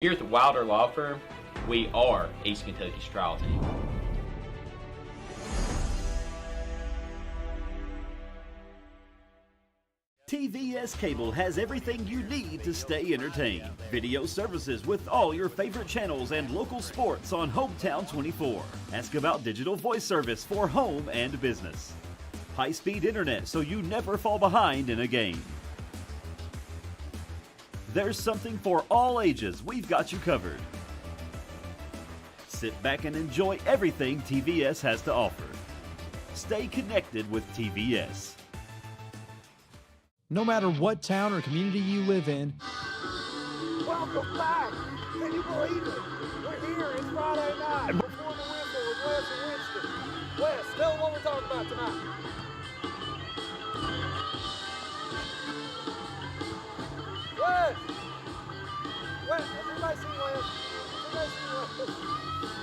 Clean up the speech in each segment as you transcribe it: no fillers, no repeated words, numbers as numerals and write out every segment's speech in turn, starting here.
Here at the Wilder Law Firm, we are East Kentucky's trial team. TVS Cable has everything you need to stay entertained. Video services with all your favorite channels and local sports on Hometown 24. Ask about digital voice service for home and business. High-speed internet so you never fall behind in a game. There's something for all ages. We've got you covered. Sit back and enjoy everything TVS has to offer. Stay connected with TVS. No matter what town or community you live in. Welcome back. Can you believe it? We're here. It's Friday night. Before the whistle with Wes and Winston. Wes, tell them what we're talking about tonight. Wes! Wes, has everybody seen Wes? Has everybody seen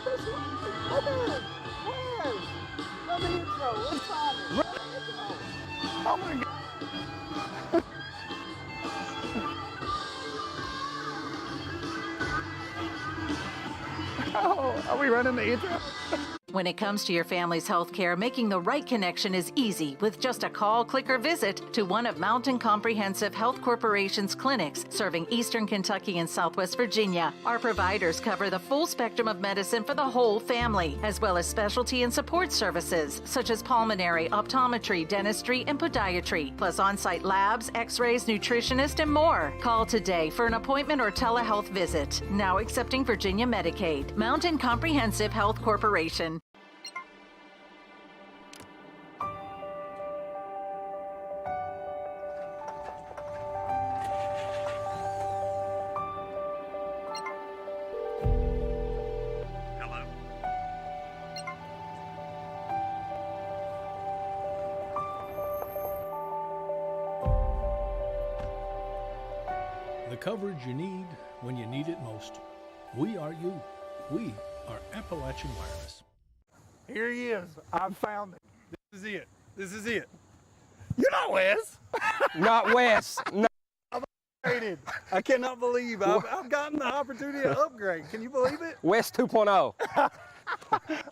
Wes? Come on. Wes! Run the intro. Let's time it. Run the intro. Oh my God. Oh, are we running the intro? When it comes to your family's health care, making the right connection is easy with just a call, click, or visit to one of Mountain Comprehensive Health Corporation's clinics serving Eastern Kentucky and Southwest Virginia. Our providers cover the full spectrum of medicine for the whole family, as well as specialty and support services such as pulmonary, optometry, dentistry, and podiatry, plus on-site labs, x-rays, nutritionist, and more. Call today for an appointment or telehealth visit. Now accepting Virginia Medicaid. Mountain Comprehensive Health Corporation. The coverage you need when you need it most. We are you. We are Appalachian Wireless. Here he is. I've found it. This is it. This is it. You're not Wes. Not Wes. No. Upgraded. I cannot believe I've gotten the opportunity to upgrade. Can you believe it? Wes 2.0.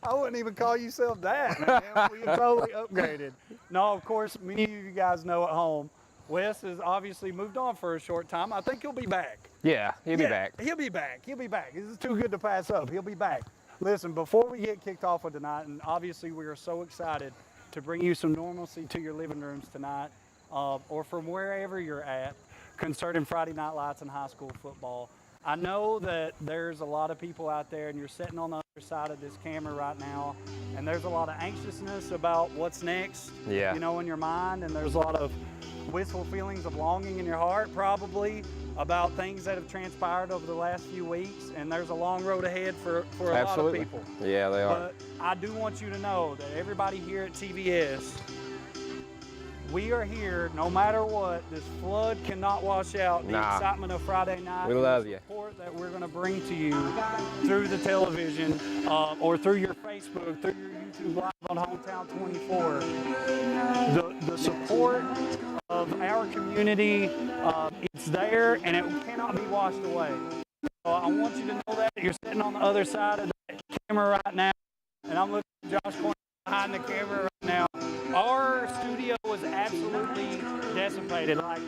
I wouldn't even call yourself that, man. We totally upgraded. No, of course, many of you guys know at home, Wes has obviously moved on for a short time. I think he'll be back. Yeah, he'll be back. He'll be back. He'll be back. This is too good to pass up. He'll be back. Listen, before we get kicked off with tonight, and obviously we are so excited to bring you some normalcy to your living rooms tonight, or from wherever you're at, concerning Friday Night Lights and high school football. I know that there's a lot of people out there, and you're sitting on the other side of this camera right now, and there's a lot of anxiousness about what's next, Yeah. you know, in your mind, and there's a lot of wistful feelings of longing in your heart, probably, about things that have transpired over the last few weeks, and there's a long road ahead for a Absolutely. lot of people. Yeah, they are. But I do want you to know that everybody here at TVS, we are here no matter what. This flood cannot wash out the excitement of Friday night. We love you. The support that we're going to bring to you through the television or through your Facebook, through your YouTube Live on Hometown 24. The support of our community, it's there and it cannot be washed away. So I want you to know that you're sitting on the other side of that camera right now, and I'm looking at Josh Corn behind the camera right now. Our studio was absolutely decimated, like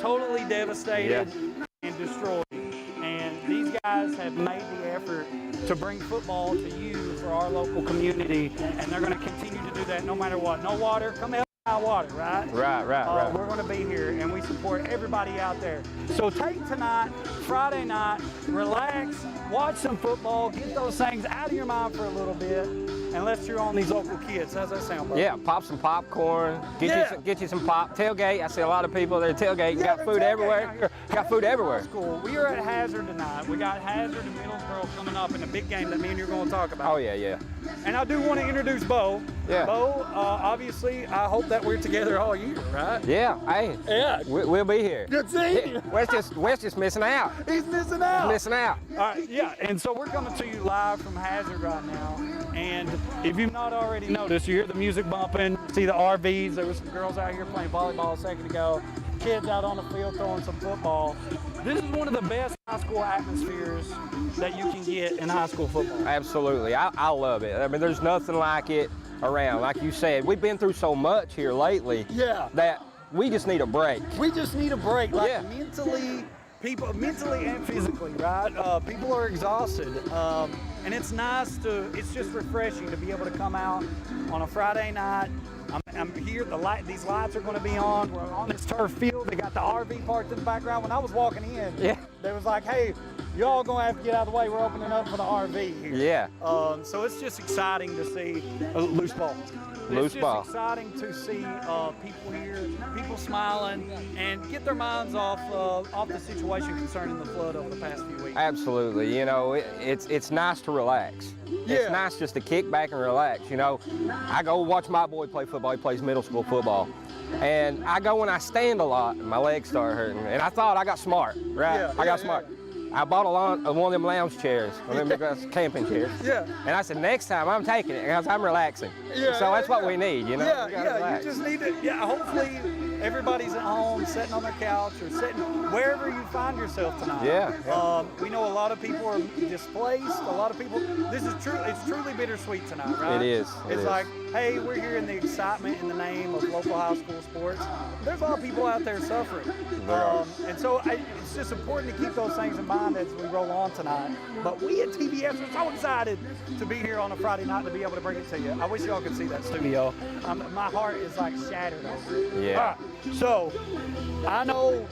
totally devastated and destroyed. And these guys have made the effort to bring football to you for our local community, and they're going to continue to do that no matter what. No water, come help out water, right? Right. We're going to be here, and we support everybody out there. So take tonight, Friday night, relax, watch some football, get those things out of your mind for a little bit, and let's cheer on these local kids. How's that sound, buddy? Yeah, pop some popcorn, get you some pop, tailgate. I see a lot of people there tailgate. Yeah, Got food everywhere. Got food everywhere. Cool. We are at Hazard tonight. We got Hazard and Middlesboro coming up in a big game that me and you're going to talk about. Oh, yeah. And I do want to introduce Bo. Yeah. Bo, obviously, I hope that we're together all year, right? Yeah, hey. Yeah. We'll be here. Good seeing you. Wes just missing out. He's missing out. Missing out. All right, yeah, and so we're coming to you live from Hazard right now. And if you've not already noticed, you hear the music bumping, see the RVs. There were some girls out here playing volleyball a second ago. kids out on the field throwing some football. This is one of the best high school atmospheres that you can get in high school football. Absolutely. I love it. I mean, there's nothing like it around. Like you said, we've been through so much here lately that we just need a break. We just need a break, like mentally and physically, right? People are exhausted, and it's just refreshing to be able to come out on a Friday night. I'm here, these lights are going to be on. We're on this turf field. They got the RV parked in the background. When I was walking in, they was like, hey, y'all going to have to get out of the way. We're opening up for the RV here. Yeah. So it's just exciting to see loose ball. It's just exciting to see people here, people smiling, and get their minds off the situation concerning the flood over the past few weeks. Absolutely. You know, it's nice to relax. It's nice just to kick back and relax. You know, I go watch my boy play football. He plays middle school football. And I go and I stand a lot, and my legs start hurting. And I thought I got smart, right? I got smart. I bought one of them lounge chairs, one of them camping chairs. And I said, next time I'm taking it because I'm relaxing. So that's what we need, you know? You just need to, hopefully everybody's at home, sitting on their couch or sitting wherever you find yourself tonight. We know a lot of people are displaced. A lot of people, it's truly bittersweet tonight, right? It is. It's like, hey, we're here in the excitement in the name of local high school sports. There's a lot of people out there suffering. And so it's just important to keep those things in mind as we roll on tonight. But we at TBS are so excited to be here on a Friday night to be able to bring it to you. I wish y'all could see that studio. My heart is like shattered over it. Yeah. All right. So I know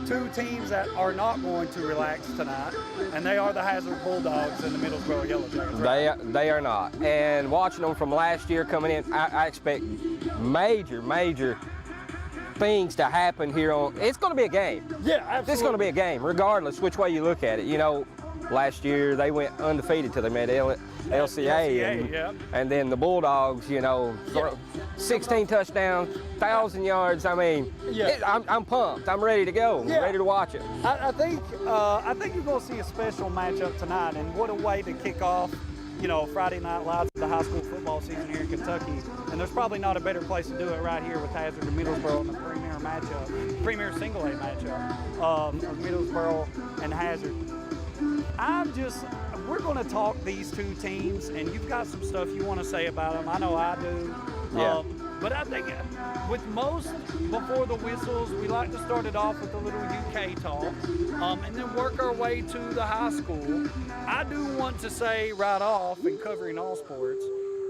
two teams that are not going to relax tonight, and they are the Hazard Bulldogs and the Middlesboro Yellow Jackets. Right? They are not. And watching them from last year coming in, I expect major things to happen here on. It's going to be a game. Yeah, absolutely. It's going to be a game, regardless which way you look at it. You know, last year they went undefeated till they met LCA, and then the Bulldogs, you know, 16 touchdowns, 1,000 yards. I mean, I'm pumped. I'm ready to go. I'm ready to watch it. I think you're going to see a special matchup tonight, and what a way to kick off, you know, Friday Night Lights of the high school football season here in Kentucky. And there's probably not a better place to do it right here with Hazard and Middlesboro in the premier single A matchup of Middlesboro and Hazard. We're going to talk these two teams, and you've got some stuff you want to say about them. I know I do. But I think with most before the whistles, we like to start it off with a little UK talk, and then work our way to the high school. I do want to say right off, in covering all sports,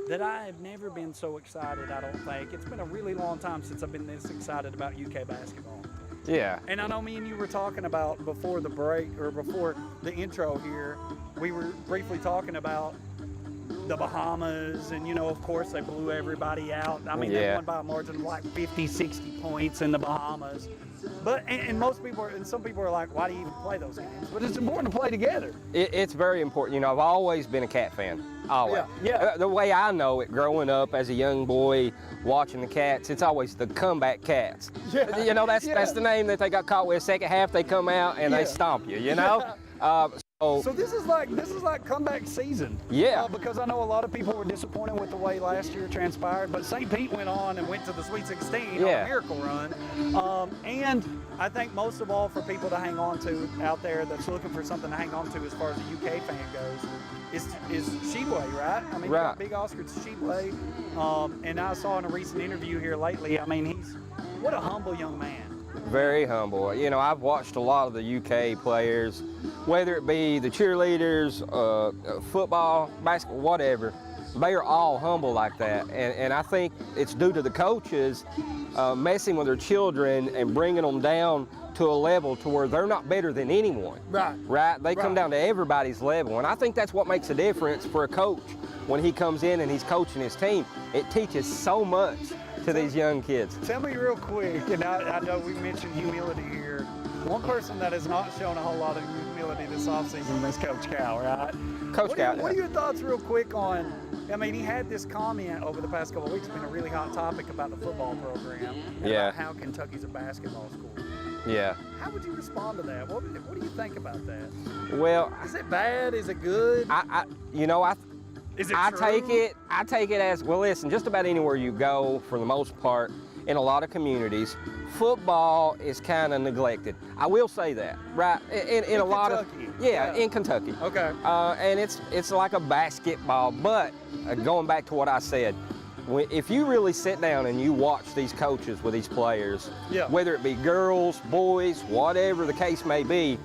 that I have never been so excited, I don't think. It's been a really long time since I've been this excited about UK basketball. Yeah. And I know me and you were talking about before the break, or before the intro here, we were briefly talking about the Bahamas, and, you know, of course, they blew everybody out. I mean, they won by a margin of like 50, 60 points in the Bahamas. But, and most people, and some people are like, why do you even play those games? But it's important to play together. It's very important. You know, I've always been a Cat fan. Always. The way I know it, growing up as a young boy, watching the Cats, it's always the comeback Cats. You know, that's the name that they got caught with. Second half, they come out and they stomp you, you know? So this is like comeback season. Because I know a lot of people were disappointed with the way last year transpired, but St. Pete went on and went to the Sweet 16 on a miracle run. And I think most of all for people to hang on to out there that's looking for something to hang on to as far as the UK fan goes is Sheboy, right? I mean, big Oscar Sheboy. And I saw in a recent interview here lately, I mean, what a humble young man. Very humble. You know, I've watched a lot of the UK players, whether it be the cheerleaders, football, basketball, whatever. They are all humble like that. And I think it's due to the coaches messing with their children and bringing them down to a level to where they're not better than anyone. Right? They come down to everybody's level. And I think that's what makes a difference for a coach when he comes in and he's coaching his team. It teaches so much to these young kids. Tell me real quick, and I know we mentioned humility here. One person that has not shown a whole lot of humility this offseason is Coach Cal, right? Coach Cal. What are your thoughts real quick on, I mean, he had this comment over the past couple of weeks, been a really hot topic about the football program, and about how Kentucky's a basketball school. How would you respond to that? What do you think about that? Well, is it bad? Is it good? Is it true? I take it as, well, listen, just about anywhere you go, for the most part, in a lot of communities, football is kind of neglected. I will say that, right? In a lot Kentucky. of, yeah, in Kentucky. Okay. And it's like a basketball, but going back to what I said, if you really sit down and you watch these coaches with these players, Yeah. whether it be girls, boys, whatever the case may be,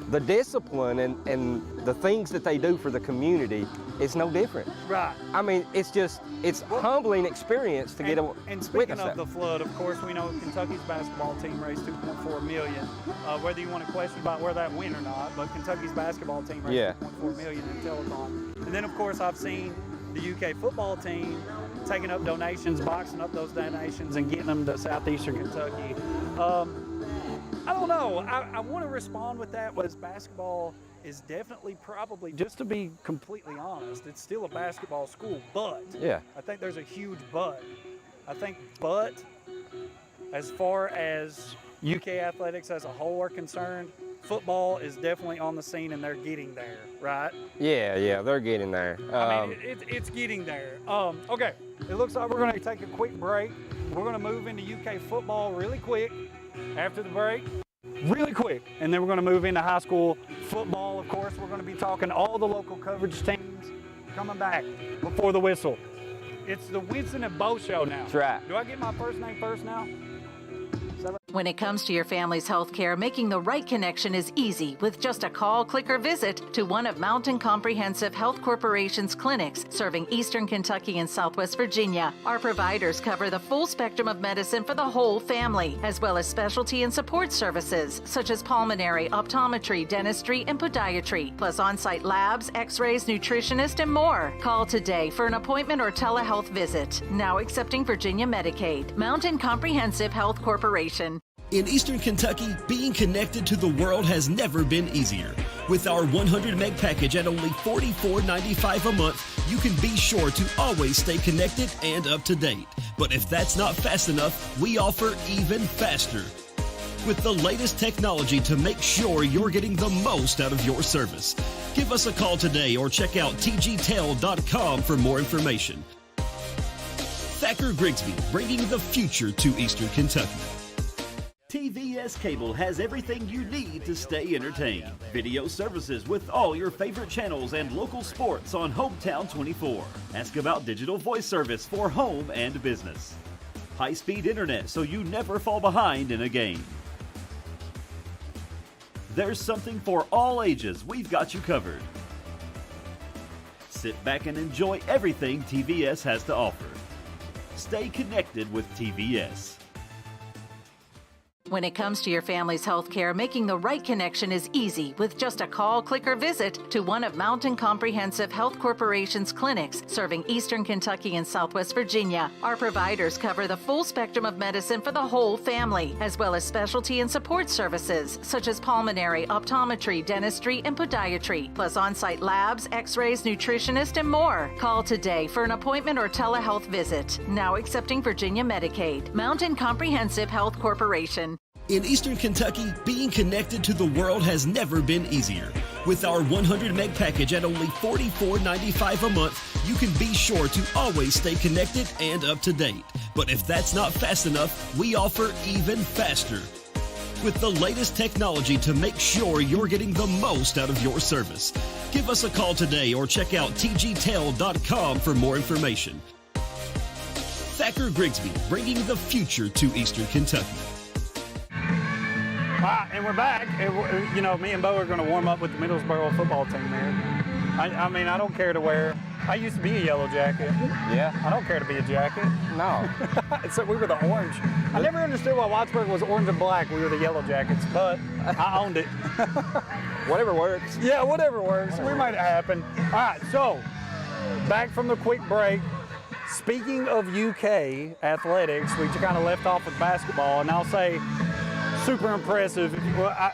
the discipline and the things that they do for the community is no different. Right. I mean, it's humbling experience to get a And speaking witness of that. the flood, of course, we know Kentucky's basketball team raised $2.4 million. Whether you want to question about where that went or not, but Kentucky's basketball team raised Yeah. $2.4 million in telethon. And then, of course, I've seen the UK football team taking up donations, boxing up those donations, and getting them to southeastern Kentucky. I don't know. I want to respond with that. Was basketball is definitely probably, just to be completely honest, it's still a basketball school, but Yeah. I think there's a huge but. I think as far as UK athletics as a whole are concerned, football is definitely on the scene and they're getting there, right? Yeah, they're getting there. I mean, it's getting there. Okay, it looks like we're going to take a quick break. We're going to move into UK football really quick after the break. Really quick, and then we're going to move into high school football. Of course, we're going to be talking all the local coverage teams coming back before the whistle. It's the Winston and Bo show now. That's right. Do I get my first name first now? When it comes to your family's health care, making the right connection is easy with just a call, click, or visit to one of Mountain Comprehensive Health Corporation's clinics serving Eastern Kentucky and Southwest Virginia. Our providers cover the full spectrum of medicine for the whole family, as well as specialty and support services such as pulmonary, optometry, dentistry, and podiatry, plus on-site labs, x-rays, nutritionist, and more. Call today for an appointment or telehealth visit. Now accepting Virginia Medicaid. Mountain Comprehensive Health Corporation. In Eastern Kentucky, being connected to the world has never been easier. With our 100 meg package at only $44.95 a month, you can be sure to always stay connected and up to date. But if that's not fast enough, we offer even faster. With the lamest technology to make sure you're getting the most out of your service. Give us a call today or check out tgtel.com for more information. Thacker Grigsby, bringing the future to Eastern Kentucky. TVS Cable has everything you need to stay entertained. Video services with all your favorite channels and local sports on Hometown 24. Ask about digital voice service for home and business. High-speed internet so you never fall behind in a game. There's something for all ages. We've got you covered. Sit back and enjoy everything TVS has to offer. Stay connected with TVS. When it comes to your family's health care, making the right connection is easy with just a call, click, or visit to one of Mountain Comprehensive Health Corporation's clinics serving Eastern Kentucky and Southwest Virginia. Our providers cover the full spectrum of medicine for the whole family, as well as specialty and support services such as pulmonary, optometry, dentistry, and podiatry, plus on-site labs, x-rays, nutritionist, and more. Call today for an appointment or telehealth visit. Now accepting Virginia Medicaid. Mountain Comprehensive Health Corporation. In Eastern Kentucky, being connected to the world has never been easier. With our 100 meg package at only $44.95 a month, you can be sure to always stay connected and up to date. But if that's not fast enough, we offer even faster. With the lamest technology to make sure you're getting the most out of your service. Give us a call today or check out tgtel.com for more information. Thacker Grigsby, bringing the future to Eastern Kentucky. And we're back. And, you know, me and Bo are going to warm up with the Middlesboro football team there. I mean, I don't care to wear. I used to be a yellow jacket. Yeah. I don't care to be a jacket. No. So we were the orange. I never understood why Wattsburg was orange and black. We were the yellow jackets, but I owned it. Whatever works. Yeah, whatever works. We might happen. All right, so back from the quick break. Speaking of UK athletics, we kind of left off with basketball, and I'll say super impressive. Well, I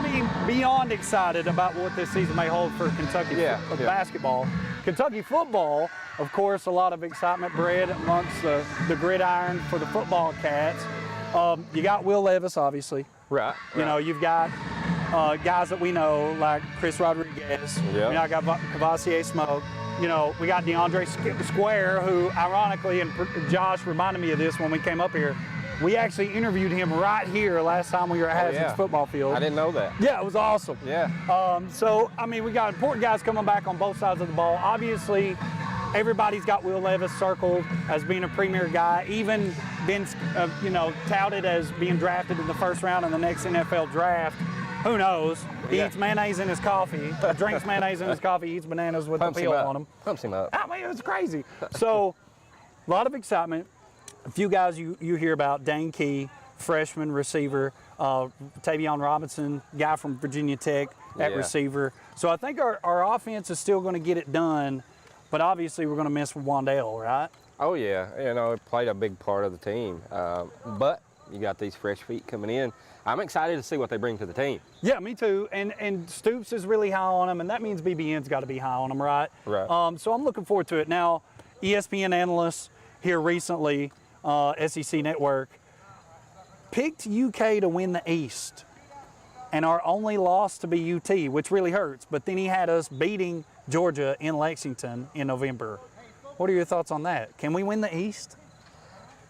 mean, beyond excited about what this season may hold for Kentucky basketball. Kentucky football, of course, a lot of excitement bred amongst the gridiron for the football Cats. You got Will Levis, obviously. Right. You know, you've got guys that we know, like Chris Rodriguez. Yeah. You know, I got Cavassier Smoke. You know, we got DeAndre Square, who ironically, and Josh reminded me of this when we came up here. We actually interviewed him right here last time we were at Hazard's football field. I didn't know that. Yeah, it was awesome. Yeah. So, I mean, we got important guys coming back on both sides of the ball. Obviously, everybody's got Will Levis circled as being a premier guy, even been, touted as being drafted in the first round in the next NFL draft. Who knows? He eats mayonnaise in his coffee, drinks mayonnaise in his coffee, eats bananas with the peel on them. Pumps him up. I mean, it's crazy. So, a lot of excitement. A few guys you hear about, Dane Key, freshman receiver, Tavion Robinson, guy from Virginia Tech at receiver. So I think our offense is still going to get it done, but obviously we're going to miss Wandale, right? Oh, yeah. You know, it played a big part of the team. But you got these fresh feet coming in. I'm excited to see what they bring to the team. Yeah, me too. And Stoops is really high on him, and that means BBN's got to be high on him, right? Right. So I'm looking forward to it. Now, ESPN analysts here recently, SEC Network, picked UK to win the East, and our only loss to be UT, which really hurts. But then he had us beating Georgia in Lexington in November. What are your thoughts on that? Can we win the East?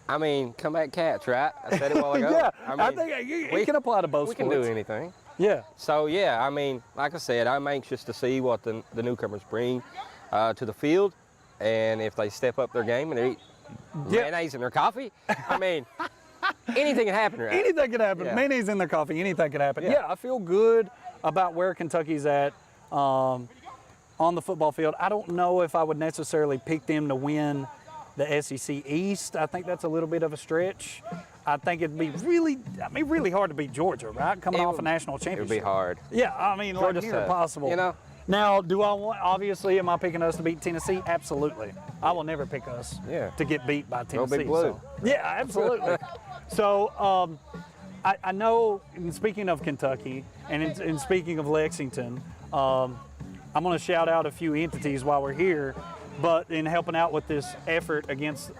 I mean, comeback catch, right? I said it a while ago. Yeah, I think it can apply to both we sports. can do anything. Yeah. So, yeah, I mean, like I said, I'm anxious to see what the newcomers bring to the field, and if they step up their game and they eat mayonnaise in their coffee, I mean, anything can happen, right? Anything can happen. Yeah. Mayonnaise in their coffee, anything can happen. Yeah. Yeah, I feel good about where Kentucky's at on the football field. I don't know if I would necessarily pick them to win the SEC East. I think that's a little bit of a stretch. I think it'd be really hard to beat Georgia, right? Coming off a national championship. It would be hard. Yeah, I mean, like Georgia's near tough, impossible. you know? Now, do I want, obviously, am I picking us to beat Tennessee? Absolutely. I will never pick us to get beat by Tennessee. Big Blue. So, yeah, absolutely. So, I know, in speaking of Kentucky, and in speaking of Lexington, I'm going to shout out a few entities while we're here, but in helping out with this effort against,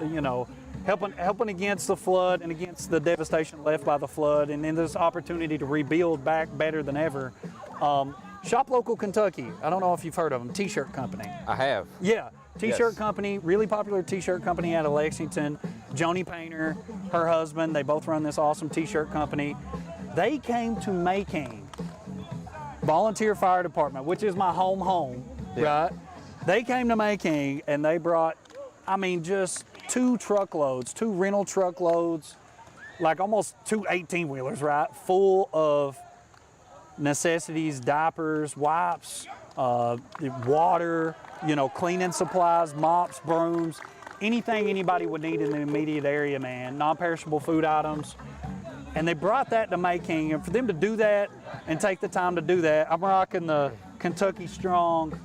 helping against the flood and against the devastation left by the flood, and in this opportunity to rebuild back better than ever. Shop Local Kentucky. I don't know if you've heard of them. T-shirt company. I have. Yeah. T-shirt Yes. company, really popular T-shirt company out of Lexington. Joni Painter, her husband, they both run this awesome T-shirt company. They came to Macon, Volunteer Fire Department, which is my home, right? They came to Macon and they brought, just 2 rental truckloads, like almost 2 18-wheelers, right? Full of necessities, diapers, wipes, water, cleaning supplies, mops, brooms, anything anybody would need in the immediate area, man. Non-perishable food items. And they brought that to Macon, and for them to do that and take the time to do that, I'm rocking the Kentucky Strong,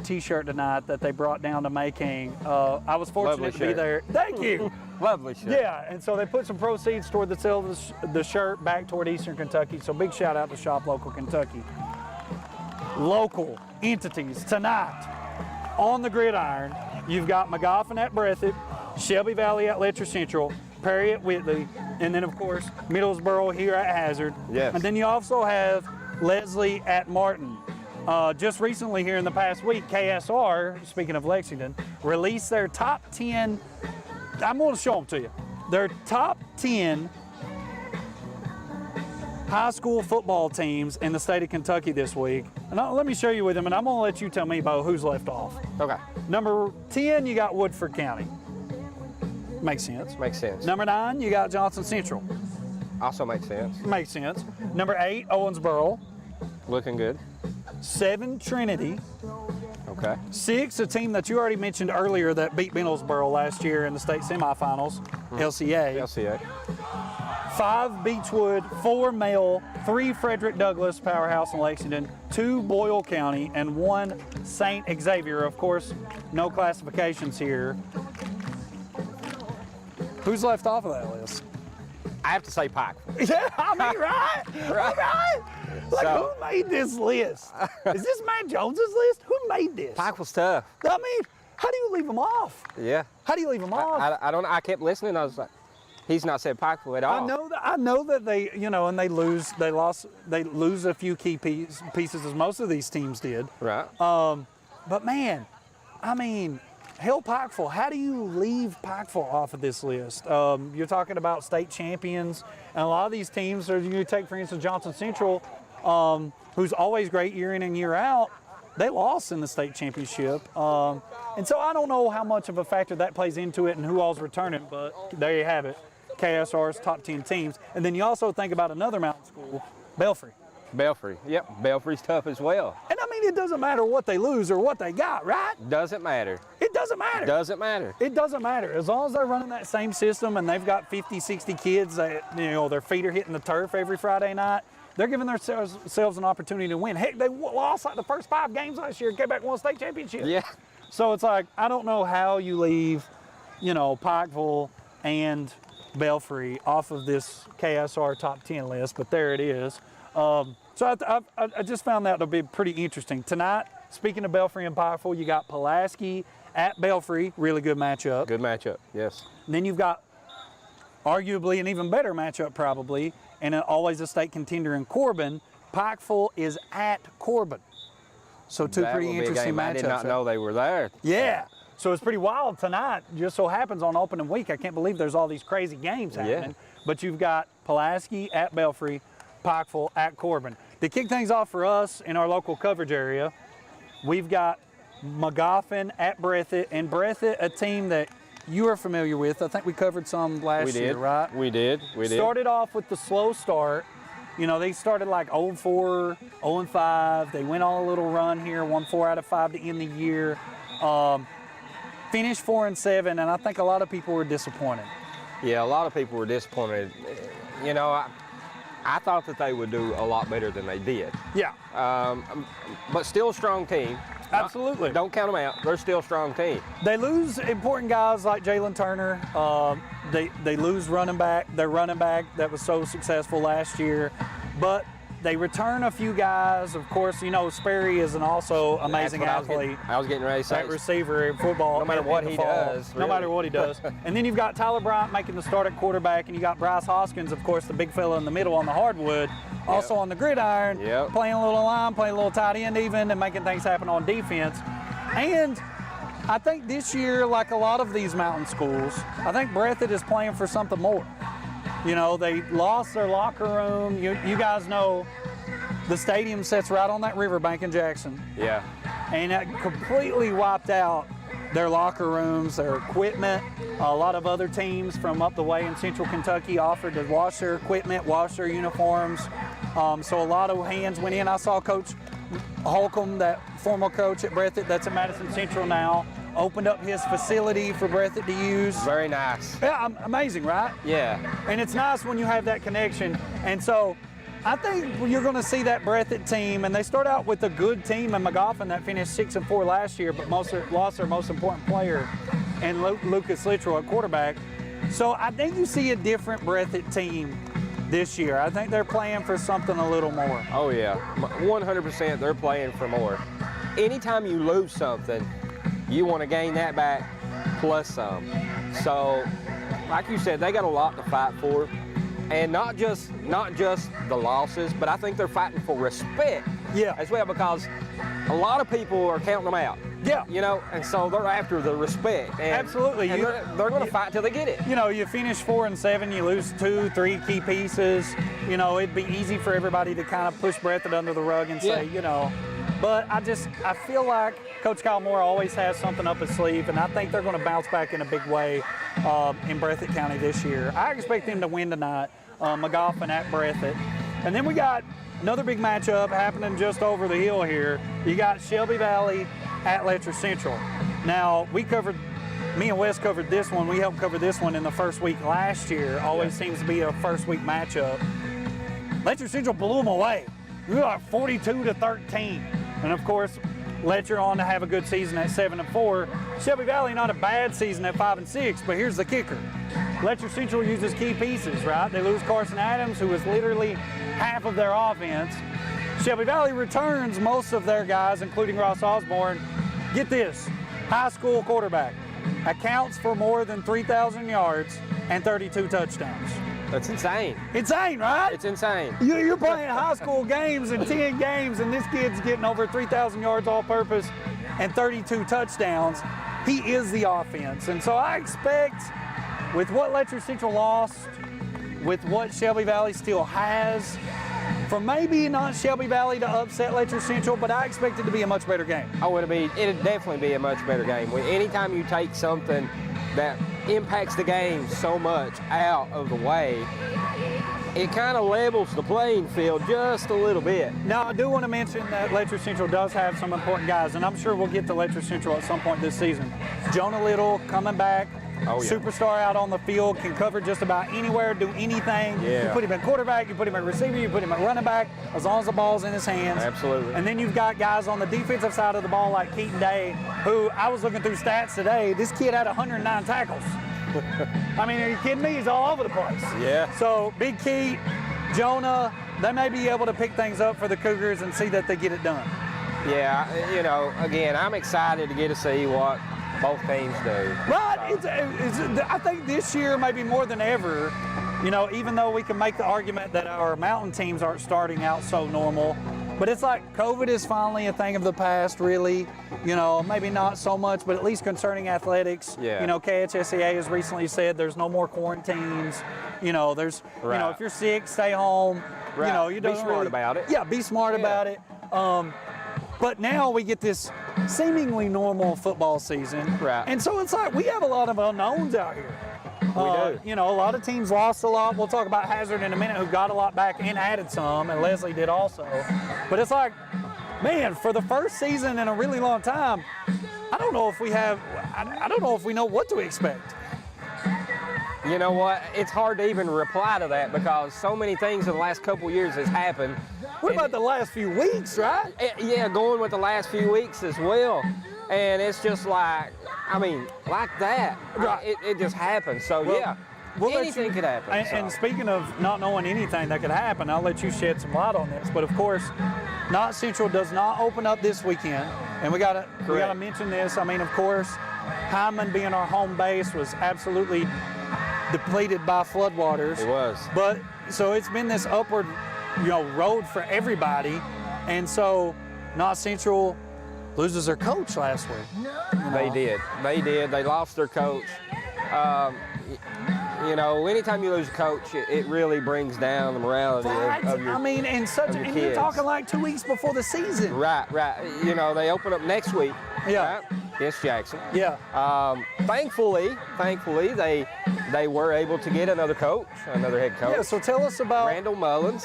T-shirt tonight that they brought down to Macon. I was fortunate Lovely to be shirt. there. Thank you. Lovely shirt. Yeah, and so they put some proceeds toward the sale of the shirt back toward Eastern Kentucky. So big shout out to Shop Local Kentucky. Local entities tonight on the gridiron. You've got McGoffin at Breathitt, Shelby Valley at Letcher Central, Perry at Whitley, and then of course Middlesboro here at Hazard. Yes. And then you also have Leslie at Martin. Just recently here in the past week, KSR, speaking of Lexington, released their top 10, I'm going to show them to you, their top 10 high school football teams in the state of Kentucky this week. And let me show you with them, and I'm going to let you tell me, Bo, who's left off. Okay. Number 10, you got Woodford County. Makes sense. Makes sense. Number 9, you got Johnson Central. Also makes sense. Makes sense. Number 8, Owensboro. Looking good. 7, Trinity. Okay. 6, a team that you already mentioned earlier that beat Middlesboro last year in the state semifinals, LCA. LCA. 5, Beechwood. 4, Male. 3, Frederick Douglass, powerhouse in Lexington. 2, Boyle County. And 1, St. Xavier. Of course, no classifications here. Who's left off of that list? I have to say Pikeville. Yeah, right? Right? Like, So- who made this list? Is this Matt Jones's list? Who made this? Pikeville's tough. How do you leave them off? Yeah. How do you leave them off? I don't know. I kept listening. I was like, He's not said Pikeville at all. I know that they, you know, and they lose a few key pieces as most of these teams did. Right. But man, I mean, hell, Pikeville, how do you leave Pikeville off of this list? You're talking about state champions, and a lot of these teams, you take, for instance, Johnson Central, who's always great year in and year out, they lost in the state championship. And so I don't know how much of a factor that plays into it and who all's returning, but there you have it. KSR's top 10 teams. And then you also think about another mountain school, Belfry. Belfry, yep. Belfry's tough as well. And I mean, it doesn't matter what they lose or what they got, right? Doesn't matter. It doesn't matter. Doesn't matter. It doesn't matter. As long as they're running that same system and they've got 50, 60 kids that, you know, their feet are hitting the turf every Friday night, they're giving themselves an opportunity to win. Heck, they lost like the first 5 games last year and came back and won a state championship. Yeah. So it's like, I don't know how you leave, you know, Pikeville and Belfry off of this KSR top 10 list, but there it is. So I just found that to be pretty interesting. Tonight, speaking of Belfry and Pikeville, you got Pulaski at Belfry, really good matchup. Good matchup, yes. And then you've got arguably an even better matchup probably, and always a state contender in Corbin. Pikeville is at Corbin. So two That pretty will be a interesting game. matchups. I did not know they were there. Yeah. So it's pretty wild tonight. Just so happens on opening week, I can't believe there's all these crazy games happening. But you've got Pulaski at Belfry, Pikeville at Corbin. To kick things off for us in our local coverage area, we've got Magoffin at Breathitt, and Breathitt, a team that you are familiar with. I think we covered some last year, right? We did. Started off with the slow start. You know, they started like 0-4, 0-5. They went on a little run here, won 4 out of 5 to end the year. Finished 4-7, and I think a lot of people were disappointed. Yeah, a lot of people were disappointed. You know, I thought that they would do a lot better than they did. Yeah. But still a strong team. Absolutely. Don't count them out. They're still a strong team. They lose important guys like Jalen Turner. They lose running back. Their running back that was so successful last year. But they return a few guys. Of course, you know, Sperry is an also amazing athlete. I was getting ready to say. That receiver in football. No matter what he does. No matter what he does. And then you've got Tyler Bryant making the start at quarterback, and you got Bryce Hoskins, of course, the big fella in the middle on the hardwood, also on the gridiron, playing a little line, playing a little tight end even, and making things happen on defense. And I think this year, like a lot of these mountain schools, I think Breathitt is playing for something more. You know, they lost their locker room. You guys know the stadium sits right on that riverbank in Jackson. Yeah. And it completely wiped out their locker rooms, their equipment. A lot of other teams from up the way in central Kentucky offered to wash their equipment, wash their uniforms. So a lot of hands went in. I saw Coach Holcomb, that former coach at Breathitt, that's at Madison Central now, opened up his facility for Breathitt to use. Very nice. Yeah, amazing, right? Yeah. And it's nice when you have that connection. And so I think you're going to see that Breathitt team, and they start out with a good team in Magoffin that finished 6-4 last year, but lost their most important player, and Lucas Littrell at quarterback. So I think you see a different Breathitt team this year. I think they're playing for something a little more. Oh yeah, 100% they're playing for more. Anytime you lose something, you want to gain that back plus some. So, like you said, they got a lot to fight for. And not just the losses, but I think they're fighting for respect as well, because a lot of people are counting them out. Yeah. You know, and so they're after the respect. And, absolutely. And they're going to fight till they get it. You know, you finish 4-7, you lose 2-3 key pieces. You know, it'd be easy for everybody to kind of push Breathitt under the rug and say, you know. But I feel like Coach Kyle Moore always has something up his sleeve, and I think they're going to bounce back in a big way in Breathitt County this year. I expect them to win tonight, Magoffin at Breathitt. And then we got another big matchup happening just over the hill here. You got Shelby Valley at Letcher Central. Now, me and Wes covered this one. We helped cover this one in the first week last year. Always seems to be a first week matchup. Letcher Central blew them away. We were like 42-13. And of course, Letcher on to have a good season at 7-4. Shelby Valley not a bad season at 5-6, but here's the kicker. Letcher Central uses key pieces, right? They lose Carson Adams, who was literally half of their offense. Shelby Valley returns most of their guys, including Ross Osborne. Get this, high school quarterback, accounts for more than 3,000 yards and 32 touchdowns. That's insane. Insane, right? It's insane. You're playing high school games and 10 games, and this kid's getting over 3,000 yards all purpose and 32 touchdowns. He is the offense. And so I expect, with what Letcher Central lost, with what Shelby Valley still has, for maybe not Shelby Valley to upset Letcher Central, but I expect it to be a much better game. It'd definitely be a much better game. Anytime you take something that impacts the game so much out of the way, it kind of levels the playing field just a little bit. Now, I do want to mention that Letcher Central does have some important guys, and I'm sure we'll get to Letcher Central at some point this season. Jonah Little coming back. Oh, yeah. Superstar out on the field, can cover just about anywhere, do anything. Yeah. You put him at quarterback, you put him at receiver, you put him at running back, as long as the ball's in his hands. Absolutely. And then you've got guys on the defensive side of the ball like Keaton Day, who I was looking through stats today. This kid had 109 tackles. I mean, are you kidding me? He's all over the place. Yeah. So Big Keat, Jonah, they may be able to pick things up for the Cougars and see that they get it done. Yeah, again, I'm excited to get to see what both teams do. But I think this year, maybe more than ever, even though we can make the argument that our mountain teams aren't starting out so normal, but it's like COVID is finally a thing of the past, really. Maybe not so much, but at least concerning athletics. Yeah. KHSCA has recently said there's no more quarantines. There's, Right. if you're sick, stay home. Right. You Be don't smart really, about it. Yeah, be smart Yeah. about it. But now we get this seemingly normal football season. Right. And so it's like we have a lot of unknowns out here. We do. A lot of teams lost a lot. We'll talk about Hazard in a minute, who got a lot back and added some, and Leslie did also. But it's like, man, for the first season in a really long time, I don't know if we know what to expect. You know what? It's hard to even reply to that because so many things in the last couple years has happened. What about the last few weeks, right? Yeah, going with the last few weeks as well. And it's just like that. Right. It just happens. So, Well, we'll let anything you- could happen. And speaking of not knowing anything that could happen, I'll let you shed some light on this. But of course, Knott Central does not open up this weekend, and we gotta mention this. I mean, of course, Hyman being our home base was absolutely depleted by floodwaters. It was. But so it's been this upward, road for everybody, and so Knott Central loses their coach last week. They did. They lost their coach. Anytime you lose a coach, it really brings down the morality of your and your you're kids. talking like 2 weeks before the season. Right. They open up next week. Yeah. Right? Against Jackson. Yeah. Thankfully, they were able to get another head coach. Yeah, so tell us about Randall Mullins.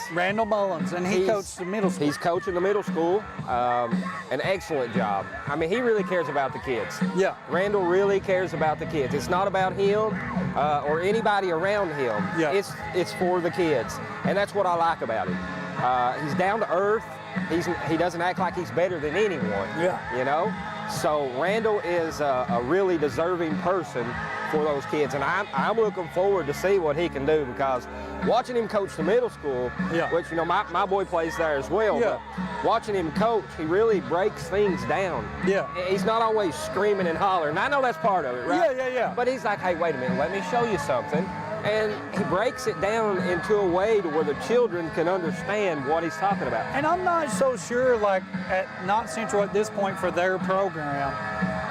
And he coached the middle school. He's coaching the middle school. An excellent job. I mean, he really cares about the kids. Yeah. Randall really cares about the kids. It's not about him or anybody around him. Yeah. It's for the kids, and that's what I like about him. He's down to earth. He doesn't act like he's better than anyone. Yeah. So Randall is a really deserving person for those kids, and I'm looking forward to see what he can do because watching him coach the middle school, which my boy plays there as well. Yeah. But watching him coach, he really breaks things down. Yeah. He's not always screaming and hollering. I know that's part of it, right? Yeah. But he's like, hey, wait a minute, let me show you something. And he breaks it down into a way to where the children can understand what he's talking about. And I'm not so sure, like, at Knott Central at this point for their program,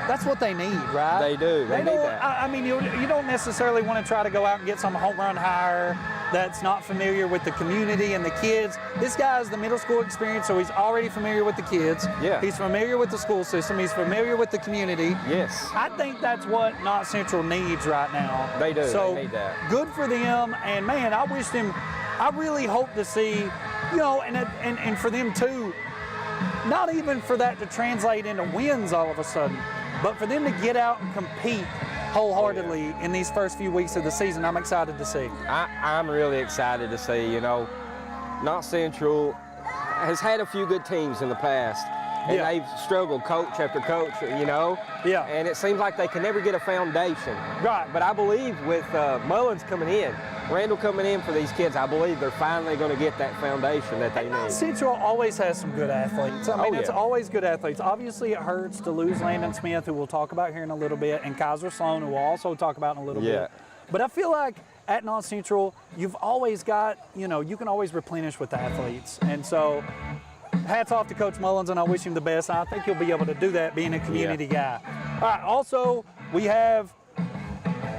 that's what they need, right? They do. They need that. I mean, you don't necessarily want to try to go out and get some home run hire that's not familiar with the community and the kids. This guy has the middle school experience, so he's already familiar with the kids. Yeah. He's familiar with the school system. He's familiar with the community. Yes. I think that's what Knott Central needs right now. They do. So they need that. good for them. And man, I really hope to see, and for them too, not even for that to translate into wins all of a sudden, but for them to get out and compete wholeheartedly in these first few weeks of the season. I'm excited to see. I'm really excited to see, Knott Central has had a few good teams in the past, and Yeah. they've struggled coach after coach, you know. Yeah. And it seems like they can never get a foundation. Right. But I believe with Mullins coming in, Randall coming in for these kids, I believe they're finally going to get that foundation that they need. Central always has some good athletes. I mean, yeah. it's always good athletes. Obviously, it hurts to lose Landon Smith, who we'll talk about here in a little bit, and Kaiser Sloan, who we'll also talk about in a little bit. But I feel like at North Central, you've always got, you know, you can always replenish with the athletes. And so, hats off to Coach Mullins, and I wish him the best. I think he'll be able to do that being a community guy. All right, also, we have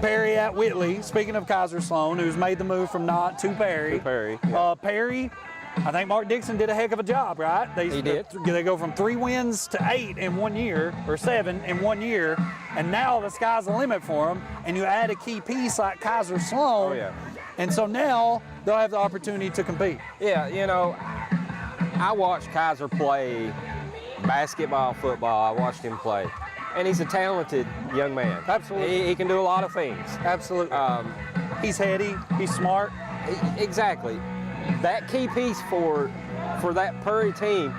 Perry at Whitley, speaking of Kaiser Sloan, who's made the move from Knott to Perry. Perry, I think Mark Dixon did a heck of a job, right? He did. They go from 3 wins to 8 in 1 year, or 7 in 1 year, and now the sky's the limit for them. And you add a key piece like Kaiser Sloan, and so now they'll have the opportunity to compete. Yeah, you know, I watched Kaiser play basketball, football. I watched him play. And he's a talented young man. Absolutely. He can do a lot of things. Absolutely. He's heady. He's smart. Exactly. That key piece for that Perry team,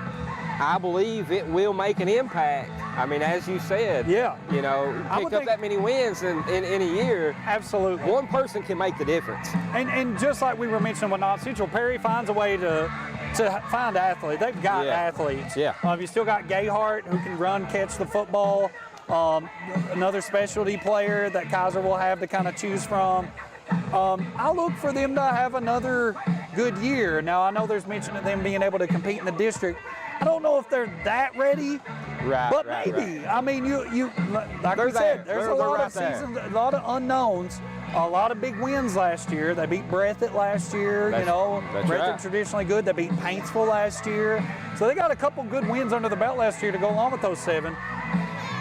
I believe it will make an impact. I mean, as you said, you know, pick up that many wins in a year. Absolutely. One person can make the difference. And just like we were mentioning with North Central, Perry finds a way to find athletes. They've got athletes. You still got Gayhart, who can run, catch the football. Another specialty player that Kaiser will have to kind of choose from. I look for them to have another good year. Now, I know there's mention of them being able to compete in the district. I don't know if they're that ready, but maybe. I mean, you like we said, there's a lot of seasons, a lot of unknowns, a lot of big wins last year. They beat Breathitt last year, Breathitt traditionally good. They beat Paintsville last year. So they got a couple good wins under the belt last year to go along with those 7.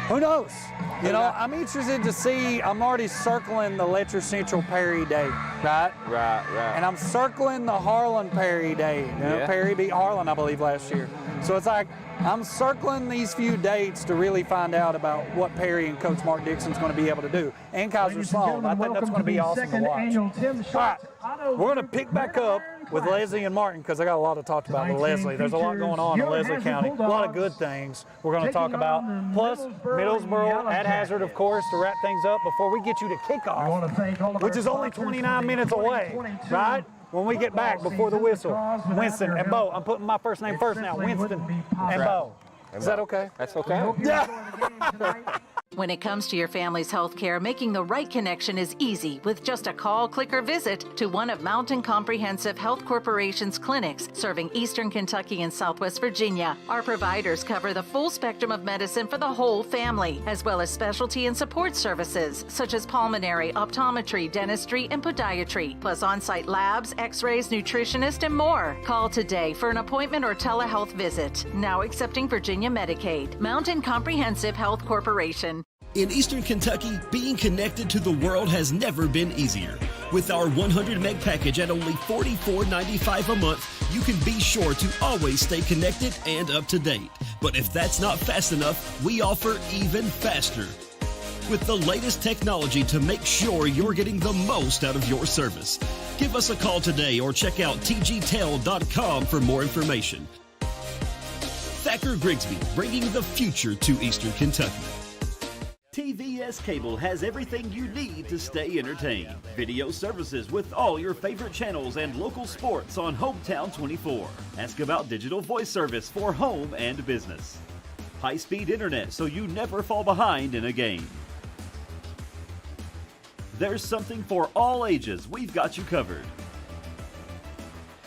Who knows? You know, I'm interested to see. I'm already circling the Letcher Central Perry Day, right? Right. And I'm circling the Harlan Perry Day. You know, Perry beat Harlan, I believe, last year. So it's like I'm circling these few dates to really find out about what Perry and Coach Mark Dixon's going to be able to do. And Kaiser Sloan. I think that's going to be awesome to watch. All right, we're going to pick back up with Leslie and Martin, because I got a lot to talk about with Leslie. There's a lot going on in Leslie County. A lot of good things we're going to talk about. Plus, Middlesboro at Hazard, of course, to wrap things up before we get you to kickoff, which is only 29 minutes away, right? When we get back before the whistle. Winston and Bo. I'm putting my first name first now. Winston and Bo. Is that okay? That's okay. Yeah. When it comes to your family's health care, making the right connection is easy with just a call, click, or visit to one of Mountain Comprehensive Health Corporation's clinics serving Eastern Kentucky and Southwest Virginia. Our providers cover the full spectrum of medicine for the whole family, as well as specialty and support services such as pulmonary, optometry, dentistry, and podiatry, plus on-site labs, x-rays, nutritionist, and more. Call today for an appointment or telehealth visit. Now accepting Virginia Medicaid. Mountain Comprehensive Health Corporation. In Eastern Kentucky, being connected to the world has never been easier. With our 100 meg package at only $44.95 a month, you can be sure to always stay connected and up to date. But if that's not fast enough, we offer even faster, with the layest technology to make sure you're getting the most out of your service. Give us a call today or check out tgtel.com for more information. Thacker Grigsby, bringing the future to Eastern Kentucky. TVS Cable has everything you need to stay entertained. Video services with all your favorite channels and local sports on Hometown 24. Ask about digital voice service for home and business. High-speed internet so you never fall behind in a game. There's something for all ages. We've got you covered.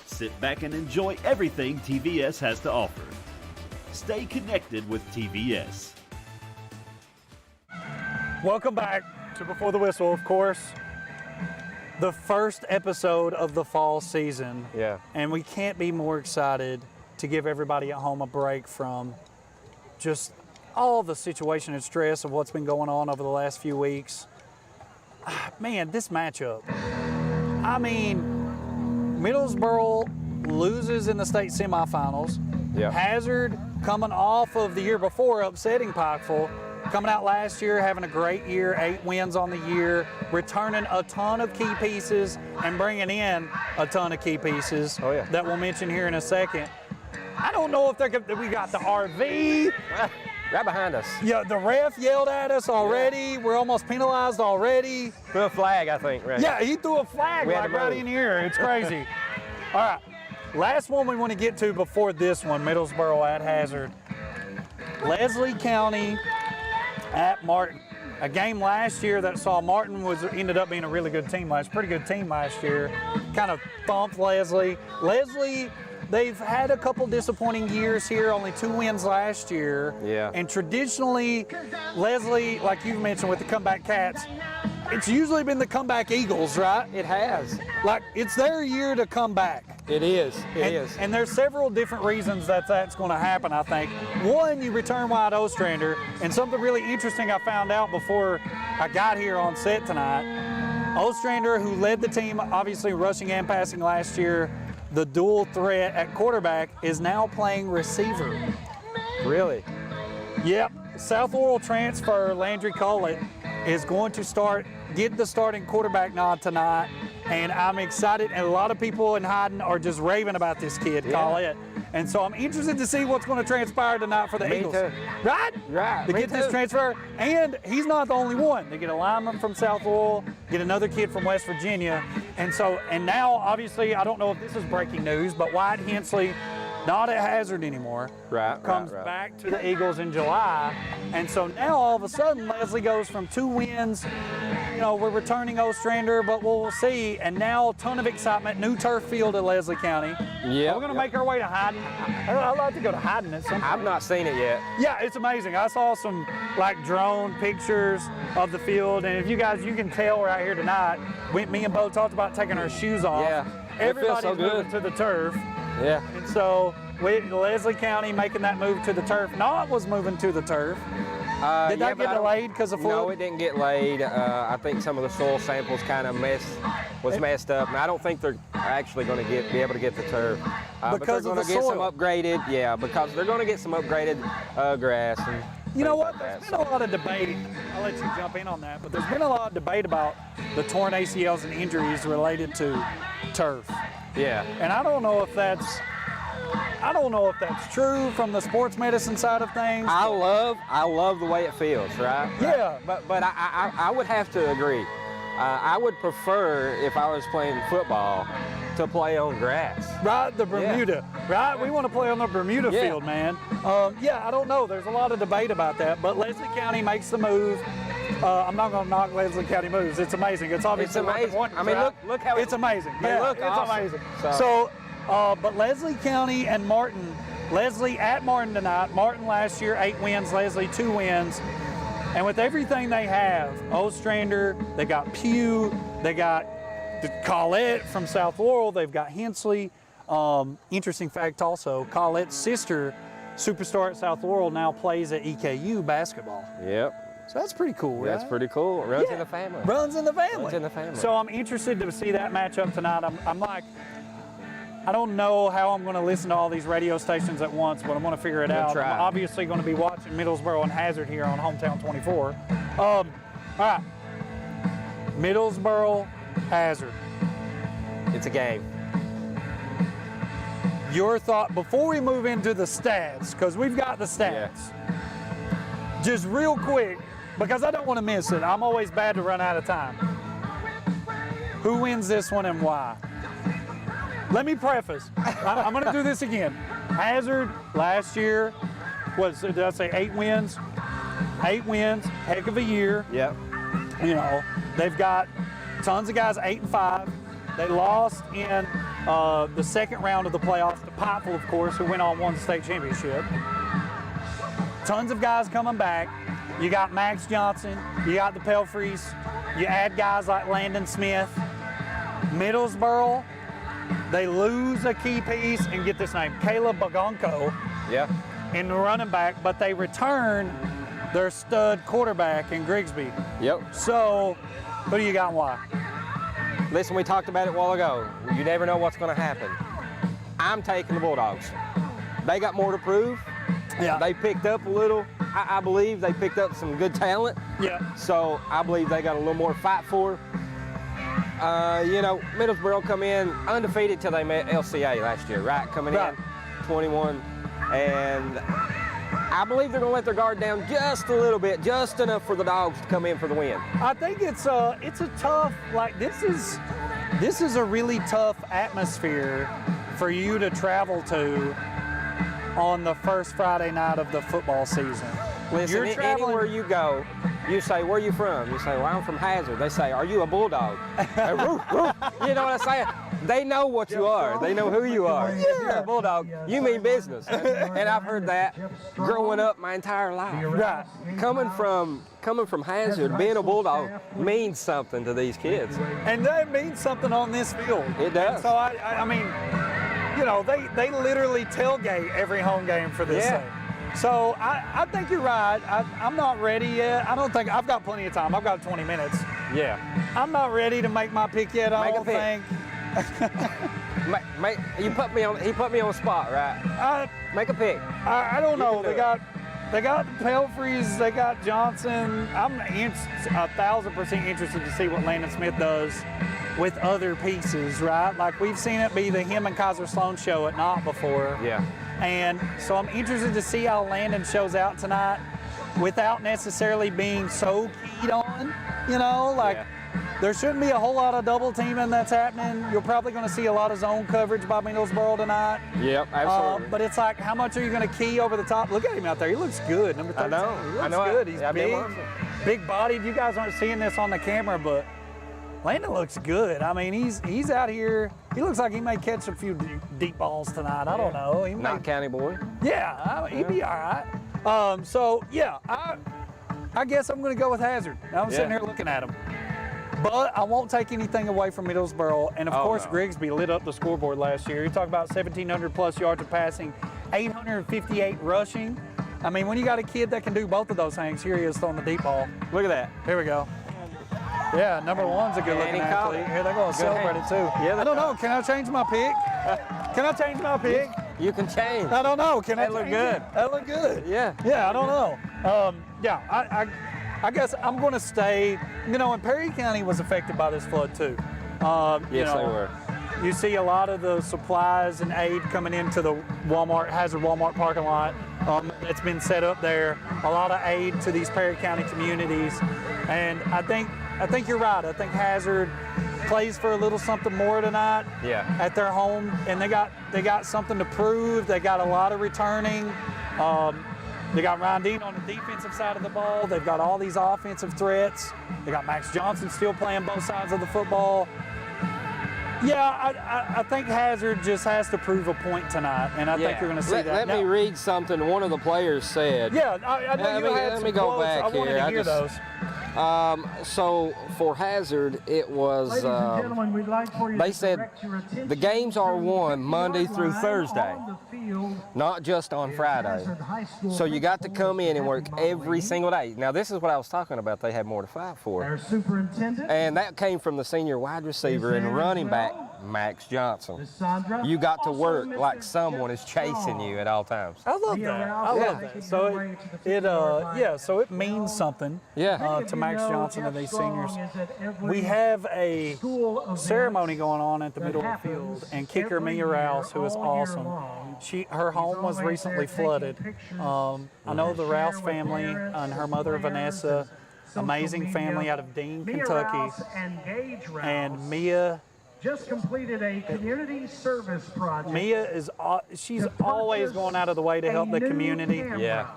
Sit back and enjoy everything TVS has to offer. Stay connected with TVS. Welcome back to Before the Whistle, of course. The first episode of the fall season. Yeah. And we can't be more excited to give everybody at home a break from just all the situation and stress of what's been going on over the last few weeks. Man, this matchup. I mean, Middlesboro loses in the state semifinals. Yeah. Hazard, coming off of the year before upsetting Pikeville, coming out last year, having a great year, 8 wins on the year, returning a ton of key pieces and bringing in a ton of key pieces that we'll mention here in a second. I don't know if we got the RV. Right behind us. Yeah, the ref yelled at us already. We're almost penalized already. Threw a flag, I think, right? Yeah, he threw a flag We had like to right move. in here. It's crazy. All right, last one we want to get to before this one, Middlesboro at Hazard. Leslie County at Martin. A game last year that saw Martin ended up being a really good team pretty good team last year. Kind of thumped Leslie. Leslie, they've had a couple disappointing years here, only 2 wins last year. Yeah. And traditionally, Leslie, like you mentioned with the comeback Cats, it's usually been the comeback Eagles, right? It has. Like, it's their year to come back. It is. It is. And there's several different reasons that's going to happen, I think. One, you return Wyatt Ostrander, and something really interesting I found out before I got here on set tonight. Ostrander, who led the team, obviously rushing and passing last year, the dual threat at quarterback, is now playing receiver. Really? Yep. South Laurel transfer Landry Collett is going to get the starting quarterback nod tonight, and I'm excited. And a lot of people in Hyden are just raving about this kid, Collett. And so I'm interested to see what's going to transpire tonight for the Me Eagles. too. Right? Right. To Me get this too. transfer. And he's not the only one. They get a lineman from South Laurel, get another kid from West Virginia. And now, obviously, I don't know if this is breaking news, but Wyatt Hensley, not at Hazard anymore, comes back to the Eagles in July. And so now all of a sudden Leslie goes from 2 wins, we're returning Ostrander, but we'll see. And now a ton of excitement, new turf field at Leslie County. Yeah. We're going to make our way to Hyden. I'd like to go to Hyden at some point. I've not seen it yet. Yeah, it's amazing. I saw some drone pictures of the field, and if you can tell right here tonight, me and Bo talked about taking our shoes off. Yeah. Everybody's so good. moving to the turf. Yeah. And so Leslie County making that move to the turf. Knott was moving to the turf. Did that get delayed because of flood? No, it didn't get laid. I think some of the soil samples kind of messed up, and I don't think they're actually going to be able to get the turf. Because of the But they're going to get soil. some upgraded, because they're going to get some upgraded grass. And You know things what? like There's that. been a lot of debate. I'll let you jump in on that. But there's been a lot of debate about the torn ACLs and injuries related to turf. Yeah. And I don't know if that's true from the sports medicine side of things. I love the way it feels, right? Yeah. But I would have to agree. I would prefer, if I was playing football, to play on grass. Right, the Bermuda. Right, we want to play on the Bermuda field, man. I don't know. There's a lot of debate about that, but Leslie County makes the move. I'm not going to knock Leslie County moves. It's amazing. It's obviously It's amazing. wonders, I mean, right? look how it's amazing. They Yeah, look it's awesome. amazing. So- But Leslie County and Martin. Leslie at Martin tonight. Martin last year 8 wins. Leslie 2 wins. And with everything they have, Ostrander, they got Pugh, they got Collette from South Laurel, they've got Hensley. Interesting fact also, Collette's sister, superstar at South Laurel, now plays at EKU basketball. Yep. So that's pretty cool, right? That's pretty cool. Runs Yeah. in the family. Runs in the family. Runs in the family. So I'm interested to see that matchup tonight. I'm like, I don't know how I'm going to listen to all these radio stations at once, but I'm going to figure it out. try. I'm obviously going to be watching Middlesboro and Hazard here on Hometown 24. All right. Middlesboro, Hazard. It's a game. Your thought before we move into the stats, because we've got the stats. Just real quick, because I don't want to miss it. I'm always bad to run out of time. Who wins this one and why? Let me preface. I'm going to do this again. Hazard last year was, did I say 8 wins? 8 wins, heck of a year. Yep. They've got tons of guys 8-5. They lost in the second round of the playoffs to Pikeville, of course, who went on won the state championship. Tons of guys coming back. You got Max Johnson. You got the Pelfreys. You add guys like Landon Smith. Middlesboro, they lose a key piece, and get this name, Caleb Bagonko Yeah. in the running back, but they return their stud quarterback in Grigsby. Yep. So, who do you got and why? Listen, we talked about it a while ago. You never know what's going to happen. I'm taking the Bulldogs. They got more to prove. Yeah. They picked up a little. I believe they picked up some good talent. Yeah. So I believe they got a little more to fight for. Middlesboro come in undefeated till they met LCA last year, right? Coming Right. in 21, and I believe they're going to let their guard down just a little bit, just enough for the Dogs to come in for the win. I think it's a tough, like this is a really tough atmosphere for you to travel to on the first Friday night of the football season. Listen, anywhere you go, you say, where are you from? You say, well, I'm from Hazard. They say, are you a Bulldog? Roof, roof. You know what I'm saying? They know what you are. They know who you are. If you're a Bulldog, you mean business. And I've heard that growing up my entire life. Right. Coming from Hazard, being a Bulldog means something to these kids. And that means something on this field. It does. And so I mean, you know, they literally tailgate every home game for this thing. So I think you're right. I'm not ready yet. I don't think I've got plenty of time. I've got 20 minutes. Yeah. I'm not ready to make my pick yet. I don't think. He put me on the spot, right? Make a pick. I don't know. Do They got Pelfreys, they got Johnson. I'm 1,000% interested to see what Landon Smith does with other pieces, right? Like we've seen it be the him and Kaiser Sloan show at Knott before. Yeah. And so I'm interested to see how Landon shows out tonight without necessarily being so keyed on, you know, like there shouldn't be a whole lot of double teaming that's happening. You're probably going to see a lot of zone coverage by Middlesboro tonight. Yep, absolutely. But it's like, how much are you going to key over the top? Look at him out there. He looks good, number 13. I know. He looks good. He's big, big-bodied. You guys aren't seeing this on the camera, but Landon looks good. I mean, he's out here. He looks like he may catch a few deep balls tonight. I don't know. He Not county boy. Yeah, he'd be all right. So, yeah, I guess I'm going to go with Hazard. I'm sitting here looking at him. But I won't take anything away from Middlesboro. And, of course, Grigsby lit up the scoreboard last year. You talk about 1,700-plus yards of passing, 858 rushing. I mean, when you got a kid that can do both of those things, here he is throwing the deep ball. Look at that. Here we go. Yeah, number one's a good-looking athlete. Here they go, celebrate it, too. Yeah, I don't know. Can I change my pick? Can I change my pick? You can change. I don't know. Can I look change good. it? That look good. Yeah. Yeah, I don't know. I guess I'm going to stay. You know, and Perry County was affected by this flood too. Yes, they were. You see a lot of the supplies and aid coming into the Hazard Walmart parking lot. It's been set up there. A lot of aid to these Perry County communities, and I think you're right. I think Hazard plays for a little something more tonight. Yeah. At their home, and they got something to prove. They got a lot of returning. They got Ryan Dean on the defensive side of the ball. They've got all these offensive threats. They got Max Johnson still playing both sides of the football. Yeah, I think Hazard just has to prove a point tonight, and I think you're going to see that. Let me read something one of the players said. Yeah, I know you had some let me go quotes. back I wanted here. to hear those. So for Hazard, it was, Ladies and gentlemen, we'd like for you they to said direct your attention the games are to the won Monday 50-yard through line Thursday, on the field. not just on Friday. Hazard High School So you got to come in and work principal, every single day. Now this is what I was talking about. They had more to fight for. Our superintendent, And that came from the senior wide receiver and running back, Max Johnson. Sandra. You got to Also, work Mr. like someone Jeff is chasing Strong. you at all times. I love Be that. around. I Yeah. love that. So it means something to Max Johnson and these seniors. We have a ceremony going on at the middle of the field, and kicker Mia Rouse, who is awesome. Her home was recently flooded. I know the Rouse family and her mother Vanessa, amazing family out of Dean, Kentucky, and Mia. Just completed a community service project. Mia she's always going out of the way to help the community. Yeah.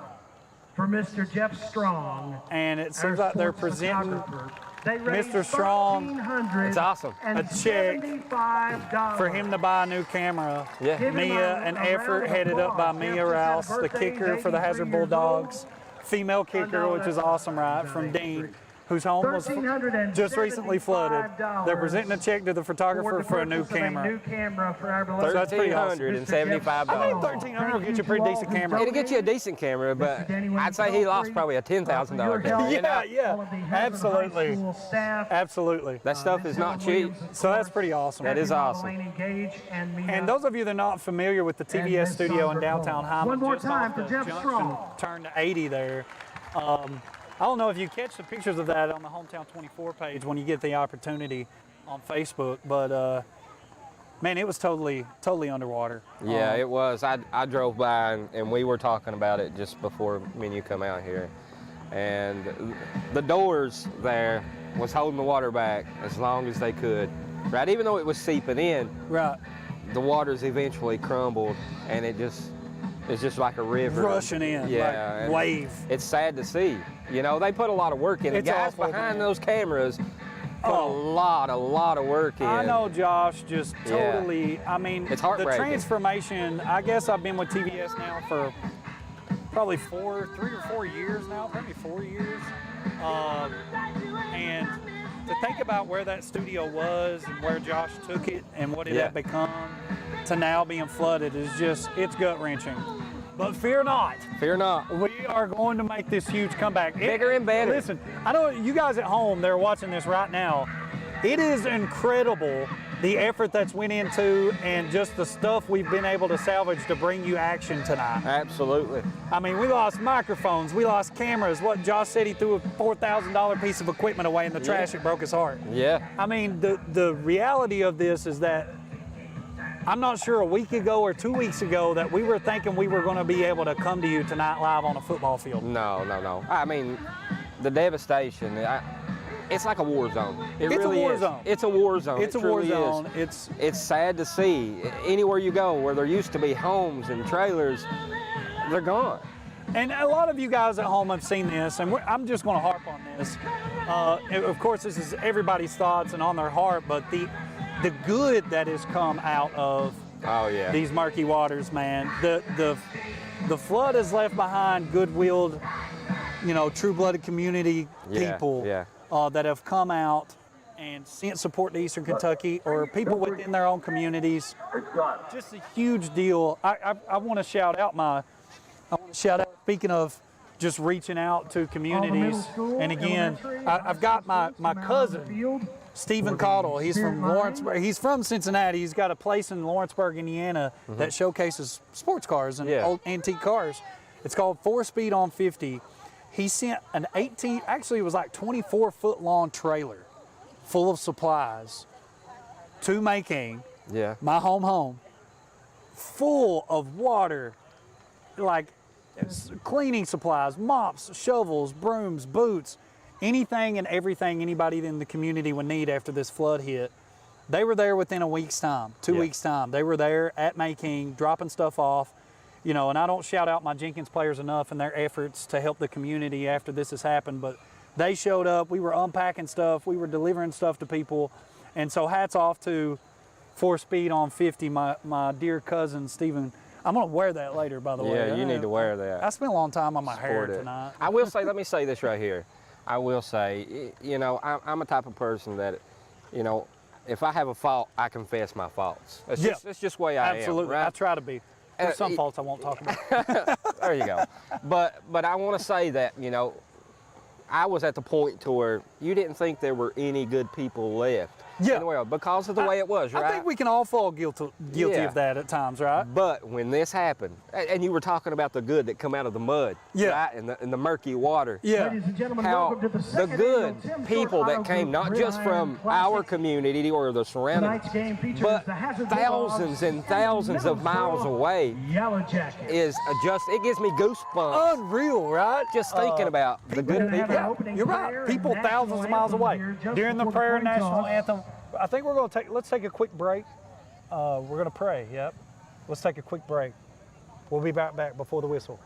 For Mr. Jeff Strong. And it seems like they're presenting Mr. Strong It's awesome. a check for him to buy a new camera. Yeah. Mia, an effort headed up by Mia Rouse, the kicker for the Hazard Bulldogs, female kicker, which is awesome, right, from Dean, whose home was just recently flooded. They're presenting a check to the photographer for a new camera. So that's pretty awesome. $1,375. I think $1,300 will get you a pretty decent camera. It'll get you a decent camera, but I'd say he lost probably a $10,000 camera. You know? Yeah, absolutely. Absolutely. That stuff is not cheap. So that's pretty awesome. That is awesome. And those of you that are not familiar with the TVS studio in downtown Hyman, One more just time off for the Jeff Junction, Strong. turn to 80 there. I don't know if you catch the pictures of that on the Hometown 24 page when you get the opportunity on Facebook, but man, it was totally underwater. Yeah, it was. I drove by and we were talking about it just before me and you come out here. And the doors there was holding the water back as long as they could, right? Even though it was seeping in, right? The waters eventually crumbled, and it's just like a river rushing in, yeah, like wave. It's sad to see. You know, they put a lot of work in. The guys behind those cameras put a lot of work in. I know, Josh, just totally. I mean, it's the heartbreaking. transformation. I guess I've been with TVS now for probably 3 or 4 years now, probably 4 years. And to think about where that studio was and where Josh took it and what it had become to now being flooded is just, it's gut-wrenching. But fear not. Fear not. We are going to make this huge comeback. Bigger and better. Listen, I know you guys at home, they're watching this right now. It is incredible the effort that's went into and just the stuff we've been able to salvage to bring you action tonight. Absolutely. I mean, we lost microphones, we lost cameras. What Josh said, he threw a $4,000 piece of equipment away in the trash. It broke his heart. Yeah. I mean, the reality of this is that I'm not sure a week ago or 2 weeks ago that we were thinking we were going to be able to come to you tonight live on a football field. No. I mean, the devastation, it's like a war zone. It's really a war is. zone. It's a war zone. It's it a war truly zone. Is. It's sad to see. Anywhere you go where there used to be homes and trailers, they're gone. And a lot of you guys at home have seen this, and I'm just going to harp on this. Of course, this is everybody's thoughts and on their heart, but the good that has come out of these murky waters, man. The flood has left behind good-willed, true-blooded community people that have come out and sent support to Eastern Kentucky, or people within their own communities. Just a huge deal. I want to shout out speaking of just reaching out to communities. And again, I've got my cousin, Stephen Caudill. He's from Lawrenceburg. He's from Cincinnati. He's got a place in Lawrenceburg, Indiana that showcases sports cars and old antique cars. It's called 4Speed on 50. He sent an 24-foot long trailer full of supplies to Mayking, my home, full of water, like cleaning supplies, mops, shovels, brooms, boots, anything and everything anybody in the community would need after this flood hit. They were there within a week's time, 2 weeks' time. They were there at Mayking, dropping stuff off. And I don't shout out my Jenkins players enough and their efforts to help the community after this has happened, but they showed up. We were unpacking stuff. We were delivering stuff to people. And so hats off to 4Speed on 50, my dear cousin, Stephen. I'm going to wear that later, by the way. Yeah, you need to wear that. I spent a long time on my hair tonight. I will say, let me say this right here. I will say, I'm a type of person that, if I have a fault, I confess my faults. It's just the way I am. Absolutely. Right? I try to be. There's some faults I won't talk about. There you go. But I want to say that, I was at the point to where you didn't think there were any good people left in the world because of the way it was, right? I think we can all fall guilty of that at times, right? But when this happened, and you were talking about the good that come out of the mud, right, and the murky water, Ladies and gentlemen, how welcome to the the second good annual Tim people Short that Auto came, Group not just Gridiron from Classic. our community or the surroundings, Tonight's game features but the Hazard thousands Bulldogs and thousands of miles away, Yellow Jackets. it gives me goosebumps. Unreal, right? Just thinking about the good people. You're right. People thousands of miles away. During the prayer national anthem, I think we're going to let's take a quick break. We're going to pray, Let's take a quick break. We'll be back before the whistle.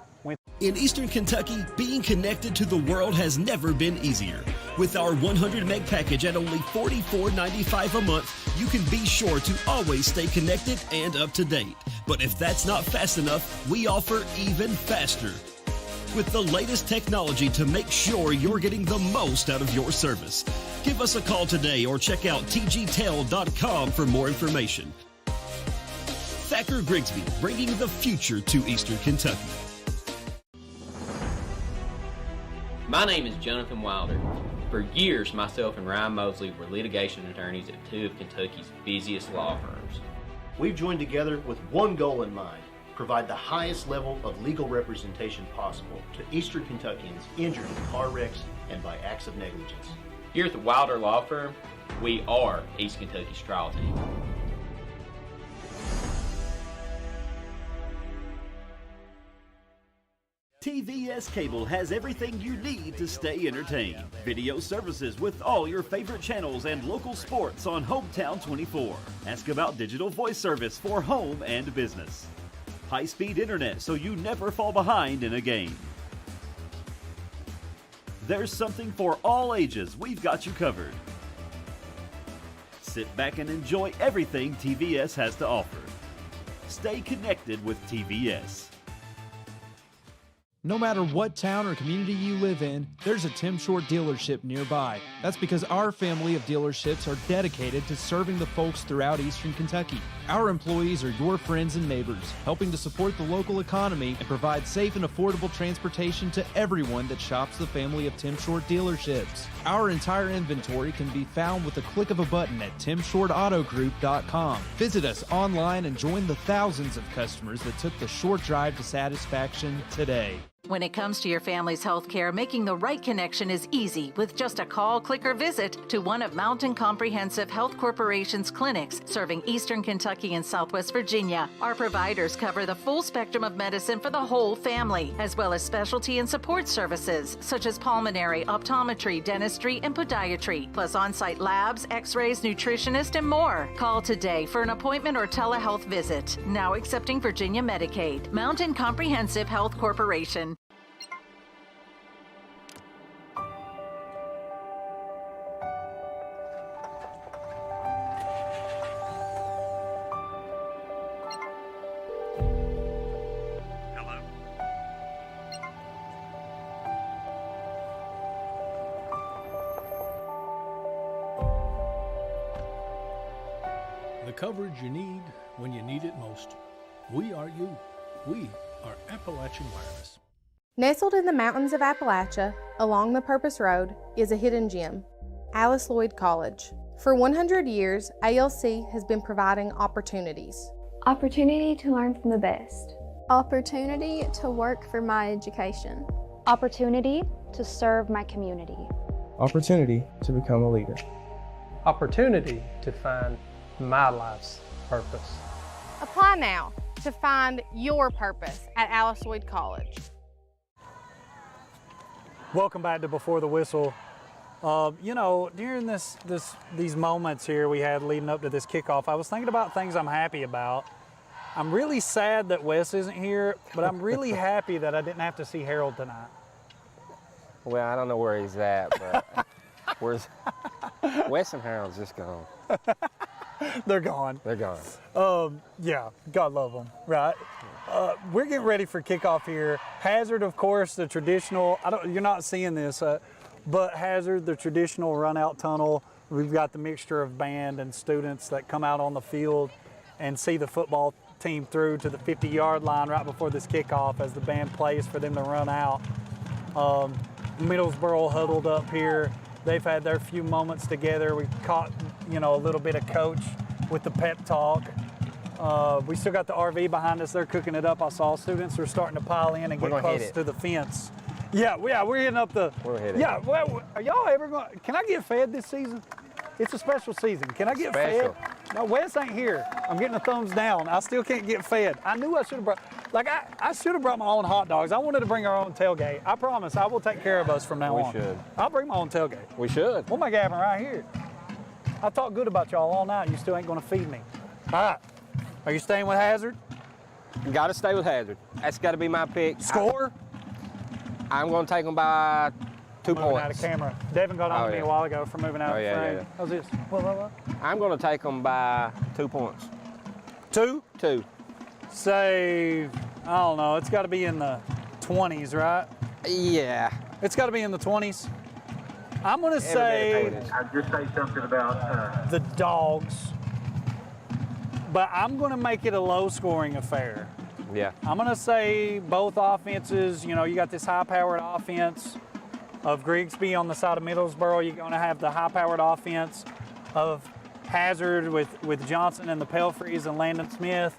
In Eastern Kentucky, being connected to the world has never been easier. With our 100 meg package at only $44.95 a month, you can be sure to always stay connected and up to date. But if that's not fast enough, we offer even faster, with the lamest technology to make sure you're getting the most out of your service. Give us a call today or check out tgtel.com for more information. Thacker Grigsby, bringing the future to Eastern Kentucky. My name is Jonathan Wilder. For years, myself and Ryan Mosley were litigation attorneys at two of Kentucky's busiest law firms. We've joined together with one goal in mind: provide the highest level of legal representation possible to Eastern Kentuckians injured in car wrecks and by acts of negligence. Here at the Wilder Law Firm, we are East Kentucky's trial team. TVS Cable has everything you need to stay entertained. Video services with all your favorite channels and local sports on Hometown 24. Ask about digital voice service for home and business. High-speed internet so you never fall behind in a game. There's something for all ages. We've got you covered. Sit back and enjoy everything TVS has to offer. Stay connected with TVS. No matter what town or community you live in, there's a Tim Short dealership nearby. That's because our family of dealerships are dedicated to serving the folks throughout Eastern Kentucky. Our employees are your friends and neighbors, helping to support the local economy and provide safe and affordable transportation to everyone that shops the family of Tim Short dealerships. Our entire inventory can be found with a click of a button at timshortautogroup.com. Visit us online and join the thousands of customers that took the short drive to satisfaction today. When it comes to your family's health care, making the right connection is easy with just a call, click, or visit to one of Mountain Comprehensive Health Corporation's clinics serving Eastern Kentucky and Southwest Virginia. Our providers cover the full spectrum of medicine for the whole family, as well as specialty and support services such as pulmonary, optometry, dentistry, and podiatry, plus on-site labs, x-rays, nutritionist, and more. Call today for an appointment or telehealth visit. Now accepting Virginia Medicaid. Mountain Comprehensive Health Corporation. The coverage you need when you need it most. We are you. We are Appalachian Wireless. Nestled in the mountains of Appalachia, along the Purpose Road, is a hidden gem, Alice Lloyd College. For 100 years, ALC has been providing opportunities. Opportunity to learn from the best. Opportunity to work for my education. Opportunity to serve my community. Opportunity to become a leader. Opportunity to find my life's purpose. Apply now to find your purpose at Alice Lloyd College. Welcome back to Before the Whistle. You know, during these moments here we had leading up to this kickoff, I was thinking about things I'm happy about. I'm really sad that Wes isn't here, but I'm really happy that I didn't have to see Harold tonight. Well, I don't know where he's at, but where's Wes and Harold's just gone. They're gone. They're gone. Yeah, God love them, right? We're getting ready for kickoff here. Hazard, of course, the traditional, you're not seeing this, but Hazard, the traditional run-out tunnel. We've got the mixture of band and students that come out on the field and see the football team through to the 50-yard line right before this kickoff as the band plays for them to run out. Middlesboro huddled up here. They've had their few moments together. We caught, you know, a little bit of coach with the pep talk. We still got the RV behind us. They're cooking it up. I saw students are starting to pile in and get close to the fence. Yeah, we're hitting up the. We're hitting. Yeah, well, are y'all ever going? Can I get fed this season? It's a special season. Can I get fed? No, Wes ain't here. I'm getting a thumbs down. I still can't get fed. I knew I should have brought. Like I should have brought my own hot dogs. I wanted to bring our own tailgate. I promise I will take care of us from now on. We should. I'll bring my own tailgate. We should. We'll make it happen right here. I talked good about y'all all night. You still ain't going to feed me. All right. Are you staying with Hazard? You got to stay with Hazard. That's got to be my pick. Score? I'm going to take them by 2 points. Moving out of camera. Devin got on me a while ago for moving out of frame. Yeah. How's this? What? I'm going to take them by 2 points. 2? 2. Say, I don't know. It's got to be in the 20s, right? Yeah. It's got to be in the 20s. I'm going to say. I'd just say something about the Dogs. But I'm going to make it a low-scoring affair. Yeah. I'm going to say both offenses, you know, you got this high-powered offense of Grigsby on the side of Middlesboro. You're going to have the high-powered offense of Hazard with Johnson and the Pelfreys and Landon Smith.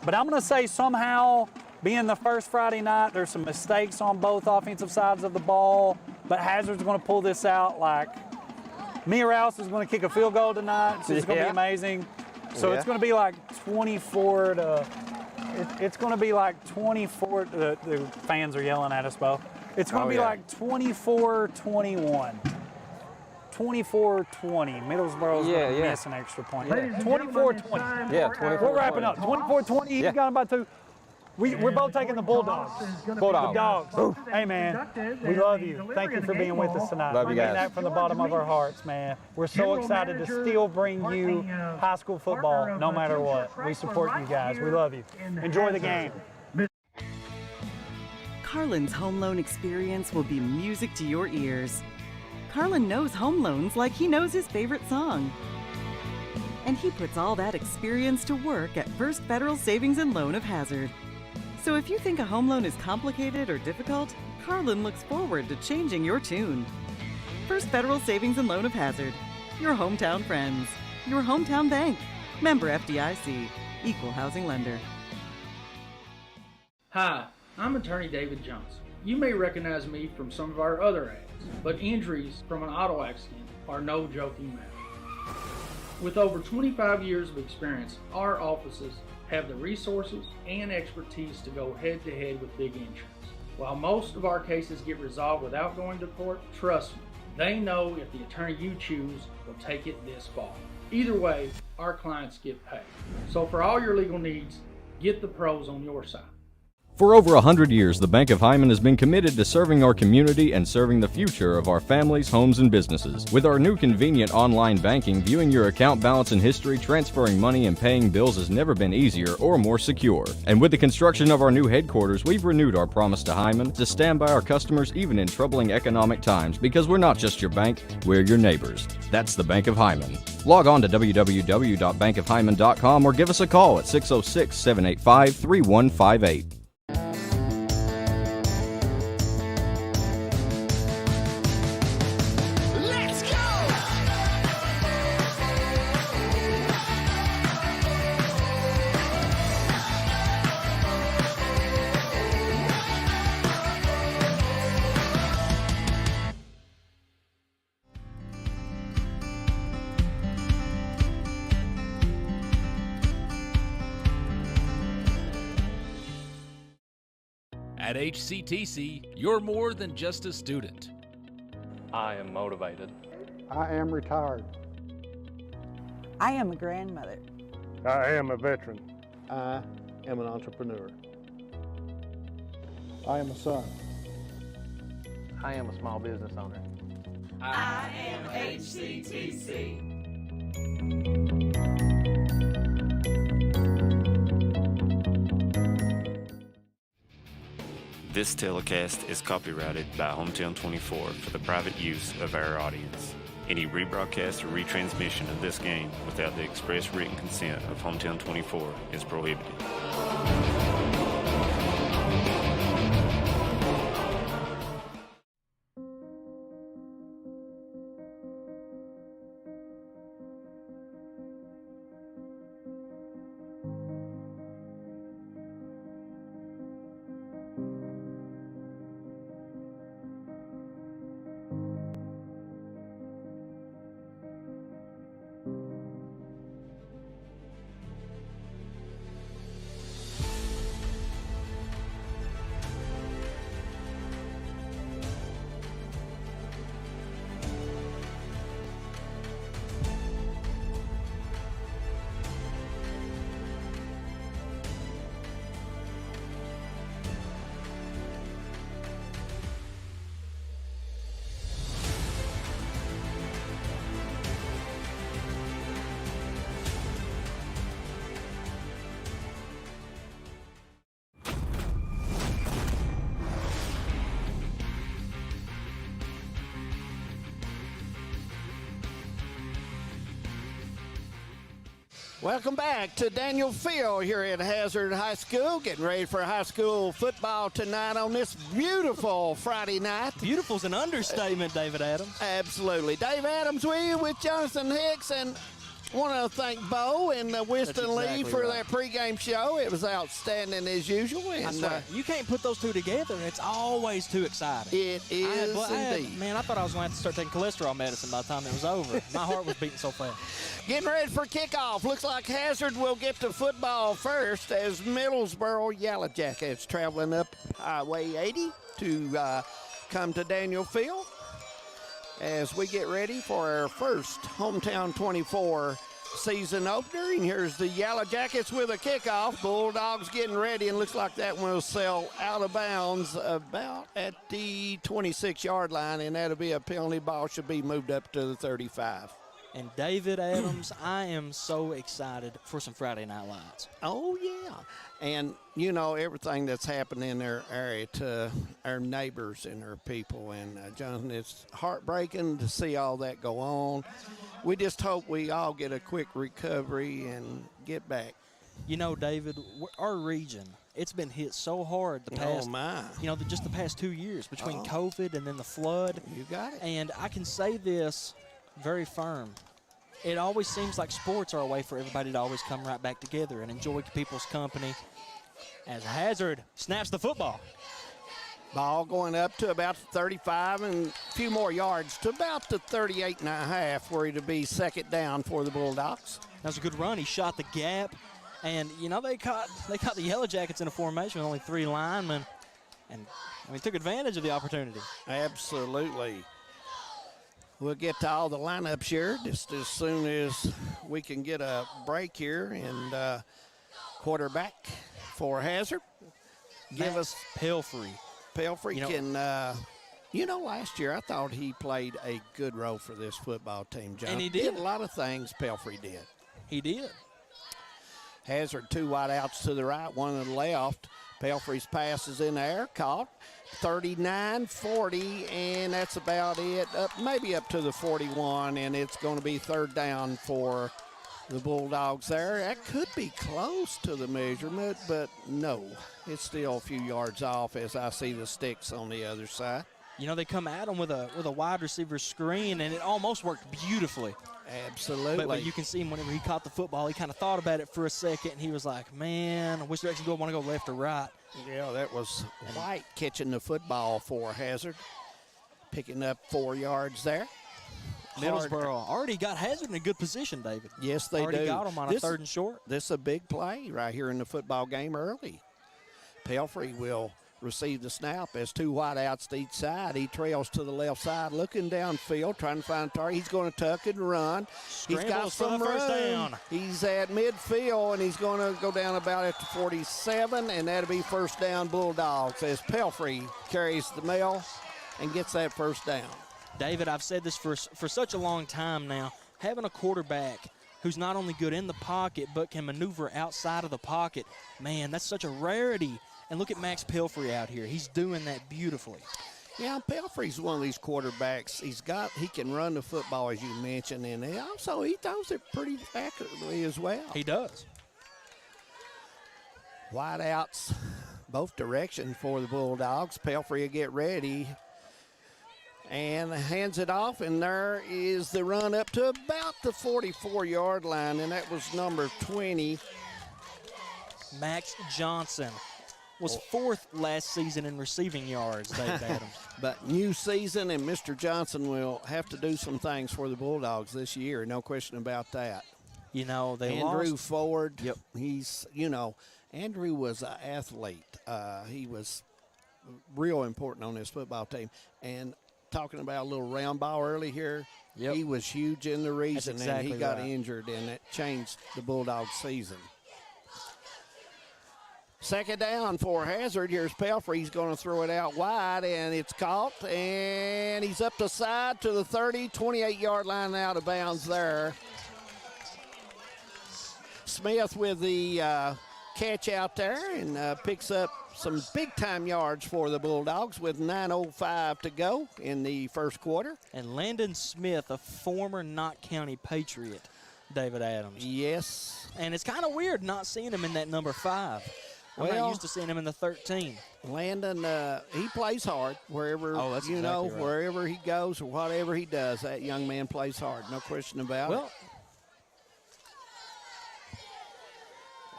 But I'm going to say somehow, being the first Friday night, there's some mistakes on both offensive sides of the ball. But Hazard's going to pull this out like Mia Rouse is going to kick a field goal tonight. So it's going to be amazing. So it's going to be like 24 to, It's going to be like 24. The fans are yelling at us, Bo. It's going to be like 24-21. 24-20. Middlesboro's going to miss an extra point. 24-20. Yeah, 24-20. We're wrapping up. 24-20. You got about to. We're both taking the Bulldogs. The Dogs. Hey, man, we love you. Thank you for being with us tonight. Love you guys. I mean that from the bottom of our hearts, man. We're so excited to still bring you high school football no matter what. We support you guys. We love you. Enjoy the game. Carlin's home loan experience will be music to your ears. Carlin knows home loans like he knows his favorite song. And he puts all that experience to work at First Federal Savings and Loan of Hazard. So if you think a home loan is complicated or difficult, Carlin looks forward to changing your tune. First Federal Savings and Loan of Hazard. Your hometown friends. Your hometown bank. Member FDIC. Equal housing lender. Hi, I'm attorney David Johnson. You may recognize me from some of our other ads, but injuries from an auto accident are no joking matter. With over 25 years of experience, our offices have the resources and expertise to go head-to-head with big insurance. While most of our cases get resolved without going to court, trust me, they know if the attorney you choose will take it this far. Either way, our clients get paid. So for all your legal needs, get the pros on your side. For over 100 years, the Bank of Hyman has been committed to serving our community and serving the future of our families, homes, and businesses. With our new convenient online banking, viewing your account balance and history, transferring money, and paying bills has never been easier or more secure. And with the construction of our new headquarters, we've renewed our promise to Hyman to stand by our customers even in troubling economic times, because we're not just your bank, we're your neighbors. That's the Bank of Hyman. Log on to www.bankofhyman.com or give us a call at 606-785-3158. At HCTC, you're more than just a student. I am motivated. I am retired. I am a grandmother. I am a veteran. I am an entrepreneur. I am a son. I am a small business owner. I am HCTC. This telecast is copyrighted by Hometown 24 for the private use of our audience. Any rebroadcast or retransmission of this game without the express written consent of Hometown 24 is prohibited. Welcome back to Daniel Field here at Hazard High School, getting ready for high school football tonight on this beautiful Friday night. Beautiful's an understatement, David Adams. Absolutely. Dave Adams with you with Jonathan Hicks, and Want to thank Bo and Winston Lee exactly for right. that pregame show. It was outstanding as usual. I And swear, you can't put those two together. It's always too exciting. it is indeed. Man, I thought I was going to have to start taking cholesterol medicine by the time it was over. My heart was beating so fast. Getting ready for kickoff. Looks like Hazard will get to football first as Middlesboro Yellow Jackets traveling up Highway 80 to come to Daniel Field as we get ready for our first Hometown 24 season opener. And here's the Yellow Jackets with a kickoff. Bulldogs getting ready, and looks like that one will sail out of bounds about at the 26-yard line, and that'll be a penalty. Ball should be moved up to the 35. And David Adams, I am so excited for some Friday Night Lights. Oh, yeah. And, you know, everything that's happened in their area to our neighbors and our people. And, Jonathan, it's heartbreaking to see all that go on. We just hope we all get a quick recovery and get back. You know, David, our region, it's been hit so hard the past, just the past 2 years between COVID and then the flood. You got it. And I can say this very firm. It always seems like sports are a way for everybody to always come right back together and enjoy people's company. As Hazard snaps the football. Ball going up to about 35 and a few more yards to about the 38 and a half, where it'll be second down for the Bulldogs. That was a good run. He shot the gap. And, you know, they caught the Yellow Jackets in a formation with only 3 linemen. And, took advantage of the opportunity. Absolutely. We'll get to all the lineups here just as soon as we can get a break here. And quarterback for Hazard. Give us Pelfrey. Pelfrey can, last year I thought he played a good role for this football team, John. And he did. A lot of things Pelfrey did. He did. Hazard 2 wide outs to the right, 1 to the left. Pelfrey's pass is in the air, caught. 39-40, and that's about it. Maybe up to the 41, and it's going to be third down for the Bulldogs there. That could be close to the measurement, but no. It's still a few yards off as I see the sticks on the other side. You know, they come at him with a wide receiver screen, and it almost worked beautifully. Absolutely. But you can see him whenever he caught the football, he kind of thought about it for a second, and he was like, man, which direction do I want to go, left or right? Yeah, that was White catching the football for Hazard, picking up 4 yards there. Middlesboro already got Hazard in a good position, David. Yes, they already do. got him on a 3rd and short. This is a big play right here in the football game early. Pelfrey will receive the snap as 2 wide outs to each side. He trails to the left side, looking downfield, trying to find a target. He's going to tuck and run. He's got some first room. down. He's at midfield, and he's going to go down about at the 47, and that'll be first down Bulldogs as Pelfrey carries the mail and gets that first down. David, I've said this for such a long time now. Having a quarterback who's not only good in the pocket but can maneuver outside of the pocket, man, that's such a rarity. And look at Max Pelfrey out here. He's doing that beautifully. Yeah, Pelfrey's one of these quarterbacks. He can run the football, as you mentioned, and he throws it pretty accurately as well. He does. Wide outs both directions for the Bulldogs. Pelfrey will get ready and hands it off, and there is the run up to about the 44-yard line, and that was number 20. Max Johnson was 4th last season in receiving yards, David Adams. But new season, and Mr. Johnson will have to do some things for the Bulldogs this year, no question about that. You know, Andrew lost. Ford, he's, Andrew was an athlete. He was real important on this football team. And talking about a little round ball early here, he was huge in the region, and he got injured, and it changed the Bulldogs' season. Second down for Hazard. Here's Pelfrey. He's going to throw it out wide, and it's caught. And he's up the side to the 30, 28-yard line out of bounds there. Smith with the catch out there and picks up some big-time yards for the Bulldogs with 9:05 to go in the first quarter. And Landon Smith, a former Knott County Patriot, David Adams. Yes. And it's kind of weird not seeing him in that number 5. I'm not used to seeing him in the 13. Landon, he plays hard wherever, wherever he goes or whatever he does. That young man plays hard, no question about it. Well,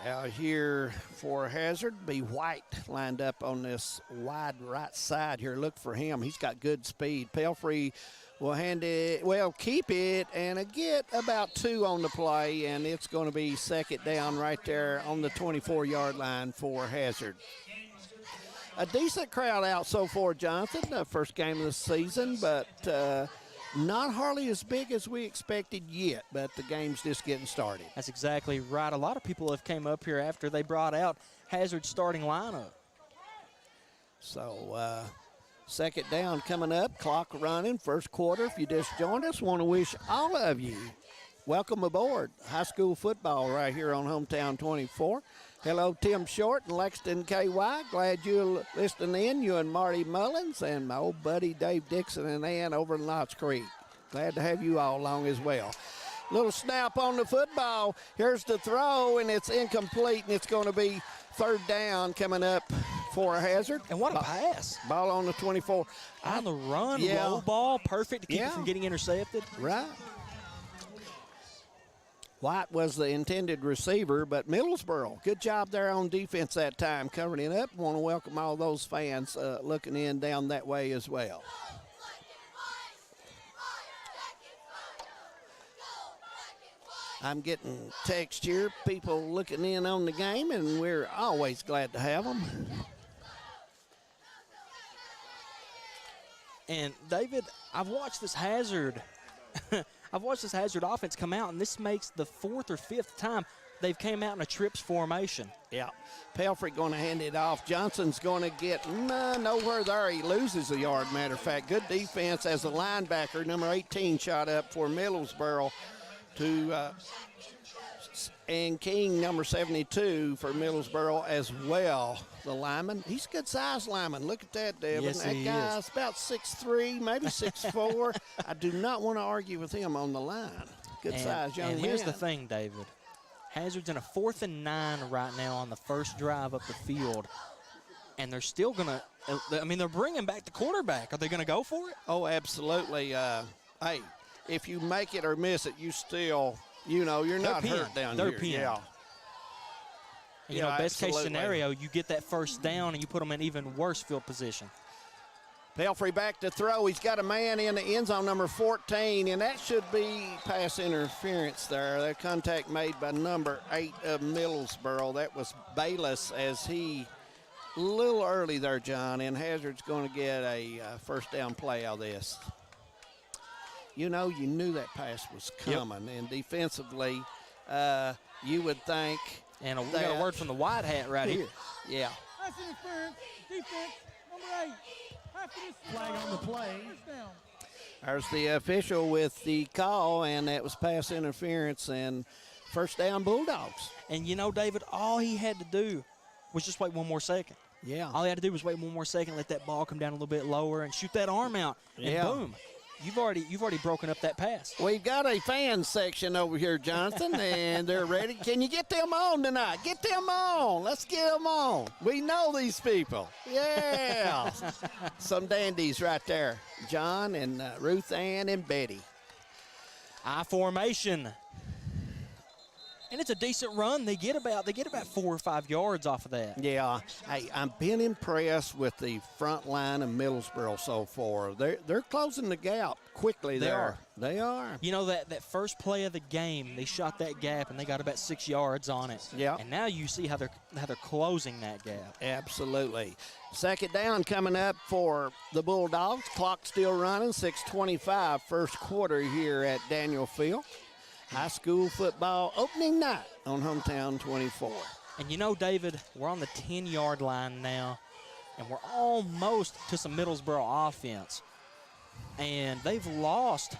Out here for Hazard, be White lined up on this wide right side here. Look for him. He's got good speed. Pelfrey will keep it and get about 2 on the play, and it's going to be second down right there on the 24-yard line for Hazard. A decent crowd out so far, Jonathan. First game of the season, but not hardly as big as we expected yet, but the game's just getting started. That's exactly right. A lot of people have came up here after they brought out Hazard's starting lineup. So second down coming up, clock running, first quarter. If you just joined us, want to wish all of you welcome aboard high school football right here on Hometown 24. Hello, Tim Short and Lexington KY. Glad you're listening in, you and Marty Mullins and my old buddy Dave Dixon and Ann over in Lots Creek. Glad to have you all along as well. Little snap on the football. Here's the throw, and it's incomplete, and it's going to be third down coming up for Hazard. And what a pass. Ball on the 24. On the run, low ball, perfect to keep it from getting intercepted. Right. White was the intended receiver, but Middlesboro, good job there on defense that time, covering it up. Want to welcome all those fans looking in down that way as well. I'm getting text here, people looking in on the game, and we're always glad to have them. And, David, I've watched this Hazard offense come out, and this makes the 4th or 5th time they've came out in a trips formation. Yeah. Pelfrey going to hand it off. Johnson's going to get nowhere there. He loses a yard, matter of fact. Good defense as a linebacker. Number 18 shot up for Middlesboro to and King, number 72 for Middlesboro as well. The lineman, he's a good size lineman. Look at that, Devin. Yes, that he guy's about 6'3", maybe 6'4". I do not want to argue with him on the line. Good size young man. And here's the thing, David. Hazard's in a 4th and 9 right now on the first drive up the field. And they're still going to, they're bringing back the quarterback. Are they going to go for it? Oh, absolutely. Hey, if you make it or miss it, you still, you're not hurt down here. They're pinned. Yeah. And, best case scenario, you get that first down and you put them in even worse field position. Pelfrey back to throw. He's got a man in the end zone, number 14, and that should be pass interference there. That contact made by number 8 of Middlesboro. That was Bayless as he a little early there, John, and Hazard's going to get a first down play out of this. You knew that pass was coming, and defensively, you would think. And we got a word from the white hat right here. Yeah. Pass interference, defense, number 8. After this flag on the play. There's the official with the call, and that was pass interference and first down Bulldogs. And David, all he had to do was just wait one more second. Yeah. All he had to do was wait one more second, let that ball come down a little bit lower, and shoot that arm out, and boom. You've already broken up that pass. We've got a fan section over here, Jonathan, and they're ready. Can you get them on tonight? Get them on. Let's get them on. We know these people. Yeah. Some dandies right there. John and Ruth Ann and Betty. I formation. And it's a decent run. They get about 4 or 5 yards off of that. Yeah. Hey, I'm being impressed with the front line of Middlesboro so far. They're closing the gap quickly there. They are. That first play of the game, they shot that gap and they got about 6 yards on it. Yeah. And now you see how they're closing that gap. Absolutely. Second down coming up for the Bulldogs. Clock still running. 6:25 first quarter here at Daniel Field. High school football opening night on Hometown 24. And David, we're on the 10-yard line now, and we're almost to some Middlesboro offense. And they've lost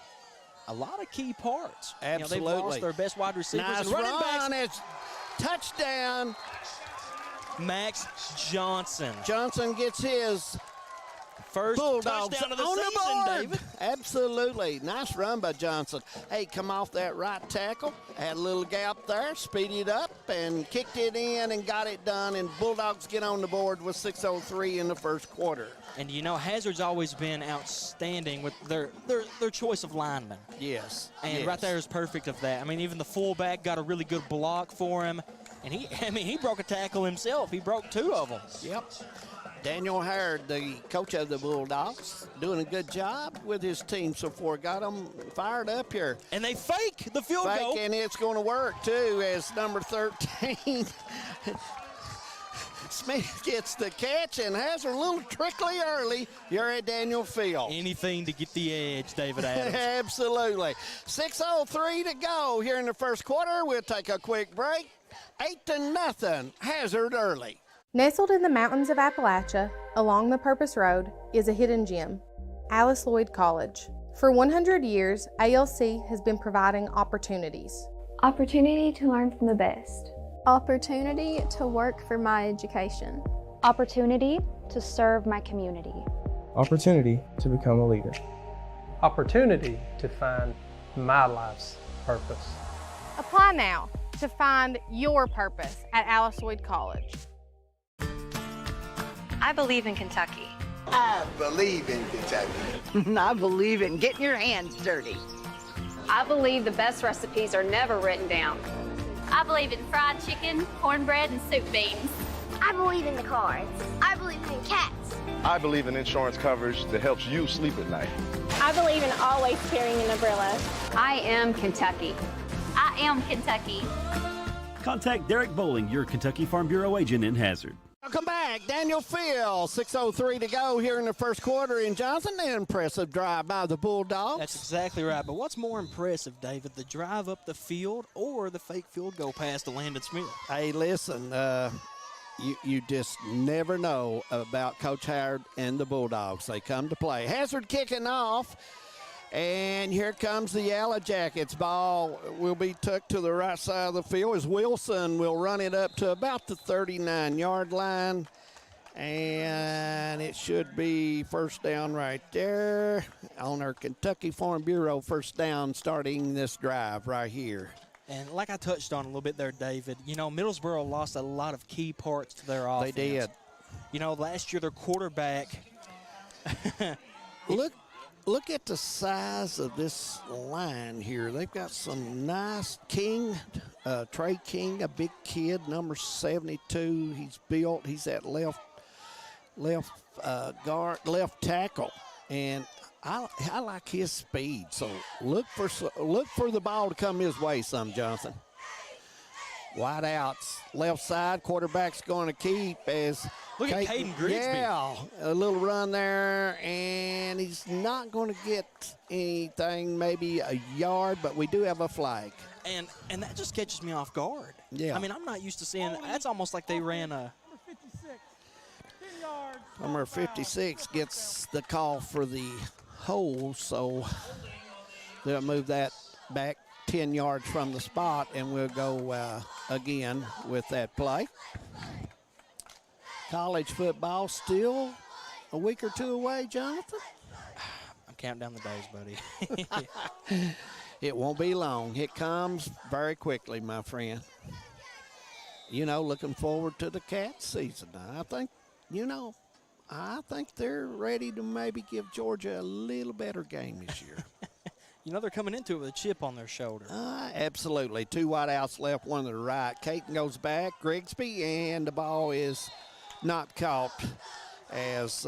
a lot of key parts. Absolutely. They've lost their best wide receivers nice and running backs. It's touchdown. Max Johnson. Johnson gets his first Bulldogs touchdown of the on season, the board. David. Absolutely. Nice run by Johnson. Hey, come off that right tackle. Had a little gap there, speeded up, and kicked it in and got it done. And Bulldogs get on the board with 6:03 in the first quarter. And Hazard's always been outstanding with their choice of linemen. Yes. And yes. right there is perfect of that. Even the fullback got a really good block for him. And he broke a tackle himself. He broke 2 of them. Yep. Daniel Howard, the coach of the Bulldogs, doing a good job with his team so far. Got them fired up here. And they fake the field goal. And it's going to work, too, as number 13, Smith gets the catch and has a little trickly early here at Daniel Field. Anything to get the edge, David Adams. Absolutely. 6:03 to go here in the first quarter. We'll take a quick break. 8-0, Hazard early. Nestled in the mountains of Appalachia, along the Purpose Road, is a hidden gem, Alice Lloyd College. For 100 years, ALC has been providing opportunities. Opportunity to learn from the best. Opportunity to work for my education. Opportunity to serve my community. Opportunity to become a leader. Opportunity to find my life's purpose. Apply now to find your purpose at Alice Lloyd College. I believe in Kentucky. I believe in Kentucky. I believe in getting your hands dirty. I believe the best recipes are never written down. I believe in fried chicken, cornbread, and soup beans. I believe in the cards. I believe in cats. I believe in insurance coverage that helps you sleep at night. I believe in always carrying an umbrella. I am Kentucky. I am Kentucky. Contact Derek Bowling, your Kentucky Farm Bureau agent in Hazard. Welcome back, Daniel Field. 6:03 to go here in the first quarter in Johnson. An impressive drive by the Bulldogs. That's exactly right. But what's more impressive, David, the drive up the field or the fake field goal pass to Landon Smith? Hey, listen, you just never know about Coach Howard and the Bulldogs. They come to play. Hazard kicking off. And here comes the Yellow Jackets. Ball will be tucked to the right side of the field as Wilson will run it up to about the 39-yard line. And it should be first down right there on our Kentucky Farm Bureau first down starting this drive right here. And like I touched on a little bit there, David, you know, Middlesboro lost a lot of key parts to their offense. They did. You know, last year their quarterback Look at the size of this line here. They've got some nice King, Trey King, a big kid, number 72. He's built. He's at left guard, left tackle, and I like his speed. So look for the ball to come his way, some Johnson. Wide outs, left side. Quarterback's going to keep as. Look at Caden Grigsby. Yeah, a little run there, and he's not going to get anything, maybe a yard, but we do have a flag. And that just catches me off guard. Yeah. I mean, I'm not used to seeing – that's almost like they ran a – Number 56 gets the call for the hole, so they'll move that back 10 yards from the spot, and we'll go again with that play. College football still a week or two away, Jonathan? I'm counting down the days, buddy. It won't be long. It comes very quickly, my friend. You know, looking forward to the Cats season. I think they're ready to maybe give Georgia a little better game this year. You know, they're coming into it with a chip on their shoulder. Absolutely. 2 wideouts left, one to the right. Caton goes back, Grigsby, and the ball is not caught as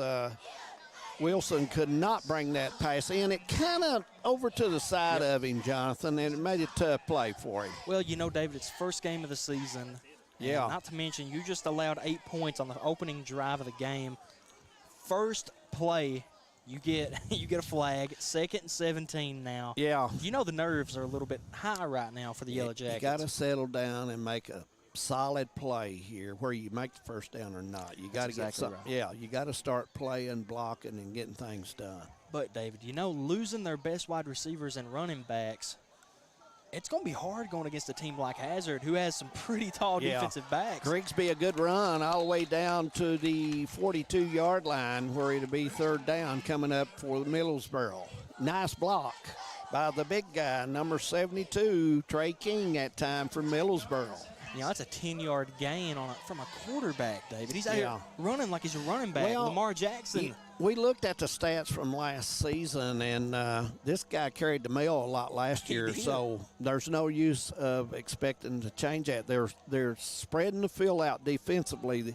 Wilson could not bring that pass in. It kind of over to the side of him, Jonathan, and it made a tough play for him. Well, you know, David, it's first game of the season. Yeah. Not to mention, you just allowed 8 points on the opening drive of the game. First play, you get a flag. 2nd and 17 now. Yeah. You know the nerves are a little bit high right now for the Yellow Jackets. You got to settle down and make a solid play here, where you make the first down or not. You got to get something. Right. Yeah, you got to start playing, blocking, and getting things done. But David, you know, losing their best wide receivers and running backs, it's going to be hard going against a team like Hazard, who has some pretty tall defensive backs. Grigsby, a good run all the way down to the 42-yard line, where it'll be third down coming up for Middlesboro. Nice block by the big guy, number 72, Trey King, that time for Middlesboro. You know, that's a 10-yard gain from a quarterback, David. He's out here running like he's a running back. Well, Lamar Jackson. we looked at the stats from last season, and this guy carried the mail a lot last year, so there's no use of expecting to change that. They're spreading the field out defensively.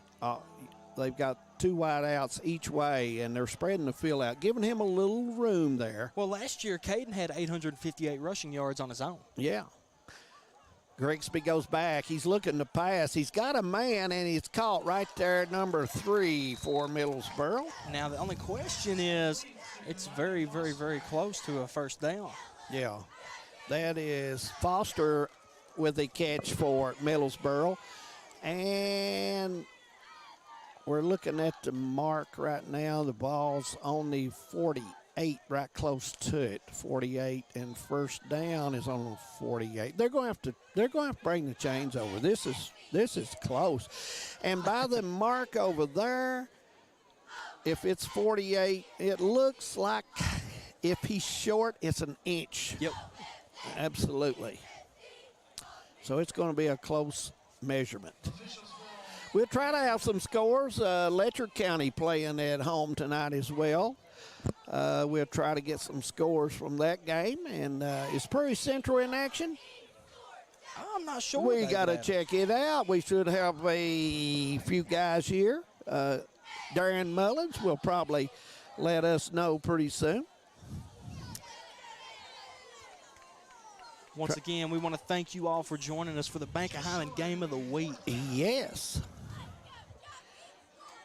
They've got 2 wide outs each way, and they're spreading the field out, giving him a little room there. Well, last year, Caden had 858 rushing yards on his own. Yeah. Grigsby goes back. He's looking to pass. He's got a man, and he's caught right there at number 3 for Middlesboro. Now, the only question is, it's very, very, very close to a first down. Yeah. That is Foster with a catch for Middlesboro. And we're looking at the mark right now. The ball's on the 48, right close to it. 48, and first down is on the 48. They're going to have to bring the chains over. This is close. And by the mark over there, if it's 48, it looks like if he's short, it's an inch. Yep. Absolutely. So it's going to be a close measurement. We'll try to have some scores. Letcher County playing at home tonight as well. We'll try to get some scores from that game. And is Prairie Central in action? I'm not sure. We got to check it out. We should have a few guys here. Darren Mullins will probably let us know pretty soon. Once again, we want to thank you all for joining us for the Bank of Highland Game of the Week. Yes.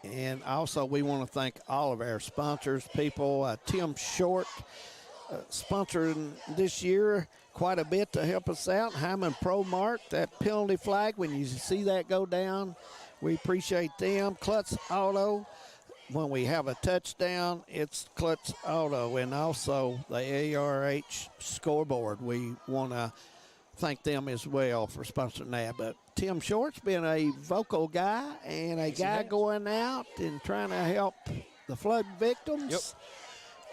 And also, we want to thank all of our sponsors, people. Tim Short sponsoring this year quite a bit to help us out. Hyman Pro Mart, that penalty flag, when you see that go down, we appreciate them. Klutz Auto, when we have a touchdown, it's Klutz Auto. And also the ARH scoreboard, we want to thank them as well for sponsoring that. But Tim Short's been a vocal guy and a guy going out and trying to help the flood victims. Yep.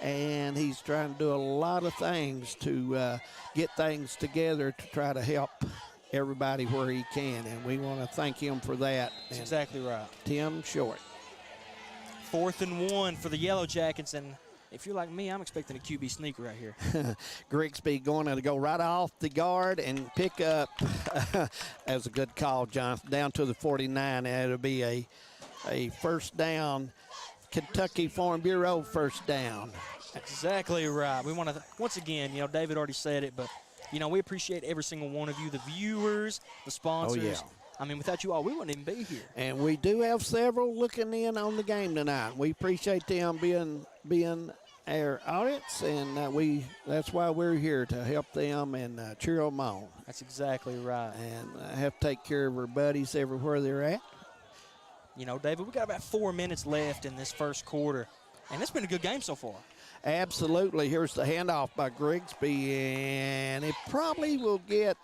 And he's trying to do a lot of things to get things together to try to help everybody where he can. And we want to thank him for that. That's exactly right. Tim Short. 4th and 1 for the Yellow Jackets, and if you're like me, I'm expecting a QB sneak right here. Grigsby going to go right off the guard and pick up. That's a good call, John. Down to the 49, and it'll be a first down. Kentucky Farm Bureau first down. Exactly right. We want to, once again, David already said it, but, we appreciate every single one of you, the viewers, the sponsors. Oh, yeah. I mean, without you all, we wouldn't even be here. And we do have several looking in on the game tonight. We appreciate them being our audience, and that's why we're here, to help them and cheer them on. That's exactly right. And have to take care of our buddies everywhere they're at. David, we got about 4 minutes left in this first quarter, and it's been a good game so far. Absolutely. Here's the handoff by Grigsby, and it probably will get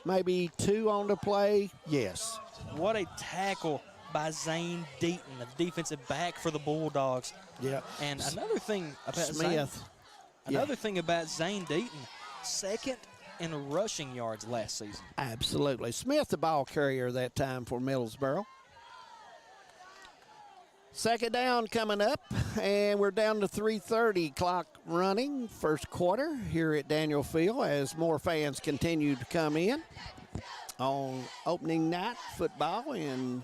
maybe 2 on the play. Yes. What a tackle by Zane Deaton, the defensive back for the Bulldogs. Yeah. And another thing about Smith. Thing about Zane Deaton, 2nd in rushing yards last season. Absolutely. Smith, the ball carrier that time for Middlesboro. 2nd down coming up, and we're down to 3:30 clock running, first quarter here at Daniel Field, as more fans continue to come in on opening night football, and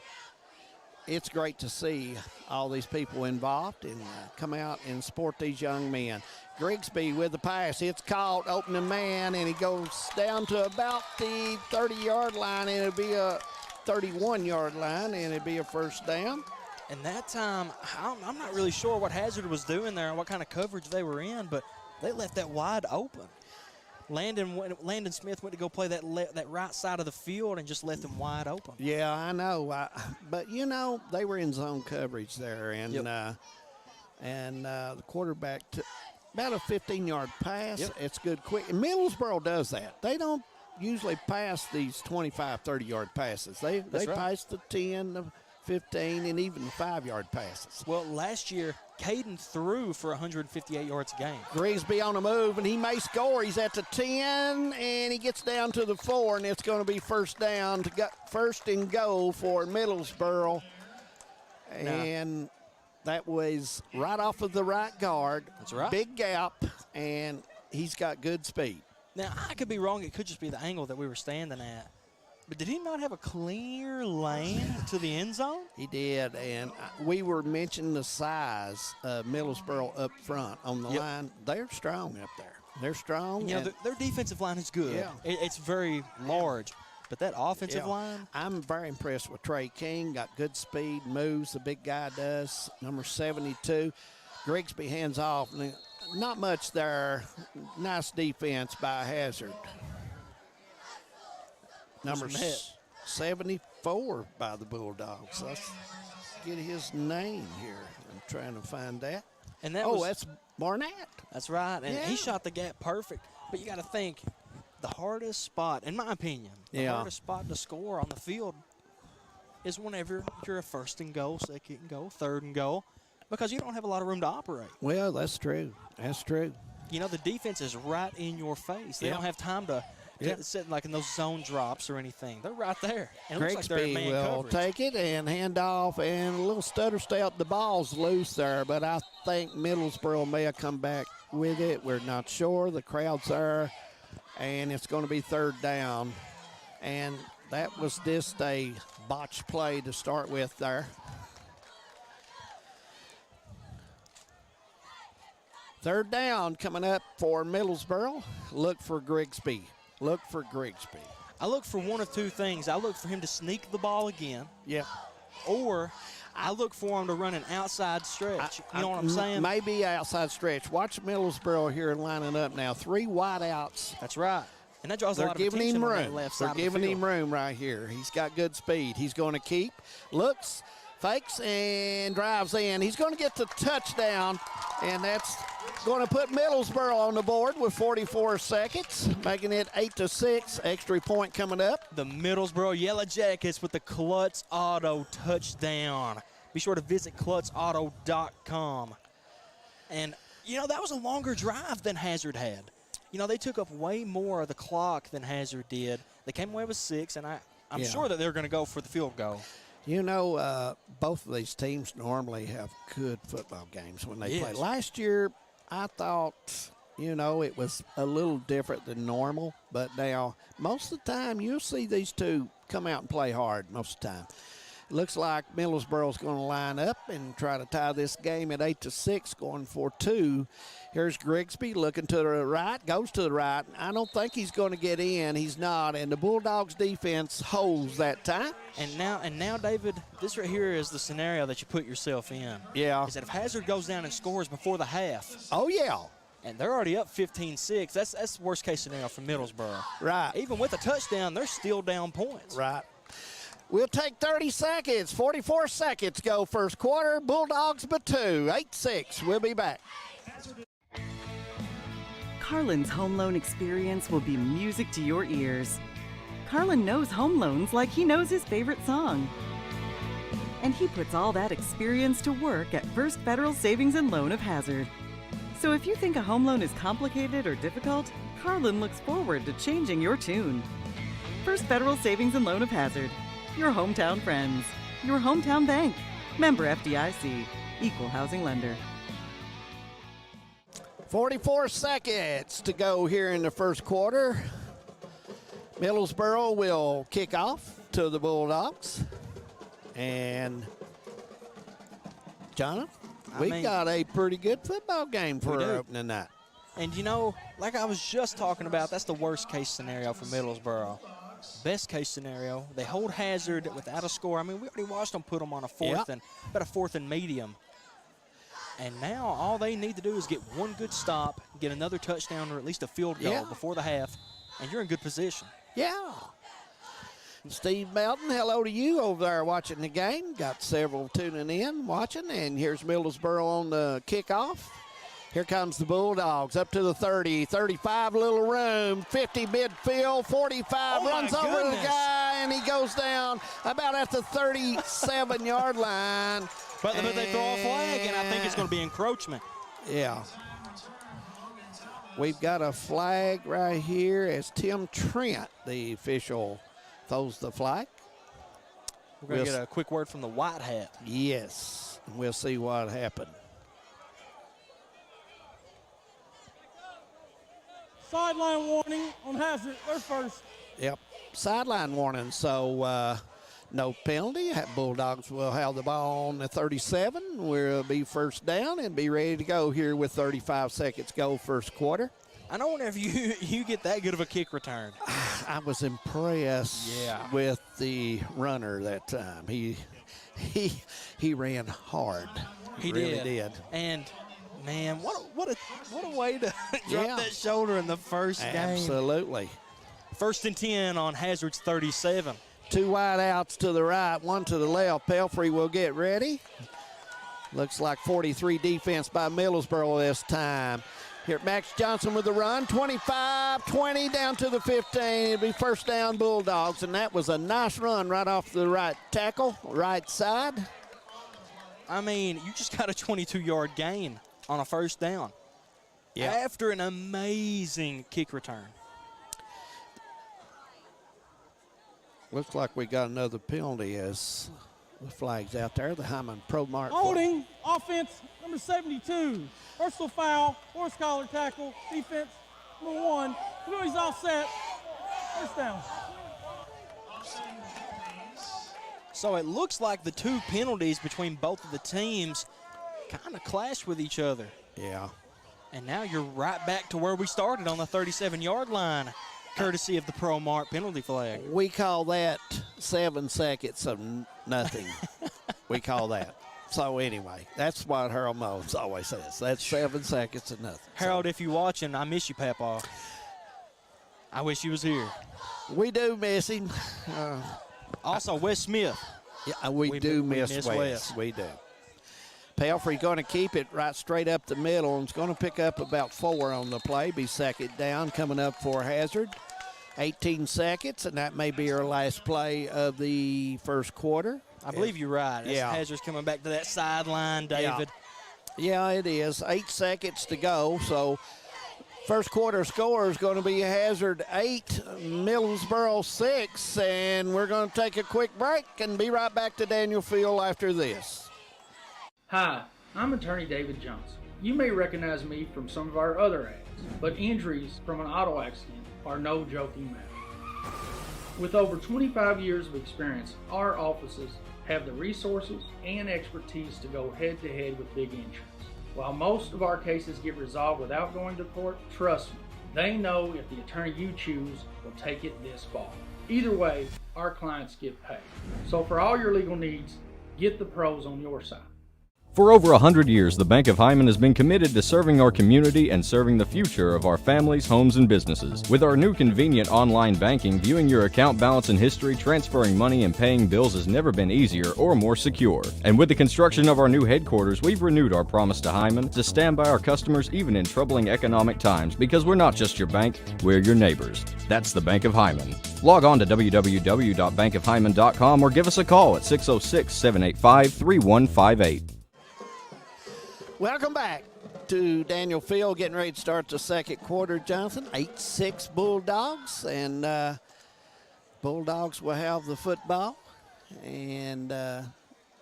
it's great to see all these people involved and come out and support these young men. Grigsby with the pass. It's caught, opening man, and he goes down to about the 30-yard line, and it'll be a 31-yard line, and it'll be a first down. And that time, I'm not really sure what Hazard was doing there and what kind of coverage they were in, but they left that wide open. Landon Smith went to go play that right side of the field and just left him wide open. Yeah, I know. But, they were in zone coverage there. And the quarterback took about a 15-yard pass. Yep. It's good quick. And Middlesboro does that. They don't usually pass these 25, 30-yard passes. They pass the 10, the 15, and even 5-yard passes. Well, last year, Caden threw for 158 yards a game. Grigsby on the move, and he may score. He's at the 10, and he gets down to the 4, and it's going to be first down, first and goal for Middlesboro. And That was right off of the right guard. That's right. Big gap, and he's got good speed. Now, I could be wrong. It could just be the angle that we were standing at. But did he not have a clear lane to the end zone? He did, and we were mentioning the size of Middlesboro up front on the line. They're strong up there. They're strong. You know, their defensive line is good. Yeah. It's very large. But that offensive line? I'm very impressed with Trey King. Got good speed, moves, the big guy does. Number 72. Grigsby hands off. Not much there. Nice defense by Hazard. Number 74 by the Bulldogs. Let's get his name here. I'm trying to find that. And that that's Barnett. That's right. And he shot the gap perfect. But you got to think, the hardest spot, in my opinion, the hardest spot to score on the field is whenever you're a 1st and goal, 2nd and goal, 3rd and goal, because you don't have a lot of room to operate. Well, that's true. That's true. You know, the defense is right in your face. They don't have time to sit like in those zone drops or anything. They're right there. And it looks like they're in man will coverage. take it and hand off, and a little stutter step. The ball's loose there, but I think Middlesboro may have come back with it. We're not sure. The crowd's there, and it's going to be 3rd down. And that was just a botched play to start with there. 3rd down coming up for Middlesboro. Look for Grigsby. Look for Grigsby. I look for one of two things. I look for him to sneak the ball again. Yeah. Or I look for him to run an outside stretch. You know what I'm saying? Maybe outside stretch. Watch Middlesboro here lining up now. 3 wide outs. That's right. And that draws a lot of attention on that left side of the field. They're giving him room right here. He's got good speed. He's going to keep. Looks, fakes, and drives in. He's going to get the touchdown, and that's going to put Middlesboro on the board with 44 seconds, making it 8-6. Extra point coming up. The Middlesboro Yellow Jackets with the Klutz Auto touchdown. Be sure to visit KlutzAuto.com. And, you know, that was a longer drive than Hazard had. You know, they took up way more of the clock than Hazard did. They came away with 6, and I'm sure that they're going to go for the field goal. You know, both of these teams normally have good football games when they play. Last year, I thought, you know, it was a little different than normal. But now, most of the time, you'll see these two come out and play hard most of the time. Looks like Middlesboro's going to line up and try to tie this game at 8-6, going for 2. Here's Grigsby looking to the right, goes to the right. I don't think he's going to get in. He's not, and the Bulldogs defense holds that time. And now, David, this right here is the scenario that you put yourself in. Yeah. Is that if Hazard goes down and scores before the half. Oh, yeah. And they're already up 15-6. That's worst case scenario for Middlesboro. Right. Even with a touchdown, they're still down points. Right. We'll take 30 seconds. 44 seconds go first quarter. Bulldogs by 2. 8-6. We'll be back. Carlin's home loan experience will be music to your ears. Carlin knows home loans like he knows his favorite song. And he puts all that experience to work at First Federal Savings and Loan of Hazard. So if you think a home loan is complicated or difficult, Carlin looks forward to changing your tune. First Federal Savings and Loan of Hazard. Your hometown friends. Your hometown bank. Member FDIC. Equal housing lender. 44 seconds to go here in the first quarter. Middlesboro will kick off to the Bulldogs. And, Jonathan, we've got a pretty good football game for our opening night. And, you know, like I was just talking about, that's the worst case scenario for Middlesboro. Best case scenario, they hold Hazard without a score. I mean, we already watched them put them on a fourth about a 4th and medium. And now all they need to do is get one good stop, get another touchdown or at least a field goal before the half, and you're in good position. Yeah. Steve Melton, hello to you over there watching the game. Got several tuning in, watching, and here's Middlesboro on the kickoff. Here comes the Bulldogs up to the 30, 35, little room, 50 midfield, 45, runs over the guy, and he goes down about at the 37-yard line. But they throw a flag, and I think it's going to be encroachment. Yeah. We've got a flag right here as Tim Trent, the official, throws the flag. We're going to get a quick word from the White Hat. Yes. We'll see what happened. Sideline warning on Hazard. They're first. Yep, sideline warning, so no penalty. Bulldogs will have the ball on the 37. We'll be first down and be ready to go here with 35 seconds go first quarter. I don't wonder if you get that good of a kick return. I was impressed with the runner that time. He ran hard. He really did. And man, what a way to drop that shoulder in the first game. Absolutely. First and 10 on Hazard's 37. 2 wide outs to the right, 1 to the left. Pelfrey will get ready. Looks like 43 defense by Middlesboro this time. Here, Max Johnson with the run, 25-20 down to the 15. It'll be first down Bulldogs, and that was a nice run right off the right tackle, right side. I mean, you just got a 22-yard gain on a first down after an amazing kick return. Looks like we got another penalty as the flag's out there. The Hyman Pro Mark. Holding, offense, number 72. Personal foul, horse collar tackle, defense, number 1. He's all set. First down. So it looks like the 2 penalties between both of the teams kind of clash with each other. Yeah. And now you're right back to where we started on the 37-yard line, courtesy of the Pro Mark penalty flag. We call that 7 seconds of nothing. We call that. So anyway, that's what Harold Mullins always says. That's 7 seconds of nothing. Harold, if you're watching, I miss you, Papa. I wish you was here. We do miss him. Also, Wes Smith. Yeah, we do miss Wes. We do. Pelfrey going to keep it right straight up the middle and is going to pick up about 4 on the play. Be second down coming up for Hazard. 18 seconds, and that may be our last play of the first quarter. I believe you're right. Hazard's coming back to that sideline, David. Yeah, it is. 8 seconds to go, so first quarter score is going to be Hazard 8, Middlesboro 6, and we're going to take a quick break and be right back to Daniel Field after this. Hi, I'm attorney David Johnson. You may recognize me from some of our other ads, but injuries from an auto accident are no joking matter. With over 25 years of experience, our offices have the resources and expertise to go head-to-head with big insurance. While most of our cases get resolved without going to court, trust me, they know if the attorney you choose will take it this far. Either way, our clients get paid. So for all your legal needs, get the pros on your side. For over 100 years, the Bank of Hyman has been committed to serving our community and serving the future of our families, homes, and businesses. With our new convenient online banking, viewing your account balance and history, transferring money, and paying bills has never been easier or more secure. And with the construction of our new headquarters, we've renewed our promise to Hyman to stand by our customers even in troubling economic times, because we're not just your bank, we're your neighbors. That's the Bank of Hyman. Log on to www.bankofhyman.com or give us a call at 606-785-3158. Welcome back to Daniel Field, getting ready to start the second quarter, Jonathan. 8-6 Bulldogs, and Bulldogs will have the football. And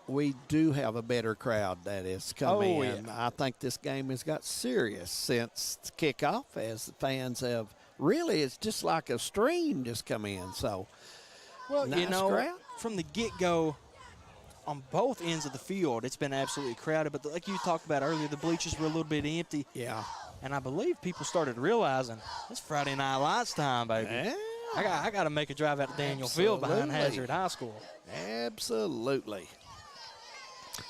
we do have a better crowd that is coming in. Yeah. I think this game has got serious since the kickoff, as the fans have really, it's just like a stream just come in. So, well, nice crowd. From the get-go, on both ends of the field, it's been absolutely crowded. But like you talked about earlier, the bleachers were a little bit empty. Yeah. And I believe people started realizing it's Friday Night Lights time, baby. Yeah. I got to make a drive out to Daniel Field behind Hazard High School. Absolutely.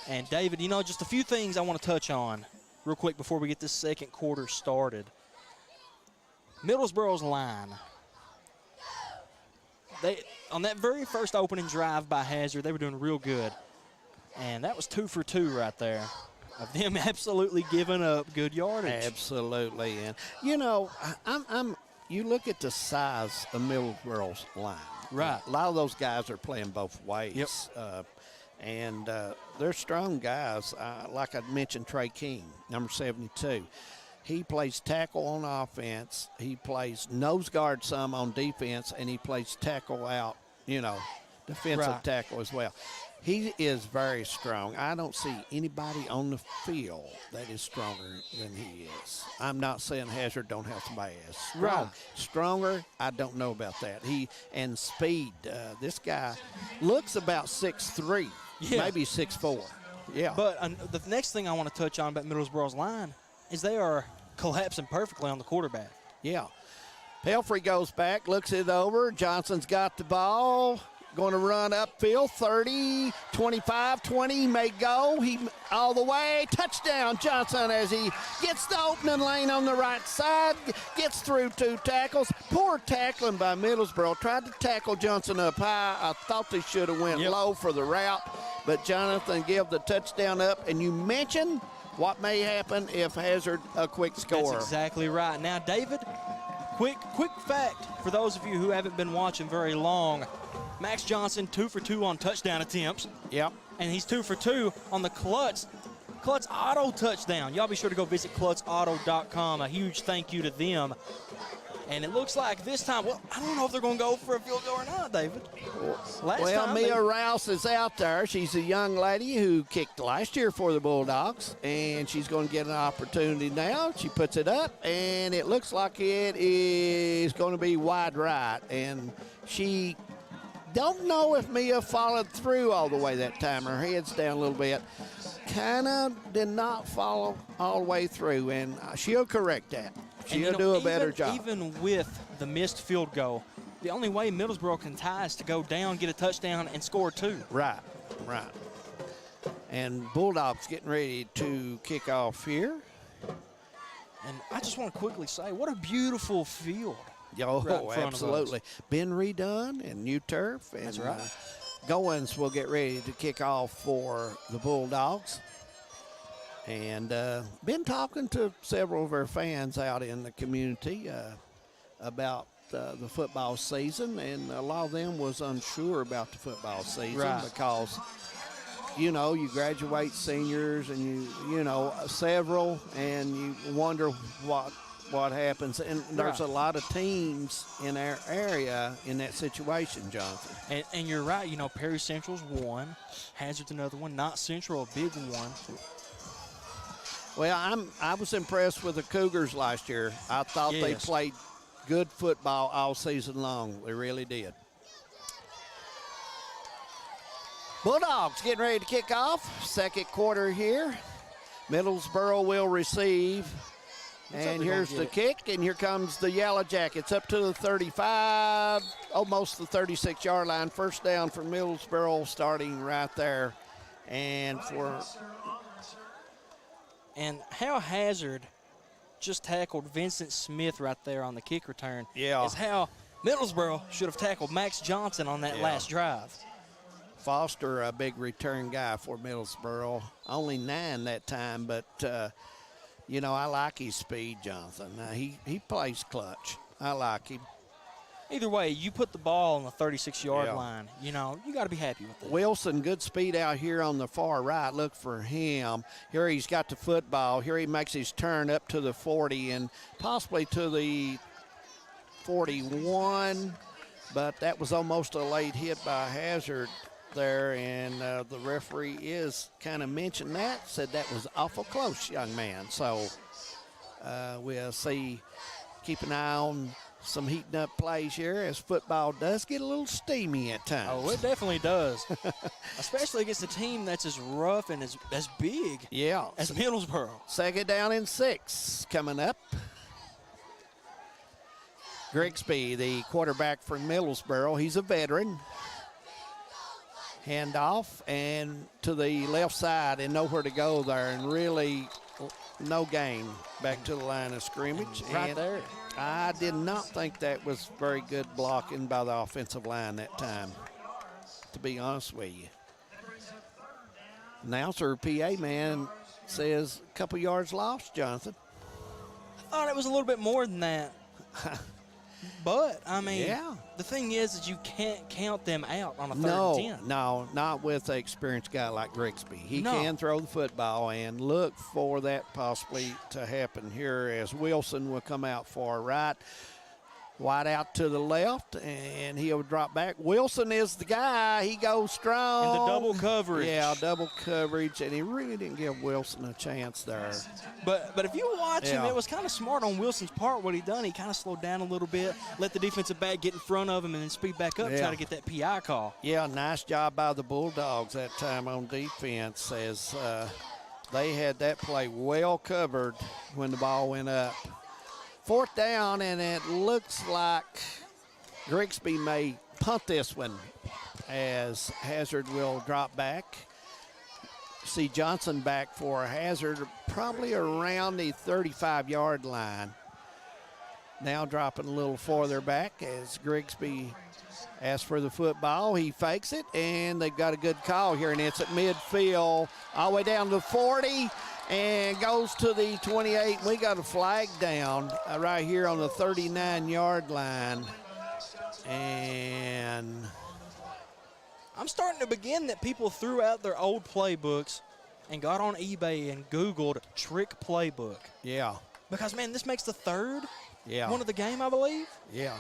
And, David, just a few things I want to touch on real quick before we get this second quarter started. Middlesboro's line. On that very first opening drive by Hazard, they were doing real good. And that was 2 for 2 right there of them absolutely giving up good yardage. Absolutely. And, you look at the size of Middlesboro's line. Right. A lot of those guys are playing both ways. Yep. And they're strong guys. Like I mentioned, Trey King, number 72. He plays tackle on offense. He plays nose guard some on defense, and he plays tackle out, defensive tackle as well. He is very strong. I don't see anybody on the field that is stronger than he is. I'm not saying Hazard don't have somebody as strong. Right. Stronger, I don't know about that. And speed. This guy looks about 6'3", maybe 6'4". Yeah. But the next thing I want to touch on about Middlesboro's line is they are collapsing perfectly on the quarterback. Yeah. Pelfrey goes back, looks it over. Johnson's got the ball. Going to run upfield, 30, 25, 20, may go. He all the way. Touchdown, Johnson, as he gets the opening lane on the right side, gets through 2 tackles. Poor tackling by Middlesboro. Tried to tackle Johnson up high. I thought they should have went low for the route, but Jonathan gave the touchdown up. And you mentioned what may happen if Hazard a quick score. That's exactly right. Now, David, quick fact for those of you who haven't been watching very long. Max Johnson 2 for 2 on touchdown attempts. Yep. And he's 2 for 2 on the Klutz Auto touchdown. Y'all be sure to go visit KlutzAuto.com. A huge thank you to them. And it looks like this time, well, I don't know if they're going to go for a field goal or not, David. Mia Rouse is out there. She's a young lady who kicked last year for the Bulldogs, and she's going to get an opportunity now. She puts it up, and it looks like it is going to be wide right. And she don't know if Mia followed through all the way that time. Her head's down a little bit. Kind of did not follow all the way through, and she'll correct that. She'll do a better job. Even with the missed field goal, the only way Middlesboro can tie is to go down, get a touchdown, and score 2. Right. And Bulldogs getting ready to kick off here. And I just want to quickly say, what a beautiful field. Oh, right absolutely. Been redone and new turf. And that's right. Goins will get ready to kick off for the Bulldogs. And been talking to several of our fans out in the community about the football season, and a lot of them was unsure about the football season because, you know, you graduate seniors and you know, several, and you wonder what happens. And there's a lot of teams in our area in that situation, Jonathan. And you're right. You know, Perry Central's one. Hazard's another one. Not Central, a big one. Well, I was impressed with the Cougars last year. I thought they played good football all season long. They really did. Bulldogs getting ready to kick off. Second quarter here. Middlesboro will receive. And here's the kick, and here comes the Yellow Jackets up to the 35, almost the 36-yard line. First down for Middlesboro, starting right there. And how Hazard just tackled Vincent Smith right there on the kick return is how Middlesboro should have tackled Max Johnson on that last drive. Foster, a big return guy for Middlesboro. Only 9 that time, but you know, I like his speed, Jonathan. He plays clutch. I like him. Either way, you put the ball on the 36-yard line, you know, you got to be happy with it. Wilson, good speed out here on the far right. Look for him. Here he's got the football. Here he makes his turn up to the 40 and possibly to the 41, but that was almost a late hit by Hazard there, and the referee is kind of mentioned that, said that was awful close, young man. So we'll see, keep an eye on some heating up plays here as football does get a little steamy at times. Oh, it definitely does, especially against a team that's as rough and as big as Middlesboro. Second down and 6 coming up. Grigsby, the quarterback for Middlesboro, he's a veteran. Handoff and to the left side and nowhere to go there, and really no gain back to the line of scrimmage. Right there. I did not think that was very good blocking by the offensive line that time, to be honest with you. Announcer, PA man, says a couple yards lost, Jonathan. I thought it was a little bit more than that. But, I mean, the thing is that you can't count them out on a third and 10. No, not with an experienced guy like Grigsby. He can throw the football, and look for that possibly to happen here as Wilson will come out far right. Wide out to the left, and he'll drop back. Wilson is the guy. He goes strong. And the double coverage. Yeah, double coverage, and he really didn't give Wilson a chance there. But if you watch him, it was kind of smart on Wilson's part what he done. He kind of slowed down a little bit, let the defensive back get in front of him, and then speed back up, try to get that PI call. Yeah, nice job by the Bulldogs that time on defense as they had that play well covered when the ball went up. 4th down, and it looks like Grigsby may punt this one as Hazard will drop back. See Johnson back for Hazard probably around the 35-yard line. Now dropping a little farther back as Grigsby asks for the football. He fakes it, and they've got a good call here, and it's at midfield all the way down to 40. And goes to the 28. We got a flag down right here on the 39-yard line. And I'm starting to begin that people threw out their old playbooks and got on eBay and Googled trick playbook. Yeah. Because, man, this makes the third one of the game, I believe. Yeah.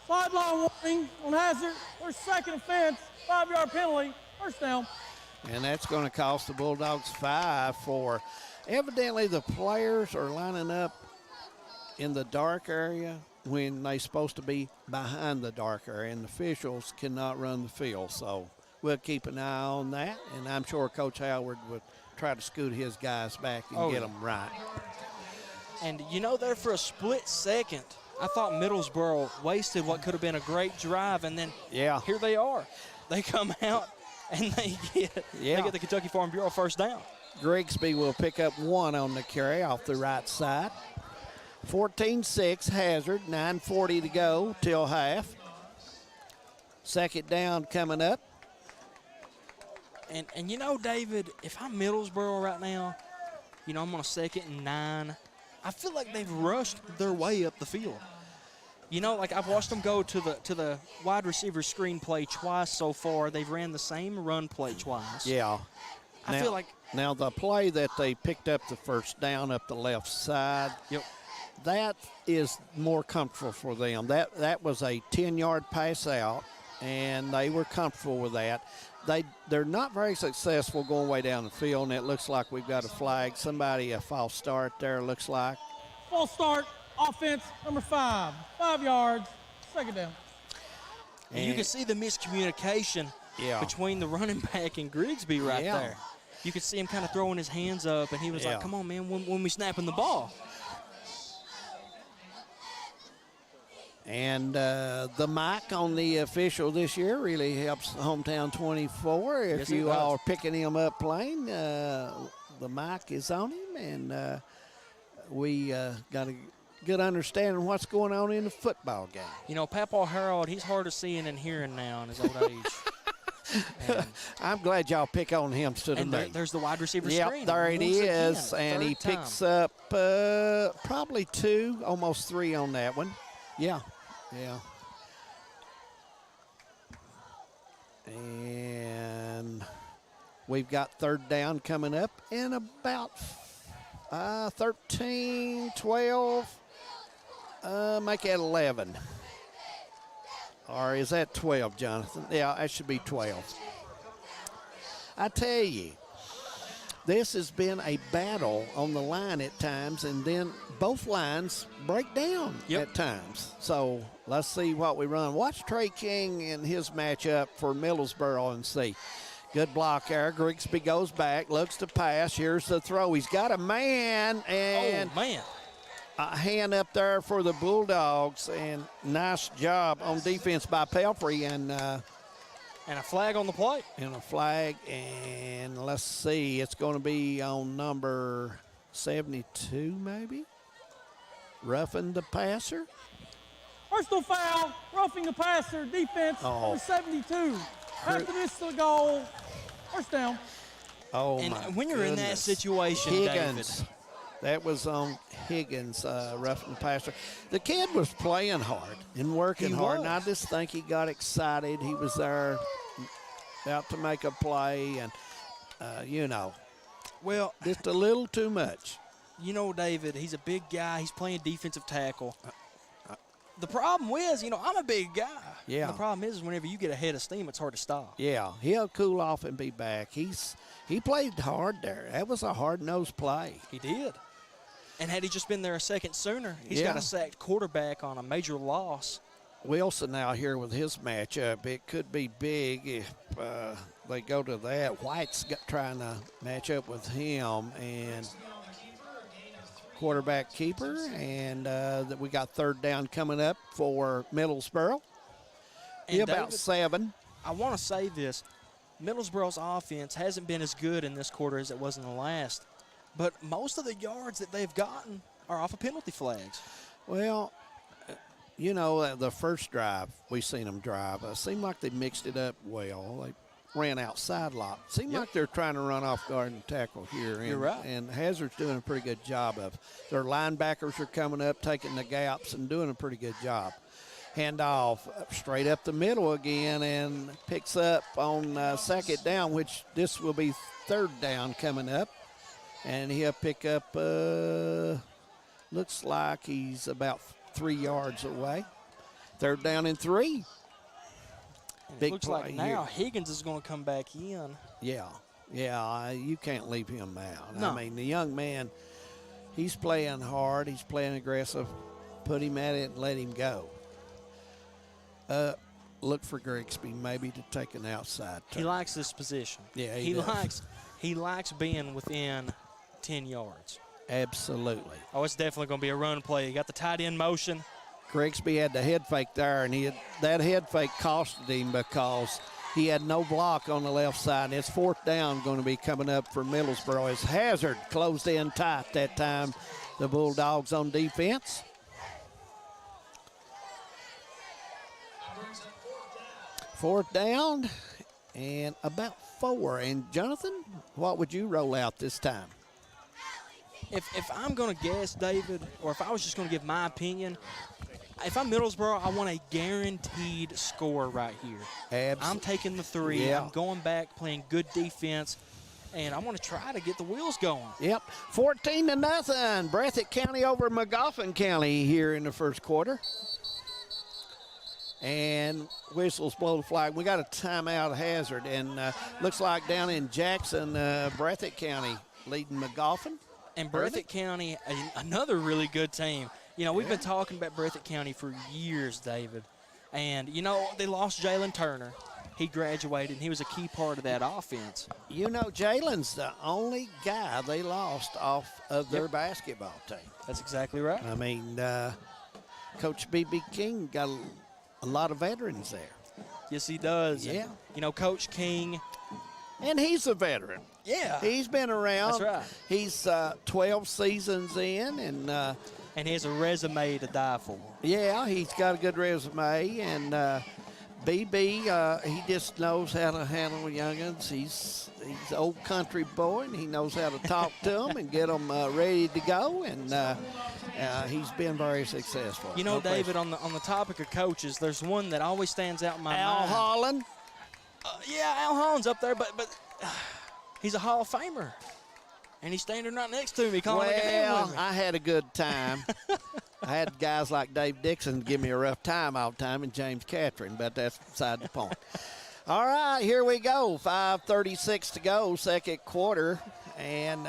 Sideline warning on Hazard. There's 2nd offense, 5-yard penalty, 1st down. And that's going to cost the Bulldogs 5 for evidently the players are lining up in the dark area when they're supposed to be behind the dark area, and the officials cannot run the field. So we'll keep an eye on that, and I'm sure Coach Howard would try to scoot his guys back and get them right. And, there for a split second, I thought Middlesboro wasted what could have been a great drive, and then here they are. They come out. And they get the Kentucky Farm Bureau 1st down. Grigsby will pick up 1 on the carry off the right side. 14-6 Hazard, 9:40 to go till half. 2nd down coming up. And David, if I'm Middlesboro right now, I'm on a 2nd and 9. I feel like they've rushed their way up the field. I've watched them go to the wide receiver screen play twice so far. They've ran the same run play twice. Yeah. I feel like now the play that they picked up the 1st down up the left side. Yep. That is more comfortable for them. That was a 10-yard pass out, and they were comfortable with that. They're not very successful going way down the field, and it looks like we've got a flag. A false start there, looks like. False start. Offense, number 5, 5 yards, 2nd down. And you can see the miscommunication between the running back and Grigsby right there. You could see him kind of throwing his hands up, and he was like, come on, man, when we snapping the ball. And the mic on the official this year really helps Hometown 24. If you all are picking him up playing, the mic is on him, and we got a good understanding what's going on in the football game. Papa Harold, he's hard of seeing and hearing now in his old age. I'm glad y'all pick on him instead of me. There's the wide receiver screen. Yep, there it is, and he picks up probably 2, almost 3 on that one. Yeah. And we've got 3rd down coming up in about 13, 12, make it 11. Or is that 12, Jonathan? Yeah, that should be 12. I tell you, this has been a battle on the line at times, and then both lines break down at times. So let's see what we run. Watch Trey King in his matchup for Middlesboro and see. Good block there. Grigsby goes back, looks to pass. Here's the throw. He's got a man, and a hand up there for the Bulldogs, and nice job on defense by Pelfrey, and a flag on the play. And a flag, and let's see, it's going to be on number 72 maybe. Roughing the passer. Personal foul, roughing the passer, defense, number 72. After this, the goal, 1st down. And when you're in that situation, Higgins, David. That was on Higgins, roughing the passer. The kid was playing hard and working hard, and I just think he got excited. He was there out to make a play, and, well, just a little too much. David, he's a big guy. He's playing defensive tackle. the problem is, I'm a big guy. Yeah. And the problem is whenever you get a head of steam, it's hard to stop. Yeah, he'll cool off and be back. He played hard there. That was a hard-nosed play. He did. And had he just been there a second sooner, he's got a sacked quarterback on a major loss. Wilson out here with his matchup. It could be big if they go to that. White's trying to match up with him, and quarterback keeper, and that we got third down coming up for Middlesboro. And about David, 7. I want to say this. Middlesboro's offense hasn't been as good in this quarter as it was in the last, but most of the yards that they've gotten are off of penalty flags. Well, the first drive we seen them drive, seemed like they mixed it up well. They ran outside a lot. Seemed like they're trying to run off guard and tackle here. And, You're right. And Hazard's doing a pretty good job of. Their linebackers are coming up, taking the gaps, and doing a pretty good job. Handoff straight up the middle again, and picks up on second down, which this will be third down coming up. And he'll pick up, looks like he's about 3 yards away. Third down and 3. Big looks play like now here. Higgins is going to come back in. Yeah, you can't leave him out. No. I mean, the young man, he's playing hard. He's playing aggressive. Put him at it and let him go. Look for Grigsby maybe to take an outside turn. He likes this position. Yeah, he likes being within 10 yards. Absolutely. Oh, it's definitely going to be a run play. You got the tight end motion. Grigsby had the head fake there, and that head fake costed him because he had no block on the left side. And it's fourth down going to be coming up for Middlesboro as Hazard closed in tight that time. The Bulldogs on defense. Fourth down and about 4. And Jonathan, what would you roll out this time? If I'm going to guess, David, or if I was just going to give my opinion, if I'm Middlesboro, I want a guaranteed score right here. Absolutely. I'm taking the 3. Yeah. I'm going back, playing good defense, and I want to try to get the wheels going. Yep, 14-0. Breathitt County over Magoffin County here in the first quarter. And whistles blow the flag. We got a timeout Hazard, and looks like down in Jackson, Breathitt County leading Magoffin. And Breathitt County, another really good team. We've been talking about Breathitt County for years, David. And, they lost Jalen Turner. He graduated, and he was a key part of that offense. Jalen's the only guy they lost off of their basketball team. That's exactly right. I mean, Coach B.B. King got a lot of veterans there. Yes, he does. Yeah. And, Coach King. And he's a veteran. Yeah. He's been around. That's right. He's 12 seasons in, and he has a resume to die for. Yeah, he's got a good resume, and BB, he just knows how to handle youngins. He's an old country boy, and he knows how to talk to them and get them ready to go, and he's been very successful. David, on the topic of coaches, there's one that always stands out in my mind. Al Holland. Al Holland's up there, but he's a Hall of Famer. And he's standing right next to me calling a game with me. I had a good time. I had guys like Dave Dixon give me a rough time all the time, and James Catherine, but that's beside the point. All right, here we go. 5:36 to go, second quarter. And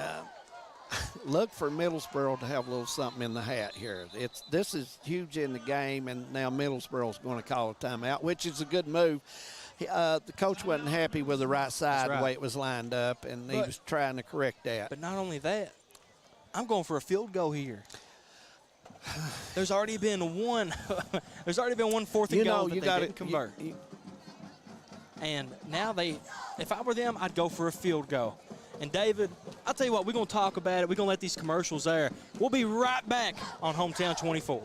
look for Middlesboro to have a little something in the hat here. This is huge in the game, and now Middlesboro's going to call a timeout, which is a good move. The coach wasn't happy with the right side, the way it was lined up, and he was trying to correct that. But not only that, I'm going for a field goal here. There's already been one. There's already been one fourth and goal that they didn't convert. And now if I were them, I'd go for a field goal. And David, I'll tell you what, we're going to talk about it. We're going to let these commercials there. We'll be right back on Hometown 24.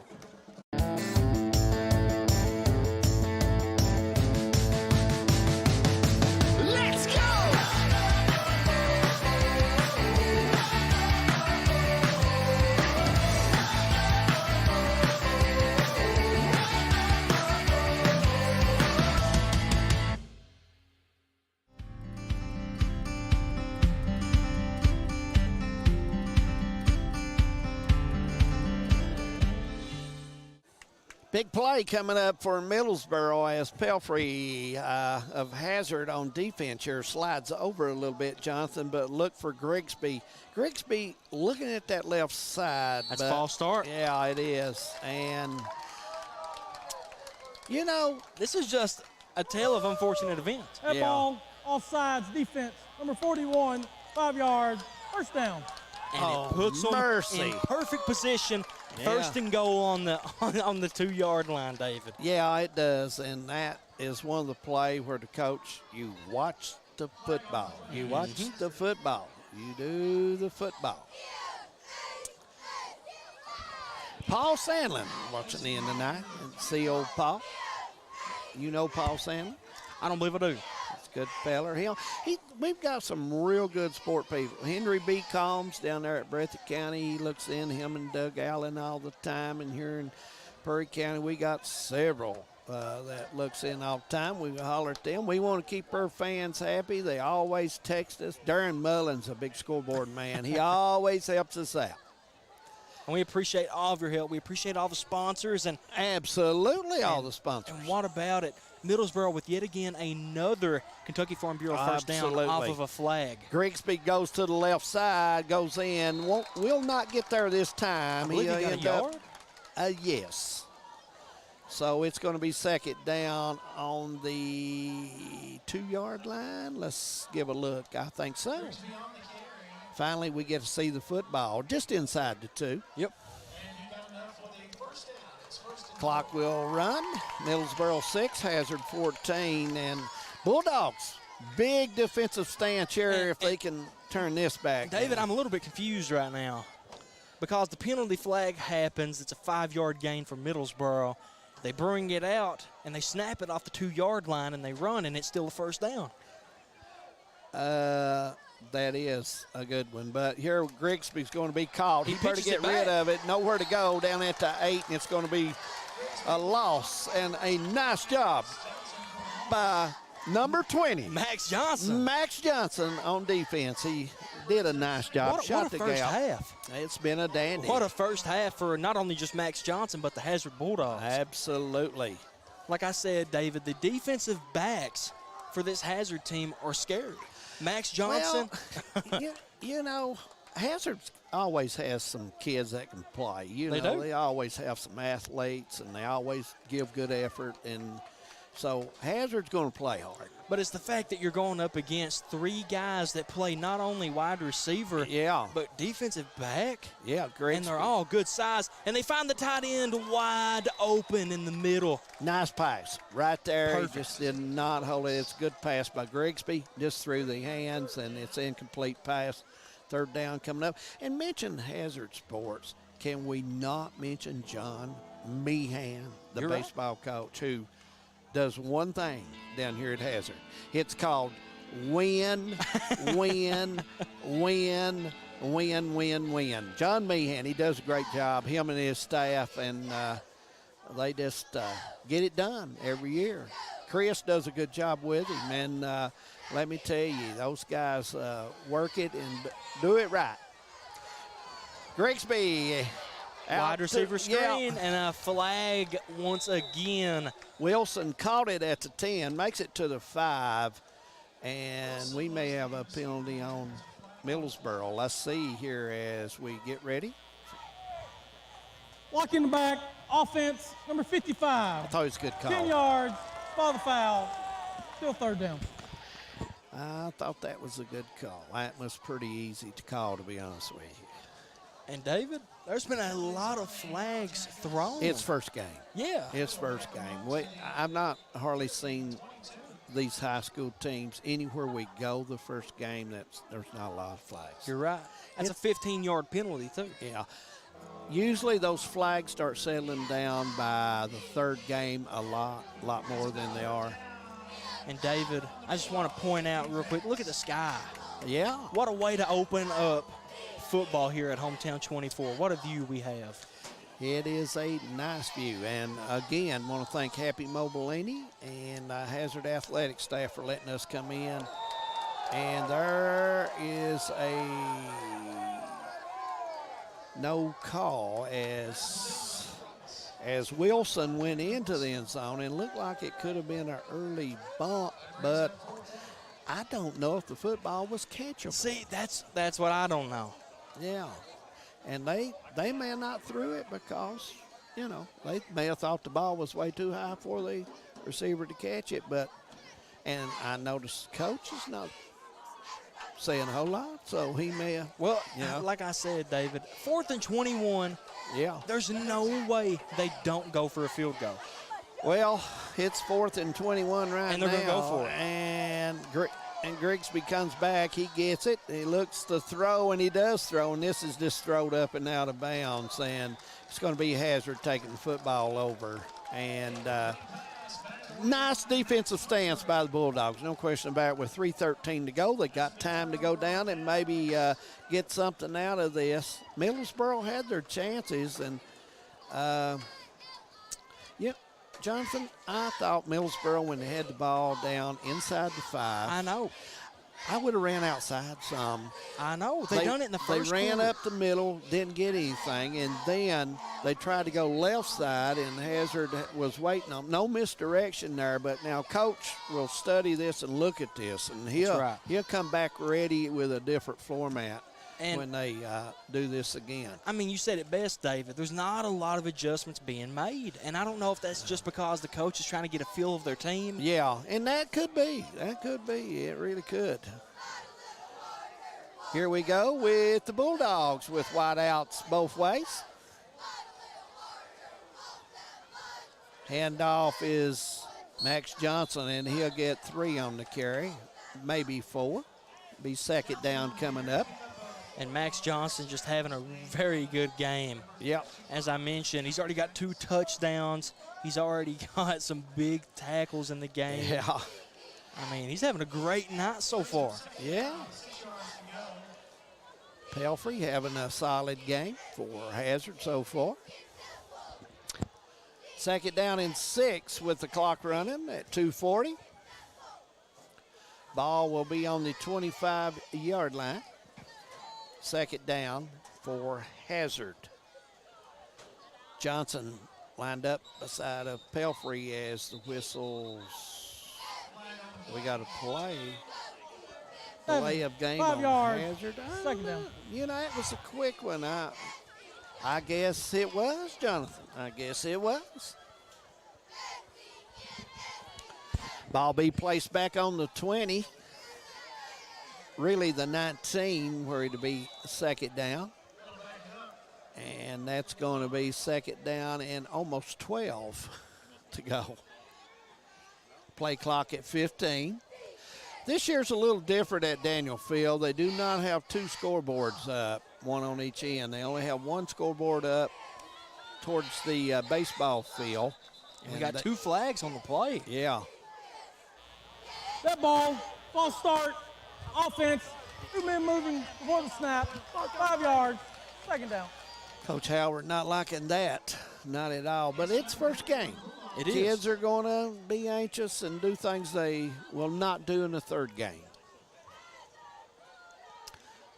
Big play coming up for Middlesboro as Pelfrey of Hazard on defense here slides over a little bit, Jonathan, but look for Grigsby. Grigsby looking at that left side. That's a false start. Yeah, it is. And, you know, this is just a tale of unfortunate events. That ball, offsides, defense, number 41, 5 yards, first down. And it puts them in perfect position. First and goal on the 2-yard line, David. Yeah, it does, and that is one of the play where the coach, you watch the football. You watch the football. You do the football. Paul Sandlin watching in tonight. See old Paul. You know Paul Sandlin? I don't believe I do. Good feller. We've got some real good sport people. Henry B. Combs down there at Breathitt County. He looks in, him and Doug Allen all the time. And here in Perry County, we got several that looks in all the time. We holler at them. We want to keep our fans happy. They always text us. Darren Mullins, a big scoreboard man. He always helps us out. And we appreciate all of your help. We appreciate all the sponsors. And absolutely all the sponsors. And what about it? Middlesboro with yet again another Kentucky Farm Bureau first down off of a flag. Grigsby goes to the left side, goes in. Will not get there this time. I believe he got a yard? Yes. So it's going to be second down on the 2-yard line. Let's give a look. I think so. Finally, we get to see the football just inside the 2. Yep. Clock will run. Middlesboro 6, Hazard 14, and Bulldogs. Big defensive stance here if they can turn this back. David, I'm a little bit confused right now because the penalty flag happens. It's a 5-yard gain for Middlesboro. They bring it out, and they snap it off the 2-yard line, and they run, and it's still a first down. That is a good one. But here Grigsby's going to be called. He better get rid of it. Nowhere to go down at the 8, and it's going to be a loss. And a nice job by number 20. Max Johnson. Max Johnson on defense. He did a nice job. What a first half. It's been a dandy. What a first half for not only just Max Johnson, but the Hazard Bulldogs. Absolutely. Like I said, David, the defensive backs for this Hazard team are scary. Max Johnson. Well, you know, Hazard always has some kids that can play. They always have some athletes, and they always give good effort. And so Hazard's going to play hard. But it's the fact that you're going up against 3 guys that play not only wide receiver, but defensive back. Yeah, great. And they're all good size. And they find the tight end wide open in the middle. Nice pass right there. Perfect. He just did not hold it. It's a good pass by Grigsby, just through the hands, and it's incomplete pass. Third down coming up. And mention Hazard Sports. Can we not mention John Meehan, the baseball coach, who does one thing down here at Hazard. It's called win, win, win, win, win, win. John Meehan, he does a great job, him and his staff, and they just get it done every year. Chris does a good job with him, and let me tell you, those guys work it and do it right. Grigsby. Wide receiver screen and a flag once again. Wilson caught it at the 10, makes it to the 5, and we may have a penalty on Middlesboro. Let's see here as we get ready. Walk in the back, offense, number 55. I thought it was a good call. 10 yards, ball the foul, still third down. I thought that was a good call. That was pretty easy to call, to be honest with you. And, David, there's been a lot of flags thrown. It's first game. Yeah. It's first game. I've not hardly seen these high school teams anywhere we go the first game there's not a lot of flags. You're right. That's a 15-yard penalty, too. Yeah. Usually those flags start settling down by the third game a lot more than they are. And, David, I just want to point out real quick, look at the sky. Yeah. What a way to open up football here at Hometown 24. What a view we have. It is a nice view. And, again, want to thank Happy Mobilini and Hazard Athletic staff for letting us come in. And there is a no call as as Wilson went into the end zone and looked like it could have been an early bump, but I don't know if the football was catchable. See, that's what I don't know. Yeah, and they may have not threw it because, you know, they may have thought the ball was way too high for the receiver to catch it, and I noticed the coach is not saying a whole lot, so he may have. Well, you know. like I said, David, 4th and 21. Yeah. There's no way they don't go for a field goal. Well, it's 4th and 21 right now. And they're going to go for it. And Grigsby comes back. He gets it. He looks to throw, and he does throw. And this is just thrown up and out of bounds. And it's going to be Hazard taking the football over. And nice defensive stance by the Bulldogs. No question about it. With 3:13 to go, they got time to go down and maybe get something out of this. Middlesboro had their chances. And, Jonathan, I thought Middlesboro, when they had the ball down inside the 5. I know. I would have ran outside some. I know. They done it in the first They ran quarter. up the middle, didn't get anything, and then they tried to go left side, and Hazard was waiting on. No misdirection there, but now Coach will study this and look at this, and he'll come back ready with a different format when they do this again. I mean, you said it best, David. There's not a lot of adjustments being made, and I don't know if that's just because the coach is trying to get a feel of their team. Yeah, and that could be. That could be. It really could. Here we go with the Bulldogs with wideouts both ways. Handoff is Max Johnson, and he'll get 3 on the carry, maybe 4. Be 2nd down coming up. And Max Johnson just having a very good game. Yep. As I mentioned, he's already got 2 touchdowns. He's already got some big tackles in the game. Yeah. I mean, he's having a great night so far. Yeah. Pelfrey having a solid game for Hazard so far. 2nd down and 6 with the clock running at 2:40. Ball will be on the 25-yard line. 2nd down for Hazard. Johnson lined up beside of Pelfrey as the whistles. We got a play of game 5 on yards. Hazard. 2nd down. You know, it was a quick one. I guess it was, Jonathan. I guess it was. Ball be placed back on the 20. Really the 19 where it'll be 2nd down. And that's going to be 2nd down and almost 12 to go. Play clock at 15. This year's a little different at Daniel Field. They do not have 2 scoreboards up, one on each end. They only have 1 scoreboard up towards the baseball field. And we got 2 flags on the play. Yeah. That ball, false start, offense, 2 men moving before the snap, 5 yards, 2nd down. Coach Howard not liking that, not at all. But it's first game. It is. Kids are going to be anxious and do things they will not do in the 3rd game.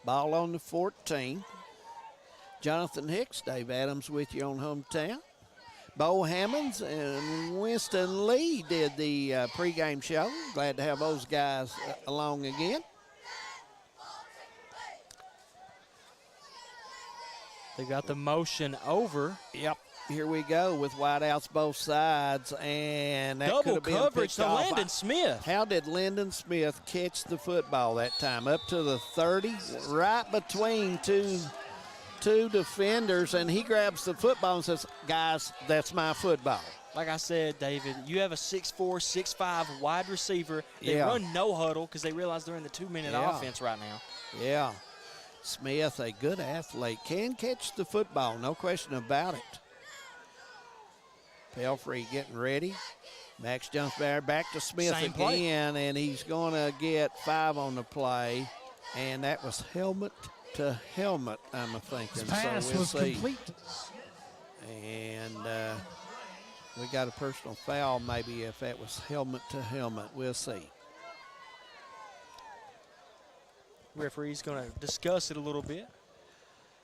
Ball on the 14. Jonathan Hicks, Dave Adams with you on Hometown. Bo Hammonds and Winston Lee did the pregame show. Glad to have those guys along again. They got the motion over. Yep. Here we go with wideouts both sides, and that could double have been coverage to picked off. Landon Smith. How did Lyndon Smith catch the football that time? Up to the 30, right between two defenders, and he grabs the football and says, guys, that's my football. Like I said, David, you have a 6'4", 6'5" wide receiver. They Yeah. run no huddle because they realize they're in the 2-minute Yeah. offense right now. Yeah. Smith, a good athlete, can catch the football, no question about it. Pelfrey getting ready. Max jumps back to Smith Same play. again, and he's going to get 5 on the play. And that was helmet to helmet, I'm thinking. His pass so we'll was see. complete. And we got a personal foul maybe if that was helmet to helmet. We'll see. Referee's going to discuss it a little bit.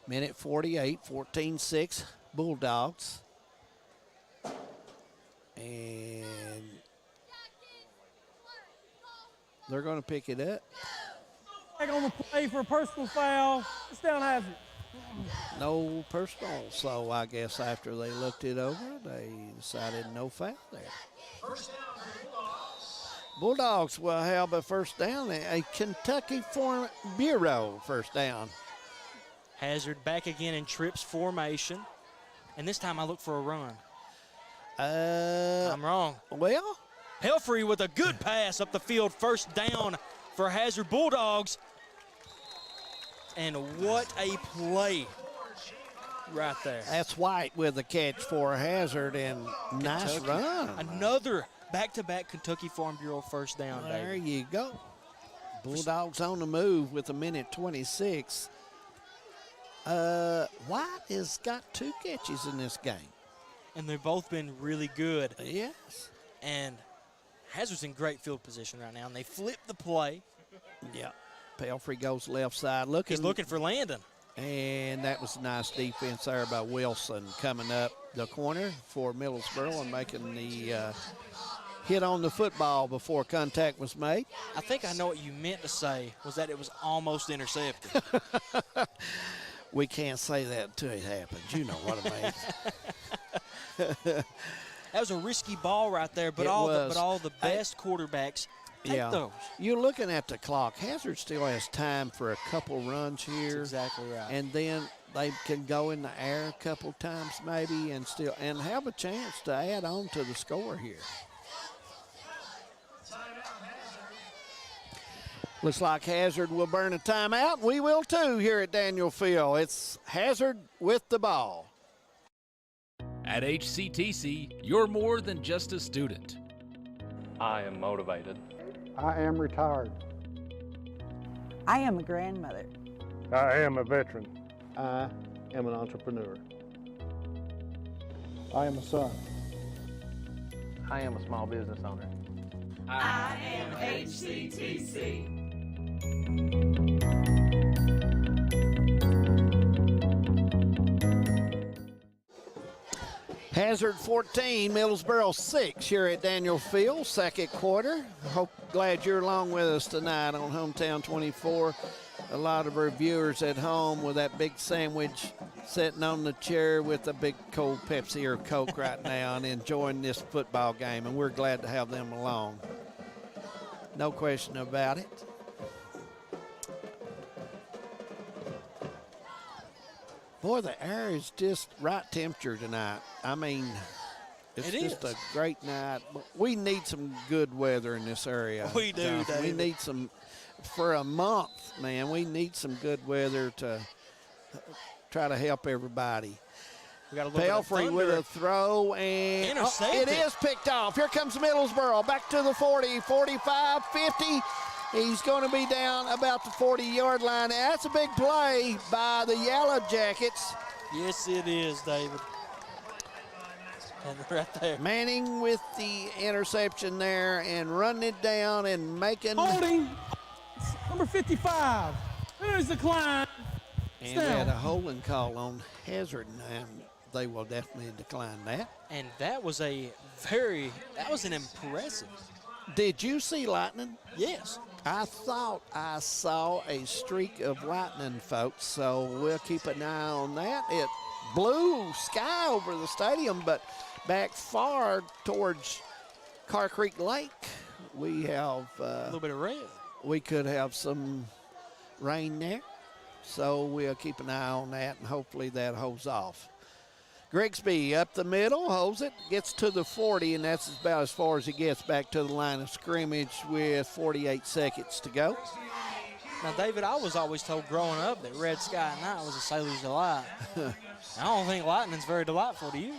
Minute 48, 14-6 Bulldogs. And they're going to pick it up. Back on the play for a personal foul. It's down Hazard. No personal. So I guess after they looked it over, they decided no foul there. Bulldogs will have a first down, a Kentucky Bureau first down. Hazard back again in trips formation. And this time I look for a run. I'm wrong. Well, Pelfrey with a good pass up the field. First down for Hazard Bulldogs. And what a play right there. That's White with a catch for Hazard, and nice run. Another back-to-back Kentucky Farm Bureau first down. There David. you go. Bulldogs on the move with a minute 26. White has got 2 catches in this game. And they've both been really good. Yes. And Hazard's in great field position right now, and they flip the play. Yeah. Pelfrey goes left side. He's looking for Landon. And that was a nice defense there by Wilson coming up the corner for Middlesboro and making the hit on the football before contact was made. I think I know what you meant to say was that it was almost intercepted. We can't say that until it happens. You know what I mean. That was a risky ball right there, but all the best quarterbacks take those. You're looking at the clock. Hazard still has time for a couple runs here. That's exactly right. And then they can go in the air a couple times maybe and have a chance to add on to the score here. Looks like Hazard will burn a timeout. We will too here at Daniel Field. It's Hazard with the ball. At HCTC, you're more than just a student. I am motivated. I am retired. I am a grandmother. I am a veteran. I am an entrepreneur. I am a son. I am a small business owner. I am HCTC. Hazard 14, Middlesboro 6 here at Daniel Field, second quarter. Glad you're along with us tonight on Hometown 24. A lot of our viewers at home with that big sandwich sitting on the chair with a big cold Pepsi or Coke right now and enjoying this football game, and we're glad to have them along. No question about it. Boy, the air is just right temperature tonight. I mean, it's just a great night. We need some good weather in this area. We do, David. We need some, for a month, man, we need some good weather to try to help everybody. We got a little Pelfrey with a throw, and intercepted. It is picked off. Here comes Middlesboro, back to the 40, 45, 50. He's going to be down about the 40-yard line. That's a big play by the Yellow Jackets. Yes, it is, David. And right there. Manning with the interception there and running it down and making. Holding, number 55. There's the climb. And we had a holding call on Hazard, and they will definitely decline that. And that was an impressive. Did you see lightning? Yes. I thought I saw a streak of lightning, folks, so we'll keep an eye on that. It blew sky over the stadium, but back far towards Carr Creek Lake, we have a little bit of rain. We could have some rain there, so we'll keep an eye on that, and hopefully that holds off. Grigsby up the middle, holds it, gets to the 40, and that's about as far as he gets back to the line of scrimmage with 48 seconds to go. Now, David, I was always told growing up that red sky at night was a sailor's delight. I don't think lightning's very delightful to you.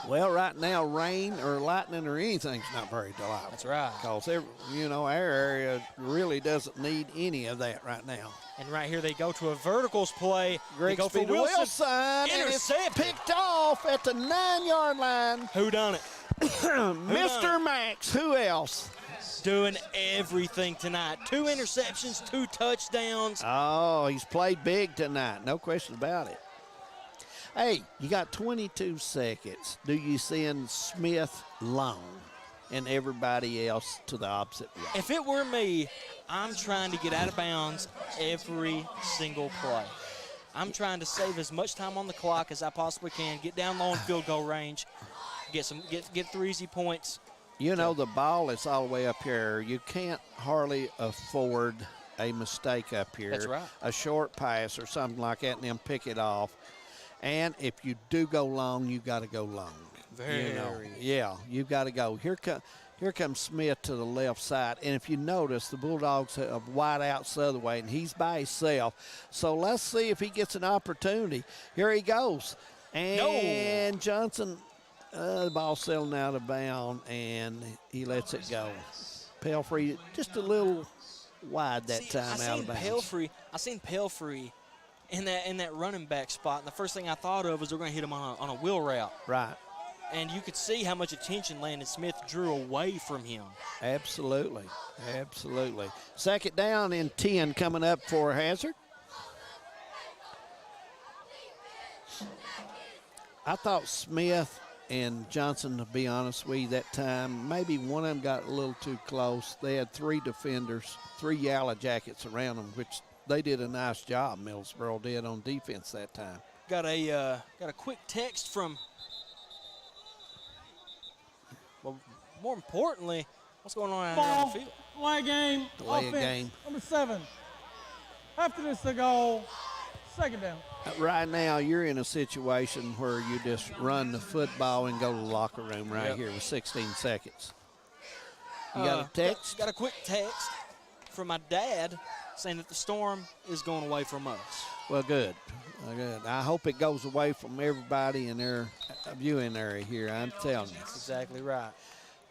Well, right now, rain or lightning or anything's not very delightful. That's right. Because, our area really doesn't need any of that right now. And right here they go to a verticals play. Grigsby go for to Wilson. And it's picked off at the 9-yard line. Who done it? Mr. Max. Who else? Doing everything tonight. 2 interceptions, 2 touchdowns. Oh, he's played big tonight. No question about it. Hey, you got 22 seconds. Do you send Smith long and everybody else to the opposite way? If it were me, I'm trying to get out of bounds every single play. I'm trying to save as much time on the clock as I possibly can, get down low in field goal range, get 3 easy points. You know, the ball is all the way up here. You can't hardly afford a mistake up here. That's right. A short pass or something like that, and then pick it off. And if you do go long, you got to go long. Yeah, you got to go. Here comes Smith to the left side. And if you notice, the Bulldogs have wide out Sutherway, and he's by himself. So let's see if he gets an opportunity. Here he goes. And Johnson, the ball settling out of bounds, and he lets it go. Pelfrey just a little wide that time out of bounds. I seen Pelfrey in that running back spot, and the first thing I thought of was they're going to hit him on a wheel route. Right. And you could see how much attention Landon Smith drew away from him. Absolutely. Second down and 10 coming up for Hazard. I thought Smith and Johnson, to be honest with you, that time, maybe one of them got a little too close. They had 3 defenders, 3 Yellow Jackets around them, which they did a nice job, Middlesboro did, on defense that time. Got a quick text from, well, more importantly, what's going on out here on the field? Delay game. Delay offense, game. Number 7. After this, the goal. Second down. Right now, you're in a situation where you just run the football and go to the locker room here with 16 seconds. You got a text? Got a quick text from my dad saying that the storm is going away from us. Well, good. I hope it goes away from everybody in their viewing area here, I'm telling you. That's exactly right.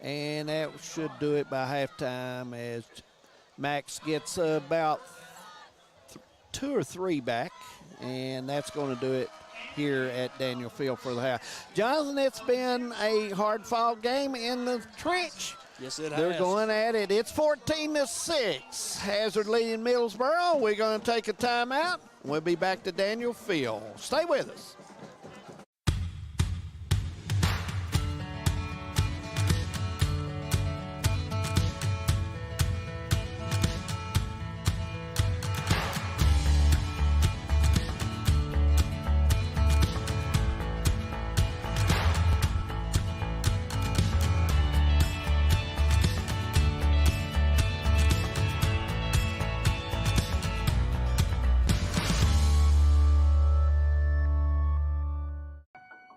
And that should do it by halftime as Max gets about 2 or 3 back, and that's going to do it here at Daniel Field for the half. Jonathan, it's been a hard-fought game in the trench. Yes, it has. They're going at it. It's 14-6. Hazard leading Middlesboro. We're going to take a timeout. We'll be back to Daniel Field. Stay with us.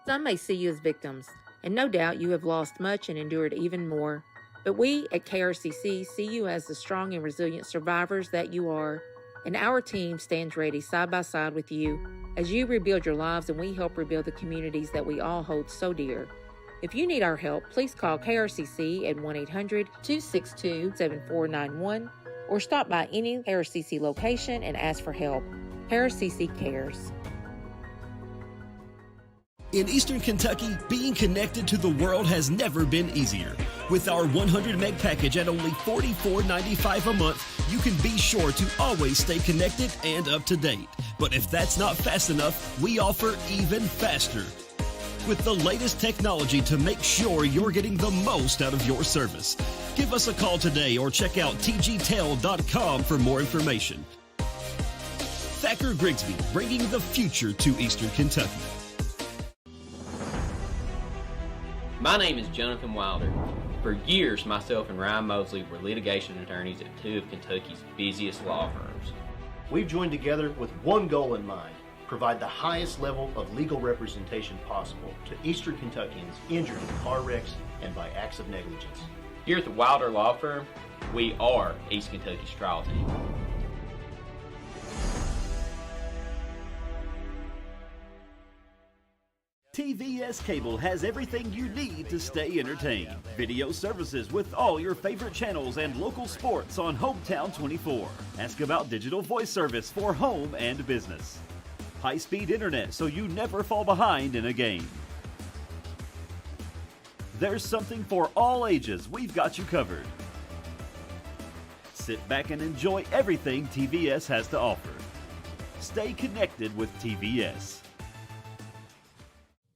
Some may see you as victims, and no doubt you have lost much and endured even more. But we at KRCC see you as the strong and resilient survivors that you are, and our team stands ready side by side with you as you rebuild your lives and we help rebuild the communities that we all hold so dear. If you need our help, please call KRCC at 1-800-262-7491 or stop by any KRCC location and ask for help. KRCC cares. In Eastern Kentucky, being connected to the world has never been easier. With our 100 meg package at only $44.95 a month, you can be sure to always stay connected and up to date. But if that's not fast enough, we offer even faster. With the layest technology to make sure you're getting the most out of your service. Give us a call today or check out tgtel.com for more information. Thacker Grigsby, bringing the future to Eastern Kentucky. My name is Jonathan Wilder. For years, myself and Ryan Mosley were litigation attorneys at 2 of Kentucky's busiest law firms. We've joined together with one goal in mind: provide the highest level of legal representation possible to Eastern Kentuckians injured in car wrecks and by acts of negligence. Here at the Wilder Law Firm, we are East Kentucky's trial team. TVS Cable has everything you need to stay entertained. Video services with all your favorite channels and local sports on Hometown 24. Ask about digital voice service for home and business. High-speed internet so you never fall behind in a game. There's something for all ages. We've got you covered. Sit back and enjoy everything TVS has to offer. Stay connected with TVS.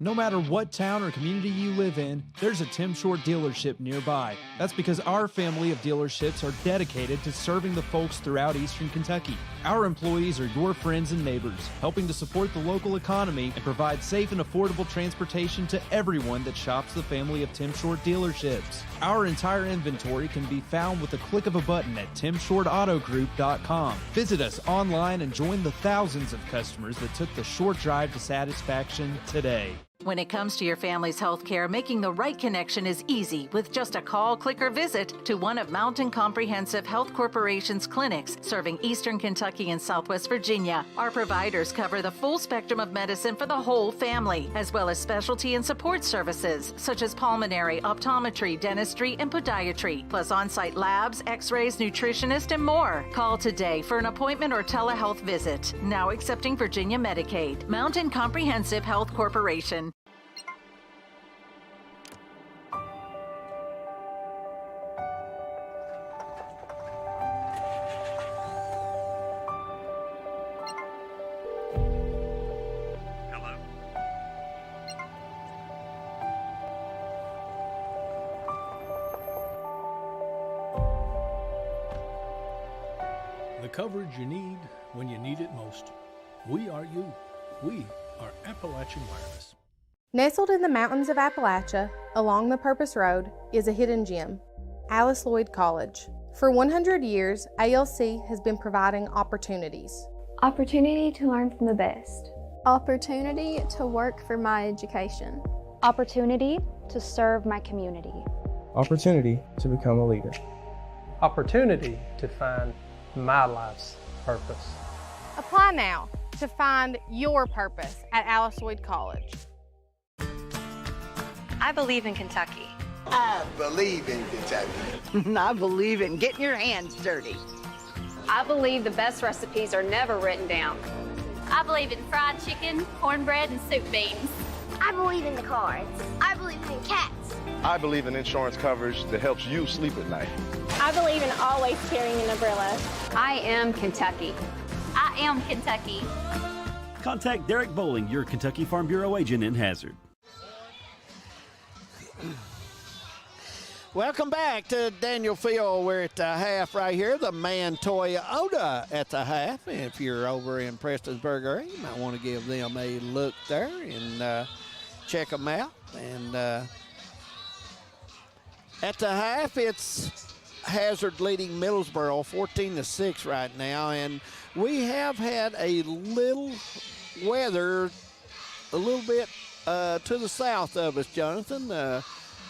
No matter what town or community you live in, there's a Tim Short dealership nearby. That's because our family of dealerships are dedicated to serving the folks throughout Eastern Kentucky. Our employees are your friends and neighbors, helping to support the local economy and provide safe and affordable transportation to everyone that shops the family of Tim Short dealerships. Our entire inventory can be found with the click of a button at timshortautogroup.com. Visit us online and join the thousands of customers that took the short drive to satisfaction today. When it comes to your family's health care, making the right connection is easy with just a call, click, or visit to one of Mountain Comprehensive Health Corporation's clinics serving Eastern Kentucky and Southwest Virginia. Our providers cover the full spectrum of medicine for the whole family, as well as specialty and support services such as pulmonary, optometry, dentistry, and podiatry, plus on-site labs, x-rays, nutritionist, and more. Call today for an appointment or telehealth visit. Now accepting Virginia Medicaid. Mountain Comprehensive Health Corporation. The coverage you need when you need it most. We are you. We are Appalachian Wireless. Nestled in the mountains of Appalachia, along the Purpose Road, is a hidden gem, Alice Lloyd College. For 100 years, ALC has been providing opportunities. Opportunity to learn from the best. Opportunity to work for my education. Opportunity to serve my community. Opportunity to become a leader. Opportunity to find my life's purpose. Apply now to find your purpose at Alice Lloyd College. I believe in Kentucky. I believe in Kentucky. I believe in getting your hands dirty. I believe the best recipes are never written down. I believe in fried chicken, cornbread, and soup beans. I believe in the cards. I believe in cats. I believe in insurance coverage that helps you sleep at night. I believe in always carrying an umbrella. I am Kentucky. I am Kentucky. Contact Derek Bowling, your Kentucky Farm Bureau agent in Hazard. Welcome back to Daniel Field. We're at the half right here. The Man Toyota at the half. And if you're over in Prestonsburg, you might want to give them a look there and check them out. And at the half, it's Hazard leading Middlesboro 14-6 right now. And we have had a little weather a little bit to the south of us, Jonathan.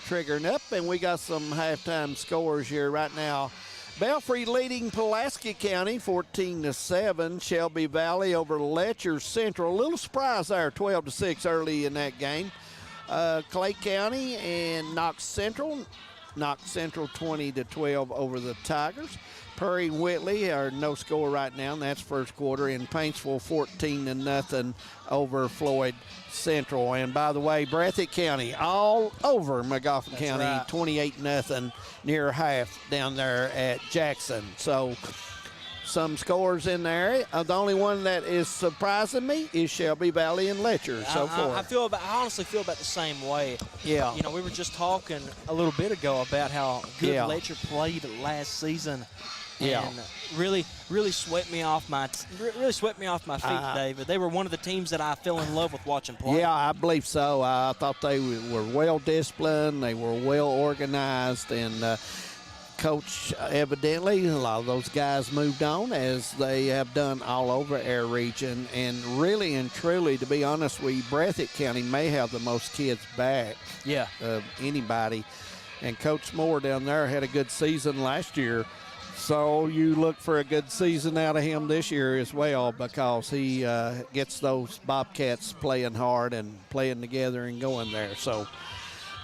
Triggering up, and we got some halftime scores here right now. Belfry leading Pulaski County 14-7. Shelby Valley over Letcher Central. A little surprise there, 12-6 early in that game. Clay County and Knox Central. Knox Central 20-12 over the Tigers. Perry Whitley are no score right now, and that's first quarter. In Paintsville 14-0 over Floyd Central. And by the way, Breathitt County all over Magoffin County, right. 28-0 near half down there at Jackson. So some scores in there. The only one that is surprising me is Shelby Valley and Letcher so far. I honestly feel about the same way. Yeah. You know, we were just talking a little bit ago about how good Letcher played last season. Yeah. And really swept me off my feet, David. They were one of the teams that I fell in love with watching play. Yeah, I believe so. I thought they were well disciplined. They were well organized, and coach evidently a lot of those guys moved on as they have done all over our region. And really and truly, to be honest with you, Breathitt County may have the most kids back of anybody. And Coach Moore down there had a good season last year. So you look for a good season out of him this year as well, because he gets those Bobcats playing hard and playing together and going there. So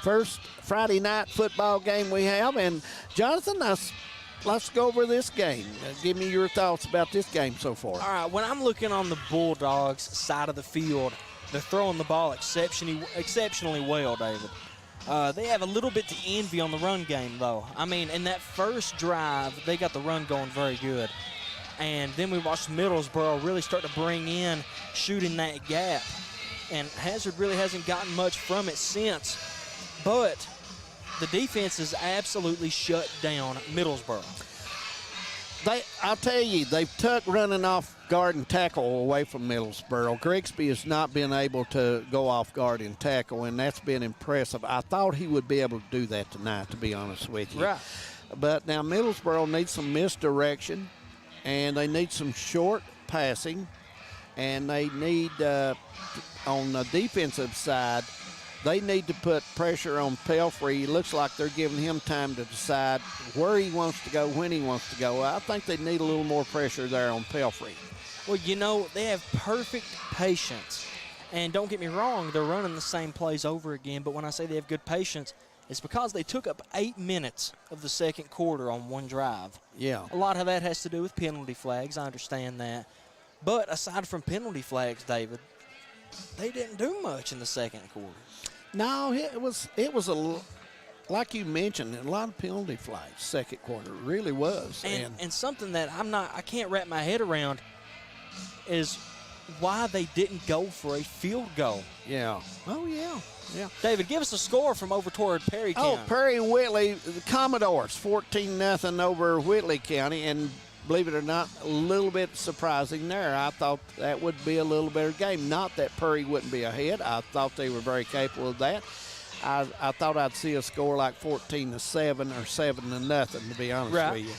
first Friday night football game we have. And Jonathan, let's go over this game. Give me your thoughts about this game so far. All right, when I'm looking on the Bulldogs side of the field, they're throwing the ball exceptionally well, David. They have a little bit to envy on the run game, though. I mean, in that first drive, they got the run going very good. And then we watched Middlesboro really start to bring in shooting that gap. and Hazard really hasn't gotten much from it since. But the defense has absolutely shut down Middlesboro. I'll tell you, they've took running off guard and tackle away from Middlesboro. Grigsby has not been able to go off guard and tackle, and that's been impressive. I thought he would be able to do that tonight, to be honest with you. Right. But now Middlesboro needs some misdirection, and they need some short passing, and they need, on the defensive side, they need to put pressure on Pelfrey. It looks like they're giving him time to decide where he wants to go, when he wants to go. I think they need a little more pressure there on Pelfrey. Well, you know, they have perfect patience. And don't get me wrong, they're running the same plays over again. But when I say they have good patience, it's because they took up 8 minutes of the second quarter on one drive. Yeah. A lot of that has to do with penalty flags. I understand that. But aside from penalty flags, David, they didn't do much in the second quarter. No, it was like you mentioned, a lot of penalty flags second quarter. It really was. And something that I can't wrap my head around is why they didn't go for a field goal. Yeah. Oh, yeah. Yeah. David, give us a score from over toward Perry County. Oh, Perry Whitley, the Commodores, 14-0 over Whitley County, and believe it or not, a little bit surprising there. I thought that would be a little better game. Not that Perry wouldn't be ahead. I thought they were very capable of that. I thought I'd see a score like 14-7 or 7-0, to be honest with you.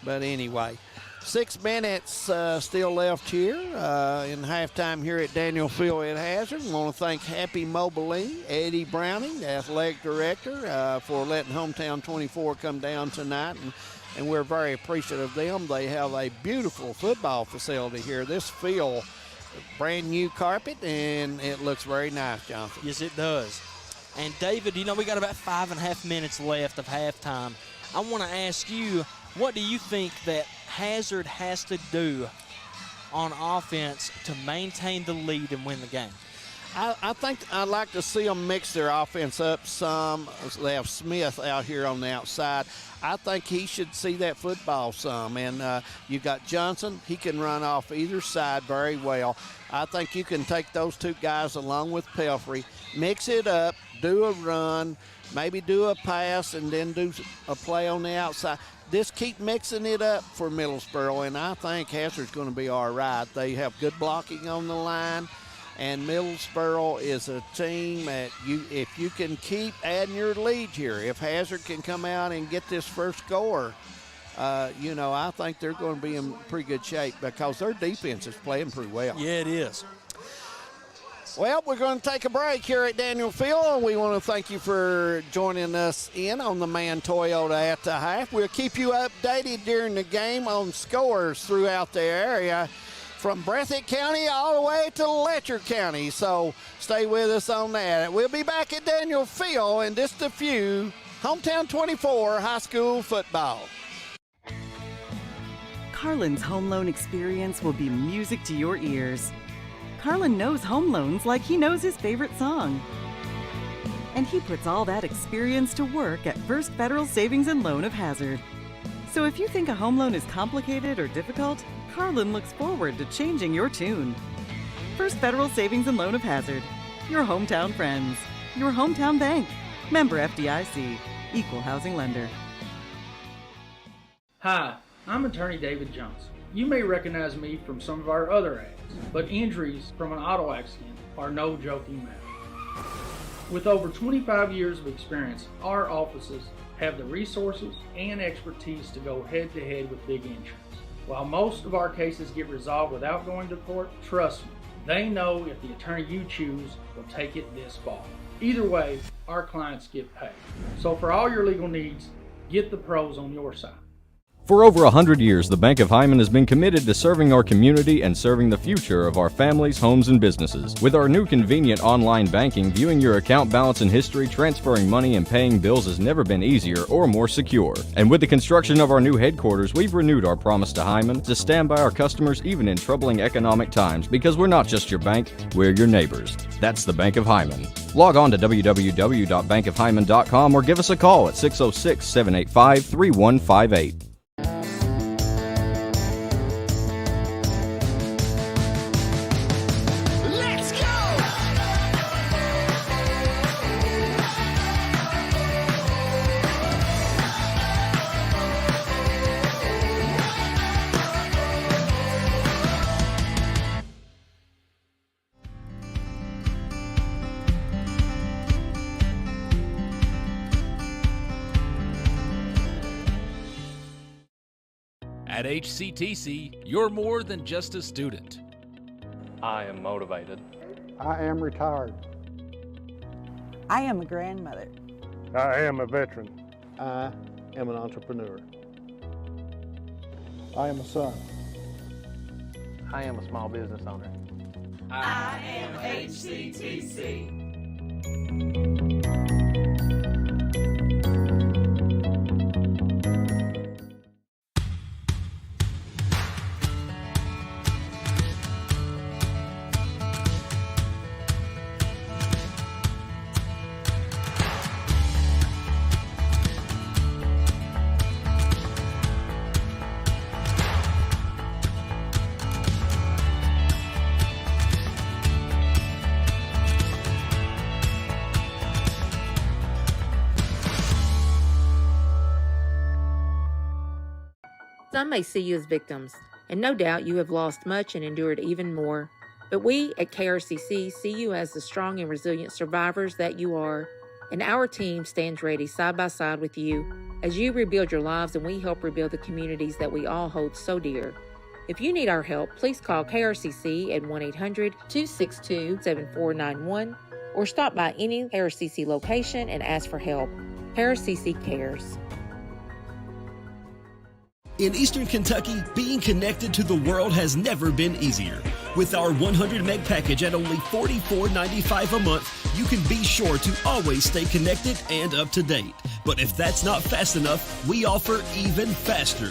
But anyway, 6 minutes still left here in halftime here at Daniel Field at Hazard. We want to thank Happy Mobiline, Eddie Browning, the athletic director, for letting Hometown 24 come down tonight. And we're very appreciative of them. They have a beautiful football facility here. This field, brand new carpet, and it looks very nice, Jonathan. Yes, it does. And David, you know, we got about 5.5 minutes left of halftime. I want to ask you, what do you think that Hazard has to do on offense to maintain the lead and win the game? I think I'd like to see them mix their offense up some. They have Smith out here on the outside. I think he should see that football some. And you've got Johnson. He can run off either side very well. I think you can take those two guys along with Pelfrey, mix it up, do a run, maybe do a pass, and then do a play on the outside. Just keep mixing it up for Middlesboro, and I think Hazard's going to be all right. They have good blocking on the line. And Middlesboro is a team that if you can keep adding your lead here, if Hazard can come out and get this first score, I think they're going to be in pretty good shape because their defense is playing pretty well. Yeah, it is. Well, we're going to take a break here at Daniel Field. We want to thank you for joining us in on the Man Toyota at the half. We'll keep you updated during the game on scores throughout the area, from Breathitt County all the way to Letcher County. So stay with us on that. We'll be back at Daniel Field in just a few. Hometown 24 high school football. Carlin's home loan experience will be music to your ears. Carlin knows home loans like he knows his favorite song. And he puts all that experience to work at First Federal Savings and Loan of Hazard. So if you think a home loan is complicated or difficult, Carlin looks forward to changing your tune. First Federal Savings and Loan of Hazard. Your hometown friends. Your hometown bank. Member FDIC. Equal housing lender. Hi, I'm attorney David Johnson. You may recognize me from some of our other ads, but injuries from an auto accident are no joking matter. With over 25 years of experience, our offices have the resources and expertise to go head-to-head with big insurance. While most of our cases get resolved without going to court, trust me, they know if the attorney you choose will take it this far. Either way, our clients get paid. So for all your legal needs, get the pros on your side. For over 100 years, the Bank of Hyman has been committed to serving our community and serving the future of our families, homes, and businesses. With our new convenient online banking, viewing your account balance and history, transferring money, and paying bills has never been easier or more secure. And with the construction of our new headquarters, we've renewed our promise to Hyman to stand by our customers even in troubling economic times, because we're not just your bank, we're your neighbors. That's the Bank of Hyman. Log on to www.bankofhyman.com or give us a call at 606-785-3158. At HCTC, you're more than just a student. I am motivated. I am retired. I am a grandmother. I am a veteran. I am an entrepreneur. I am a son. I am a small business owner. I am HCTC. Some may see you as victims, and no doubt you have lost much and endured even more. But we at KRCC see you as the strong and resilient survivors that you are, and our team stands ready side by side with you as you rebuild your lives and we help rebuild the communities that we all hold so dear. If you need our help, please call KRCC at 1-800-262-7491 or stop by any KRCC location and ask for help. KRCC cares. In Eastern Kentucky, being connected to the world has never been easier. With our 100 meg package at only $44.95 a month, you can be sure to always stay connected and up to date. But if that's not fast enough, we offer even faster.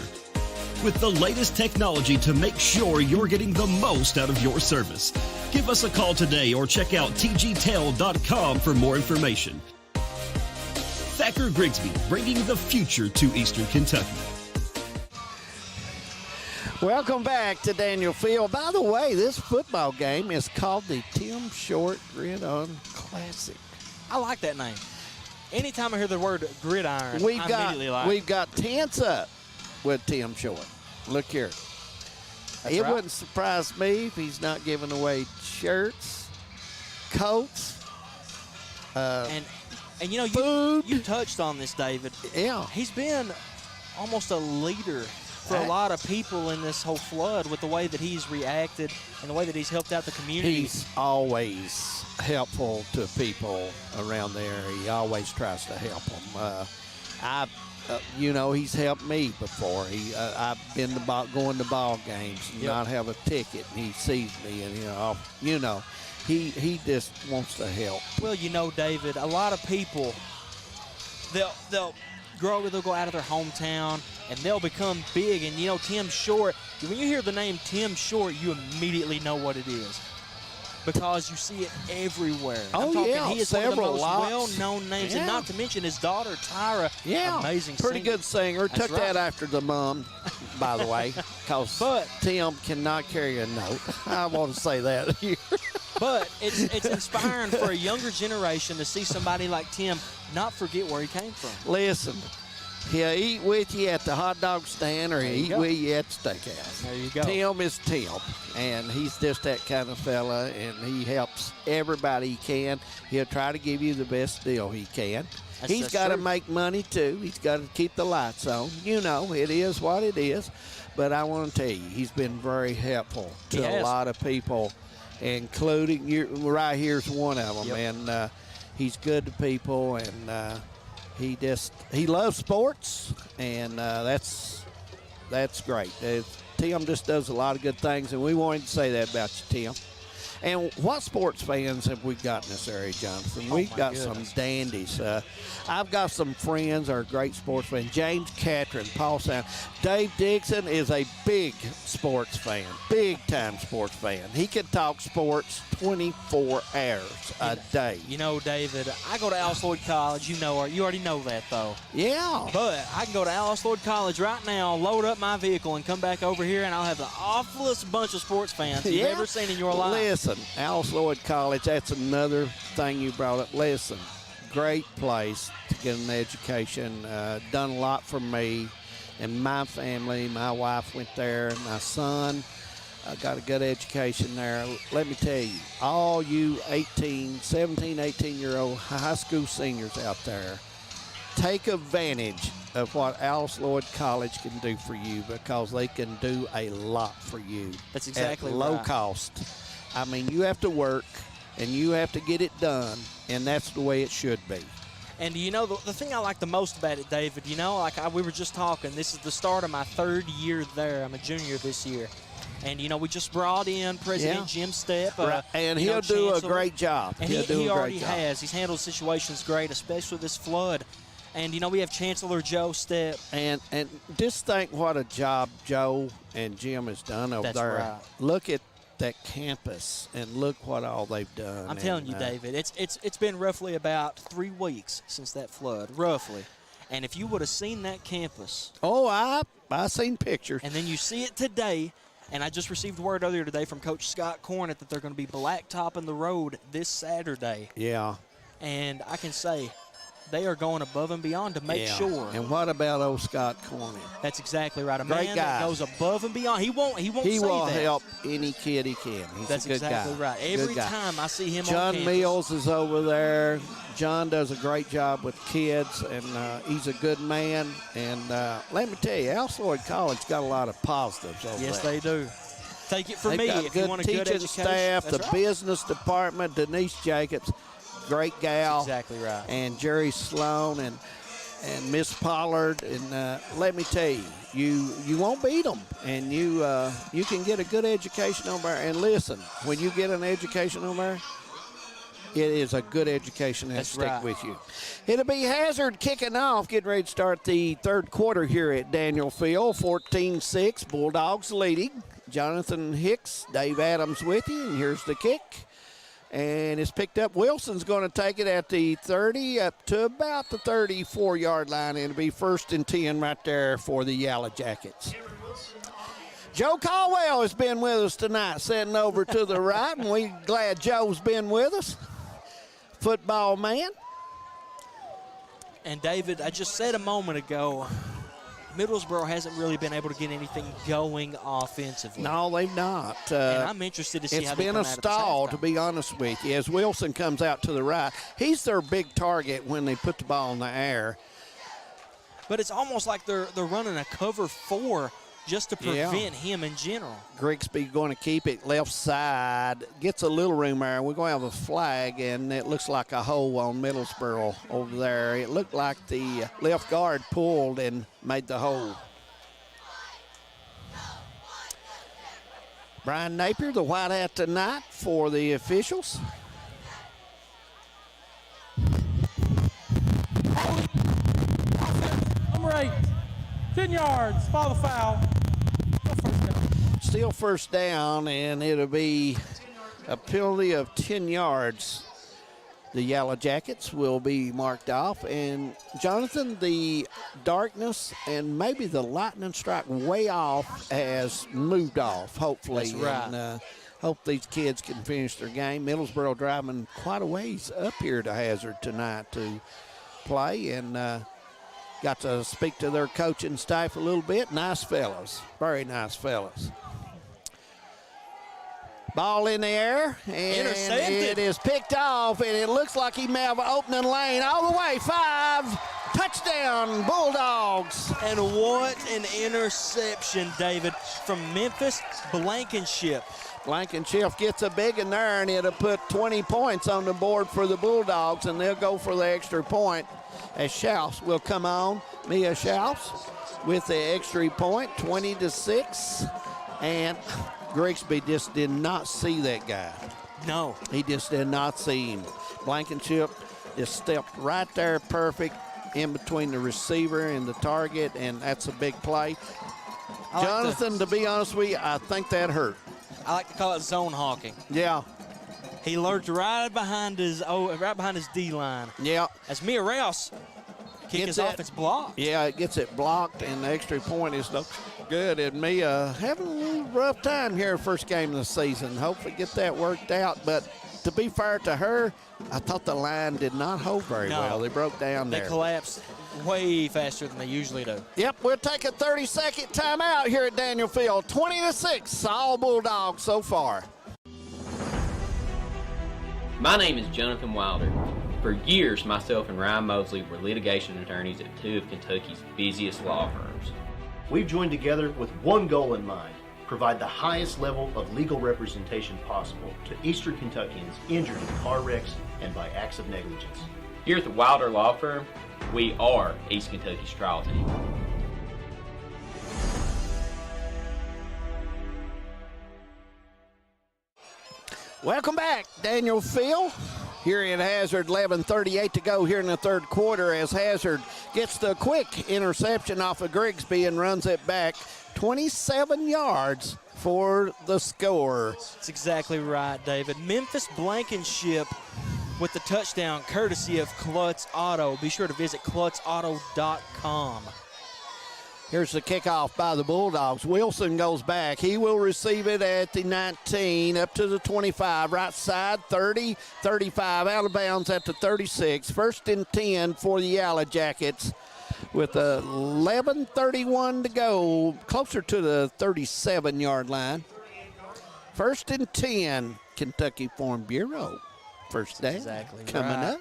With the layest technology to make sure you're getting the most out of your service. Give us a call today or check out tgtel.com for more information. Thacker Grigsby, bringing the future to Eastern Kentucky. Welcome back to Daniel Field. By the way, this football game is called the Tim Short Gridiron Classic. I like that name. Anytime I hear the word gridiron, I immediately like it. We've got tents up with Tim Short. Look here. It wouldn't surprise me if he's not giving away shirts, coats, and you know, you touched on this, David. Yeah. He's been almost a leader for a lot of people in this whole flood with the way that he's reacted and the way that he's helped out the community. He's always helpful to people around there. He always tries to help them. He's helped me before. I've been going to ball games and not have a ticket, and he sees me, and he just wants to help. Well, David, a lot of people they'll go out of their hometown and they'll become big. And Tim Short, when you hear the name Tim Short, you immediately know what it is because you see it everywhere. He is one of the most well-known names, and not to mention his daughter Tyra. Amazing pretty singer. Good singer. That's Took that after the mom, by the way, because Tim cannot carry a note. I want to say that here. But it's inspiring for a younger generation to see somebody like Tim not forget where he came from. Listen, he'll eat with you at the hot dog stand or he'll eat with you at the steakhouse. There you go. Tim is Tim, and he's just that kind of fella, and he helps everybody he can. He'll try to give you the best deal he can. He's got to make money, too. He's got to keep the lights on. It is what it is. But I want to tell you, he's been very helpful to a lot of people, including right here's one of them. And he's good to people, and he loves sports, and that's great. Tim just does a lot of good things, and we wanted to say that about you, Tim. And what sports fans have we got in this area, Jonathan? We've got some dandies. I've got some friends that are great sports fans. James Catron, Paul Sound. Dave Dixon is a big sports fan, big-time sports fan. He can talk sports 24 hours a day. David, I go to Alice Lloyd College. You already know that, though. Yeah. But I can go to Alice Lloyd College right now, load up my vehicle, and come back over here, and I'll have the awfulest bunch of sports fans you've ever seen in your life. Listen, Alice Lloyd College, that's another thing you brought up. Listen, great place to get an education. Done a lot for me and my family. My wife went there, my son got a good education there. Let me tell you, all you 17, 18-year-old high school seniors out there, take advantage of what Alice Lloyd College can do for you, because they can do a lot for you. That's exactly at low right. cost. I mean, you have to work and you have to get it done, and that's the way it should be. And, you know, the thing I like the most about it, David, you know, we were just talking, this is the start of my 3rd year there. I'm a junior this year. And, you know, we just brought in President Jim Stepp. Right. And he'll do a great job. And he already has. He's handled situations great, especially this flood. And, you know, we have Chancellor Joe Stepp. And just think what a job Joe and Jim has done over there. Right. Look at that campus and look what all they've done. I'm telling you, David, it's been roughly about 3 weeks since that flood, roughly. And if you would have seen that campus. Oh, I seen pictures. And then you see it today. And I just received word earlier today from Coach Scott Cornett that they're going to be blacktopping the road this Saturday. Yeah. And I can say they are going above and beyond to make sure. And what about old Scott Cornett? That's exactly right. A Great man guy. that goes above and beyond. He won't He say will that. help any kid he can. He's That's a good exactly guy. right. Every time I see him on John campus. Mills is over there. John does a great job with kids, and he's a good man. And let me tell you, Alice Lloyd College got a lot of positives over Yes, there. they do. Take it from They've me got if good you want a good teaching education. staff, That's the right. business department, Denise Jacobs, great gal. That's exactly right. And Jerry Sloan and Miss Pollard. And let me tell you, you won't beat them. And you can get a good education over there. And listen, when you get an education over there, it is a good education that'll stick right. with you. It'll be Hazard kicking off, getting ready to start the 3rd quarter here at Daniel Field. 14-6, Bulldogs leading. Jonathan Hicks, Dave Adams with you, and here's the kick. And it's picked up. Wilson's going to take it at the 30 up to about the 34-yard line. It'll be 1st and 10 right there for the Yellow Jackets. Joe Caldwell has been with us tonight, sitting over to the right, and we're glad Joe's been with us. Football man. And, David, I just said a moment ago, Middlesboro hasn't really been able to get anything going offensively. No, they've not. And I'm interested to see how they come out of It's this been a stall, halftime. to be honest with you. As Wilson comes out to the right, he's their big target when they put the ball in the air. But it's almost like they're running a cover 4 just to prevent him in general. Grigsby going to keep it left side. Gets a little room there. We're going to have a flag, and it looks like a hole on Middlesboro over there. It looked like the left guard pulled and made the hole. Brian Napier, the white hat tonight for the officials. Number 8, 10 yards, follow the foul. Still first down, and it'll be a penalty of 10 yards. The Yellow Jackets will be marked off. And, Jonathan, the darkness and maybe the lightning strike way off has moved off, hopefully. That's right. And hope these kids can finish their game. Middlesboro driving quite a ways up here to Hazard tonight to play. And got to speak to their coaching staff a little bit. Nice fellas. Very nice fellas. Ball in the air, and Intercepted. it is picked off, and it looks like he may have an opening lane all the way. 5, touchdown, Bulldogs. And what an interception, David, from Memphis Blankenship. Blankenship gets a big one there, and it'll put 20 points on the board for the Bulldogs, and they'll go for the extra point as Schaus will come on. Mia Schaus with the extra point, 20-6, and Grigsby just did not see that guy. No. He just did not see him. Blankenship just stepped right there perfect in between the receiver and the target, and that's a big play. Jonathan, to be honest with you, I think that hurt. I like to call it zone hawking. Yeah. He lurked right behind his D-line. Yeah. As Mia Rouse kicked his offense blocked. Yeah, it gets it blocked, and the extra point is no good. And Mia having a little rough time here first game of the season. Hopefully get that worked out. But to be fair to her, I thought the line did not hold very well. They broke down there. They collapsed way faster than they usually do. Yep, we'll take a 30-second timeout here at Daniel Field. 20-6, all Bulldogs so far. My name is Jonathan Wilder. For years, myself and Ryan Mosley were litigation attorneys at two of Kentucky's busiest law firms. We've joined together with one goal in mind: provide the highest level of legal representation possible to Eastern Kentuckians injured in car wrecks and by acts of negligence. Here at the Wilder Law Firm, we are East Kentucky's trial team. Welcome back, Daniel Field. Here in Hazard, 11:38 to go here in the third quarter as Hazard gets the quick interception off of Grigsby and runs it back 27 yards for the score. That's exactly right, David. Memphis Blankenship with the touchdown courtesy of Klutz Auto. Be sure to visit klutzauto.com. Here's the kickoff by the Bulldogs. Wilson goes back. He will receive it at the 19, up to the 25, right side, 30, 35, out of bounds at the 36. First and 10 for the Yellow Jackets with 11:31 to go, closer to the 37-yard line. First and 10, Kentucky Farm Bureau. First down exactly coming right. up.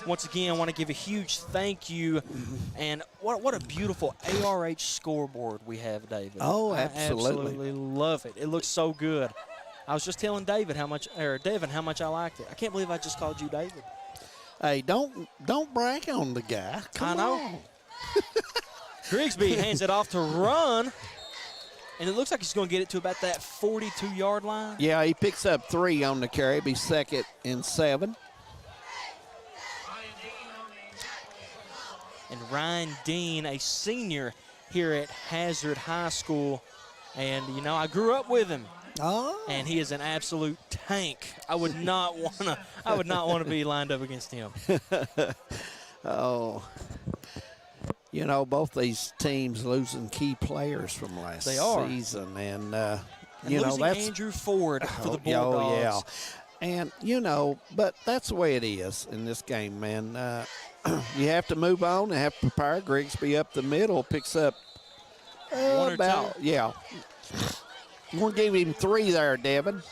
Once again, I want to give a huge thank you. And what a beautiful ARH scoreboard we have, David. Oh, I absolutely. absolutely love it. It looks so good. I was just telling Devin how much I liked it. I can't believe I just called you David. Hey, don't brag on the guy. Come I know. on. Grigsby hands it off to Run. And it looks like he's going to get it to about that 42-yard line. Yeah, he picks up 3 on the carry. Be 2nd and 7. And Ryan Dean, a senior here at Hazard High School. And, you know, I grew up with him. Oh. And he is an absolute tank. I would not want to be lined up against him. Oh. You know, both these teams losing key players from last season. And you know, that's Andrew Ford for the Bulldogs. Oh, yeah. And, you know, but that's the way it is in this game, man. You have to move on and have to prepare. Grigsby up the middle picks up 1 or about, 2. yeah. We're going to give him 3 there, Devin.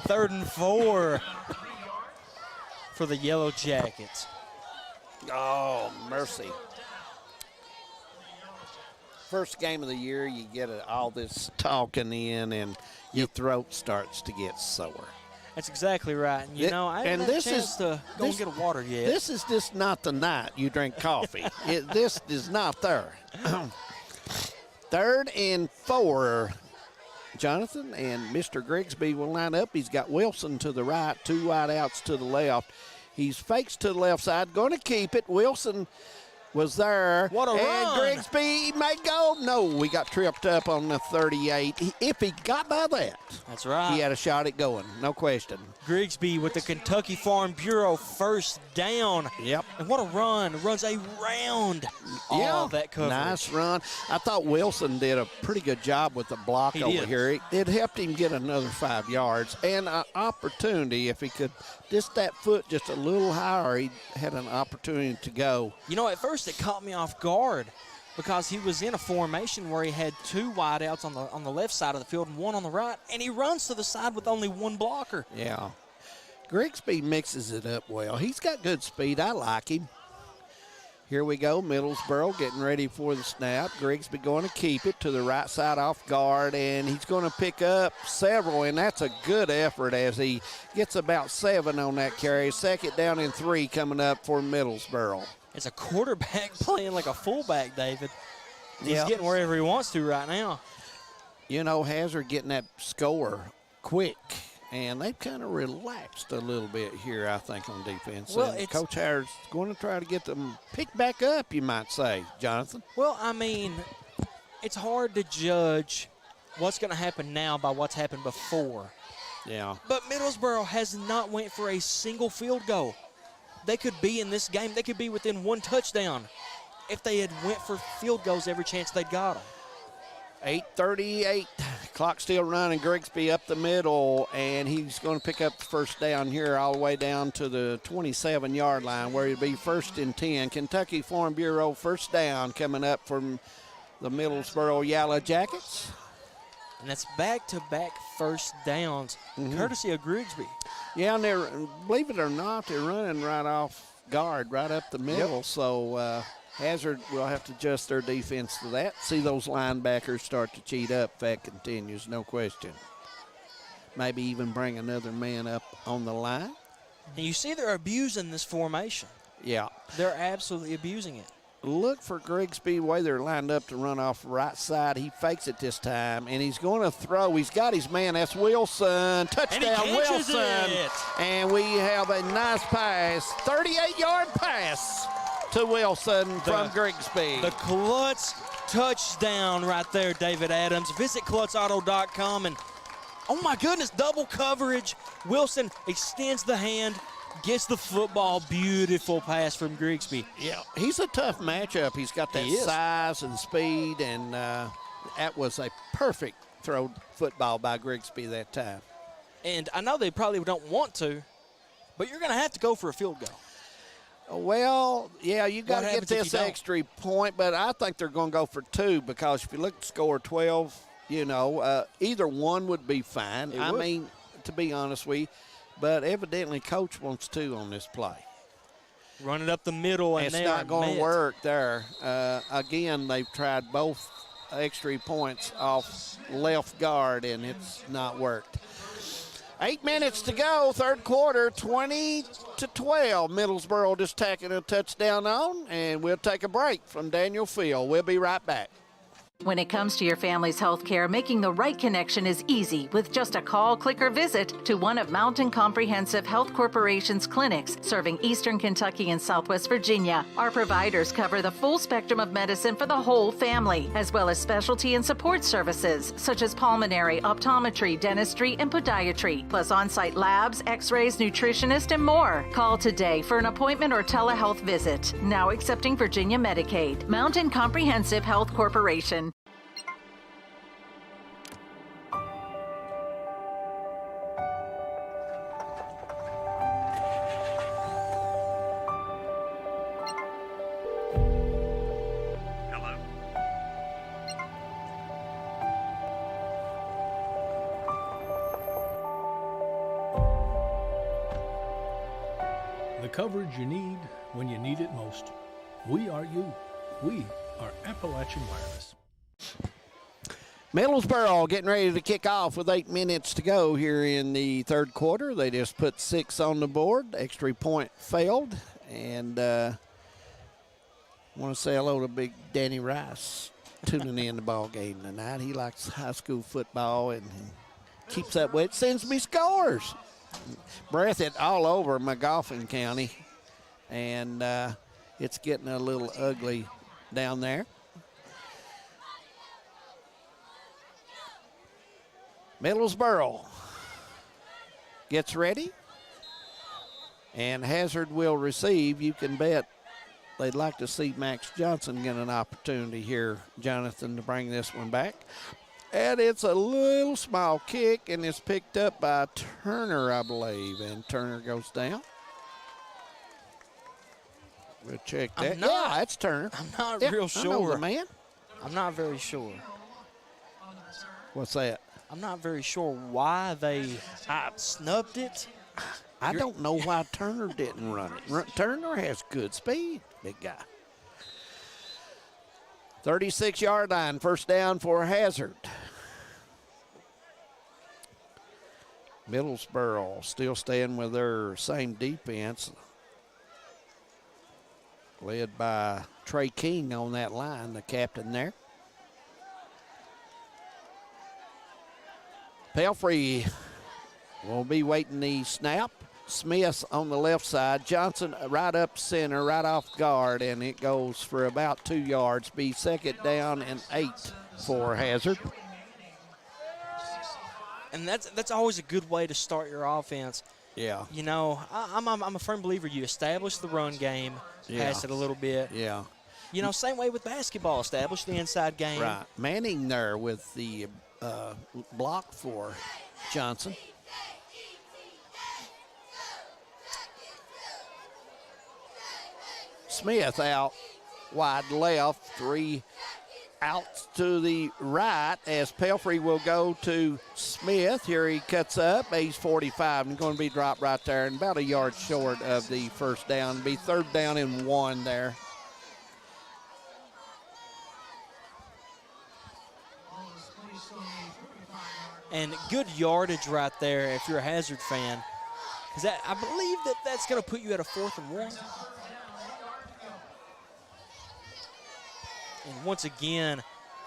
3rd and 4 for the Yellow Jackets. Oh, mercy. First game of the year, you get all this talking in, and your throat starts to get sore. That's exactly right. And, you know, I haven't had a chance to go and get a water yet. This is just not the night you drink coffee. This is not there. 3rd and 4. Jonathan and Mr. Grigsby will line up. He's got Wilson to the right, 2 wide outs to the left. He's fakes to the left side, going to keep it. Wilson was there. What a run. Grigsby may go. No, we got tripped up on the 38. If he got by that, that's right. He had a shot at going, no question. Grigsby with the Kentucky Farm Bureau first down. Yep. And what a run. Runs around all that coverage. Nice run. I thought Wilson did a pretty good job with the block over here. It helped him get another 5 yards and an opportunity. If he could just that foot just a little higher, he had an opportunity to go. You know, at first it caught me off guard because he was in a formation where he had 2 wideouts on the left side of the field and 1 on the right, and he runs to the side with only 1 blocker. Yeah. Grigsby mixes it up well. He's got good speed. I like him. Here we go. Middlesboro getting ready for the snap. Grigsby going to keep it to the right side off guard, and he's going to pick up several, and that's a good effort as he gets about 7 on that carry. 2nd down and 3 coming up for Middlesboro. It's a quarterback playing like a fullback, David. He's Yeah. getting wherever he wants to right now. You know, Hazard getting that score quick, and they've kind of relaxed a little bit here, I think, on defense. Well, and it's- Coach Howard's going to try to get them picked back up, you might say, Jonathan. Well, I mean, it's hard to judge what's going to happen now by what's happened before. Yeah. But Middlesboro has not went for a single field goal. They could be in this game. They could be within 1 touchdown if they had went for field goals every chance they'd got them. 8:38, clock still running. Grigsby up the middle, and he's going to pick up the first down here all the way down to the 27-yard line where it'll be 1st and 10. Kentucky Farm Bureau first down coming up from the Middlesboro Yellow Jackets. And that's back-to-back first downs, courtesy of Grigsby. Yeah, and believe it or not, they're running right off guard, right up the middle. So Hazard will have to adjust their defense to that. See those linebackers start to cheat up if that continues, no question. Maybe even bring another man up on the line. And you see they're abusing this formation. Yeah. They're absolutely abusing it. Look for Grigsby, the way they're lined up to run off the right side. He fakes it this time, and he's going to throw. He's got his man. That's Wilson. Touchdown, Wilson. It. And we have a nice pass, 38-yard pass to Wilson from Grigsby. The Klutz touchdown right there, David Adams. Visit KlutzAuto.com, and oh my goodness, double coverage. Wilson extends the hand, gets the football. Beautiful pass from Grigsby. Yeah, he's a tough matchup. He's got that size and speed, and that was a perfect throw football by Grigsby that time. And I know they probably don't want to, but you're going to have to go for a field goal. Well, yeah, you got to get this extra point, but I think they're going to go for 2 because if you look at the score 12, either one would be fine. I mean, to be honest with you, but evidently Coach wants 2 on this play. Run it up the middle, and it's not going to work there. Again, they've tried both extra points off left guard, and it's not worked. 8 minutes to go, third quarter, 20-12. Middlesboro just tacking a touchdown on, and we'll take a break from Daniel Field. We'll be right back. When it comes to your family's health care, making the right connection is easy with just a call, click, or visit to one of Mountain Comprehensive Health Corporation's clinics serving Eastern Kentucky and Southwest Virginia. Our providers cover the full spectrum of medicine for the whole family, as well as specialty and support services such as pulmonary, optometry, dentistry, and podiatry, plus on-site labs, x-rays, nutritionist, and more. Call today for an appointment or telehealth visit. Now accepting Virginia Medicaid. Mountain Comprehensive Health Corporation. Coverage you need when you need it most. We are you. We are Appalachian Wireless. Middlesboro getting ready to kick off with 8 minutes to go here in the third quarter. They just put 6 on the board. Extra point failed. And I want to say hello to big Danny Rice tuning in the ball game tonight. He likes high school football and keeps up with it. Sends me scores. Breath it all over Magoffin County, and it's getting a little ugly down there. Middlesboro gets ready, and Hazard will receive. You can bet they'd like to see Max Johnson get an opportunity here, Jonathan, to bring this one back. And it's a little small kick, and it's picked up by Turner, I believe. And Turner goes down. We'll check that. Yeah, that's Turner. I'm not real sure. I know the man. I'm not very sure. What's that? I'm not very sure why they snubbed it. I don't know why Turner didn't run it. Turner has good speed, big guy. 36-yard line, first down for Hazard. Middlesboro still staying with their same defense, led by Trey King on that line, the captain there. Pelfrey will be waiting the snap. Smith on the left side. Johnson right up center, right off guard, and it goes for about 2 yards. Be second down and 8 for Hazard. And that's always a good way to start your offense. Yeah. You know, I'm a firm believer you establish the run game, pass it a little bit. Yeah. You know, same way with basketball, establish the inside game. Right. Manning there with the block for Johnson. Smith out wide left, 3 out to the right as Pelfrey will go to Smith. Here he cuts up. He's 45 and going to be dropped right there and about a yard short of the first down. Be 3rd down and 1 there. And good yardage right there if you're a Hazard fan. Because I believe that's going to put you at a 4th and 1. And once again,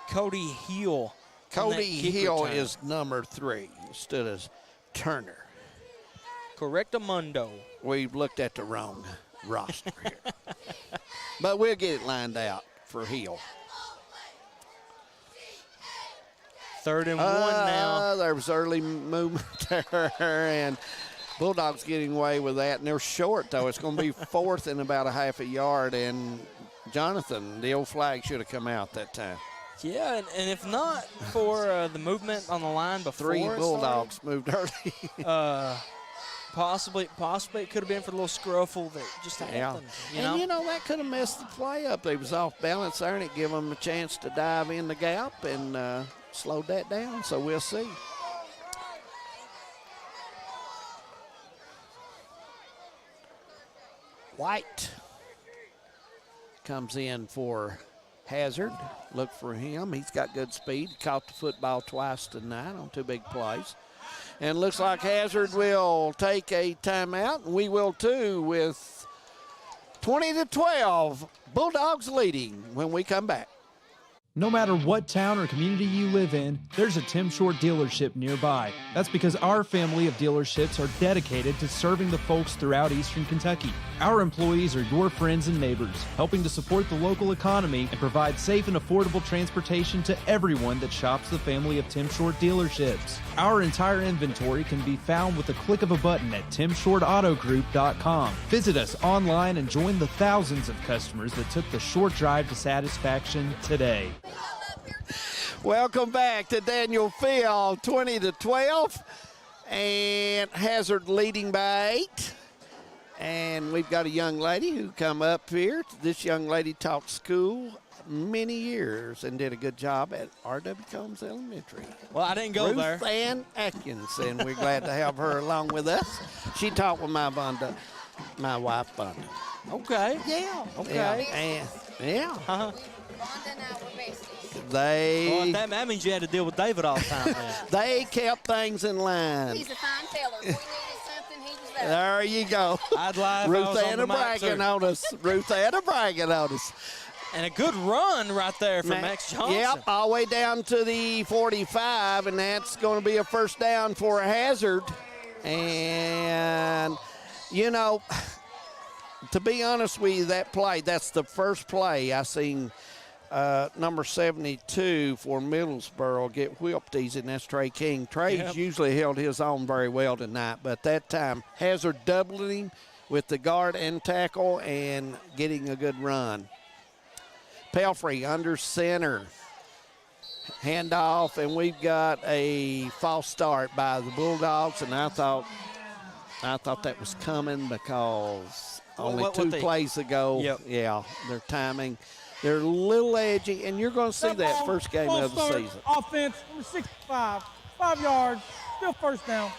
Cody Hill. Cody Hill is number 3 instead of Turner. Correctamundo. We've looked at the wrong roster here. But we'll get it lined out for Hill. 3rd and 1 now. There was early movement there, and Bulldogs getting away with that. And they're short, though. It's going to be 4th and about a half a yard, and Jonathan, the old flag should have come out that time. Yeah, and if not for the movement on the line before 3 Bulldogs moved early. Possibly it could have been for the little scruffle that just happened. And that could have messed the play up. They was off balance there, and it gave them a chance to dive in the gap and slowed that down. So we'll see. White comes in for Hazard. Look for him. He's got good speed. Caught the football twice tonight on 2 big plays. And looks like Hazard will take a timeout, and we will too, with 20-12. Bulldogs leading when we come back. No matter what town or community you live in, there's a Tim Short dealership nearby. That's because our family of dealerships are dedicated to serving the folks throughout Eastern Kentucky. Our employees are your friends and neighbors, helping to support the local economy and provide safe and affordable transportation to everyone that shops the family of Tim Short dealerships. Our entire inventory can be found with the click of a button at timshortautogroup.com. Visit us online and join the thousands of customers that took the short drive to satisfaction today. Welcome back to Daniel Field, 20-12, and Hazard leading by 8. And we've got a young lady who come up here. This young lady taught school many years and did a good job at R.W. Combs Elementary. Well, I didn't go there. Ruth Ann Atkins, and we're glad to have her along with us. She taught with my wife, Vonda. Okay. Yeah. Okay. Yeah. Uh-huh. That means you had to deal with David all the time, man. They kept things in line. He's a fine fella. If we needed something, he was there. There you go. I'd lie if Ruth I was on Anna the mic, bragging too. on us. Ruth Anna bragging on us. And a good run right there from Max Johnson. Yep, all the way down to the 45, and that's going to be a 1st down for Hazard. And, to be honest with you, that's the first play I seen number 72 for Middlesboro get whipped easy, and that's Trey King. Trey's usually held his own very well tonight, but that time Hazard doubling him with the guard and tackle and getting a good run. Pelfrey under center. Handoff, and we've got a false start by the Bulldogs, and I thought that was coming because only 2 plays ago, their timing. They're a little edgy, and you're going to see that first game of the season. Offense, number 65, 5 yards, still 1st down.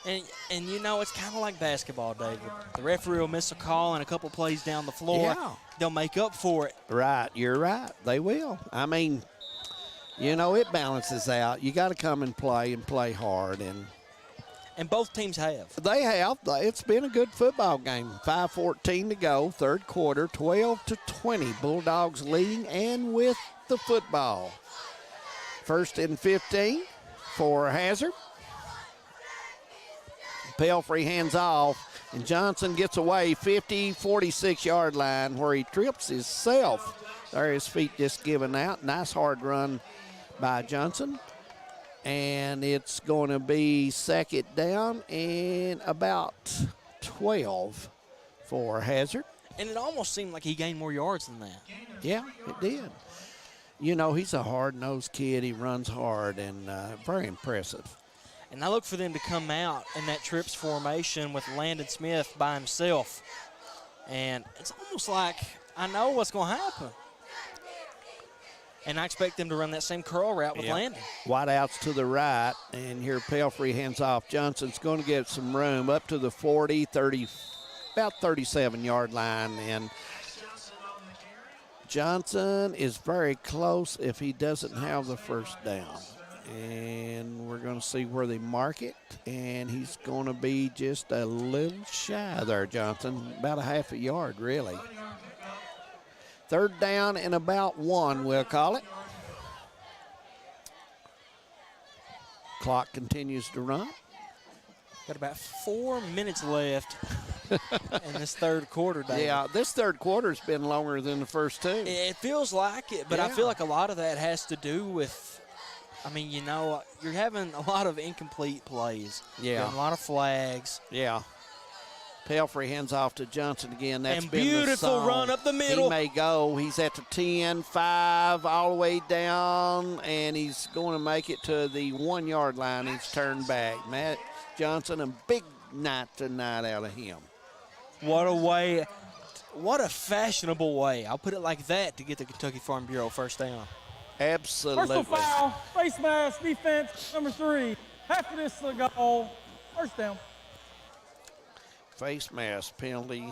And it's kind of like basketball, David. The referee will miss a call and a couple plays down the floor. Yeah. They'll make up for it. Right, you're right. They will. I mean, it balances out. You got to come and play hard. And both teams have. They have. It's been a good football game. 5:14 to go, 3rd quarter, 12-20. Bulldogs leading and with the football. 1st and 15 for Hazard. Pelfrey hands off, and Johnson gets away 46-yard line where he trips himself. There his feet just giving out. Nice hard run by Johnson. And it's going to be 2nd down and about 12 for Hazard. And it almost seemed like he gained more yards than that. Yeah, it did. He's a hard-nosed kid. He runs hard and very impressive. And I look for them to come out in that trips formation with Landon Smith by himself. And it's almost like I know what's going to happen. And I expect them to run that same curl route with Landon. Wide outs to the right, and here Pelfrey hands off. Johnson's going to get some room up to the 40, 30, about 37-yard line. And Johnson is very close if he doesn't have the first down. And we're going to see where they mark it. And he's going to be just a little shy there, Johnson. About a half a yard, really. Third down and about 1, we'll call it. Clock continues to run. Got about 4 minutes left in this third quarter, David. Yeah, this third quarter's been longer than the first two. It feels like it, but I feel like a lot of that has to do with, I mean, you know, you're having a lot of incomplete plays. Yeah. A lot of flags. Yeah. Pelfrey hands off to Johnson again. That's and been beautiful the run up the middle. He may go. He's at the 10, 5, all the way down, and he's going to make it to the 1-yard line. He's turned back. Matt Johnson, a big night tonight out of him. What a way, what a fashionable way, I'll put it like that, to get the Kentucky Farm Bureau first down. Absolutely. Personal foul, face mask, defense, number 3. After this goal, first down. Face mask penalty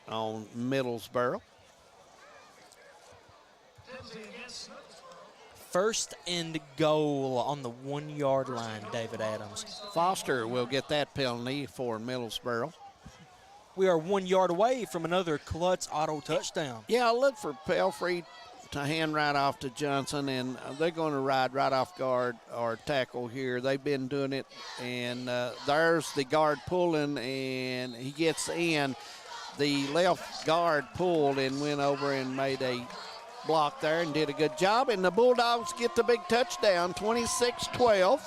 on Middlesboro. First and goal on the 1-yard line, David Adams. Foster will get that penalty for Middlesboro. We are 1 yard away from another Klutz Auto touchdown. Yeah, look for Pelfrey to hand right off to Johnson, and they're going to ride right off guard or tackle here. They've been doing it, and there's the guard pulling, and he gets in. The left guard pulled and went over and made a block there and did a good job, and the Bulldogs get the big touchdown, 26-12.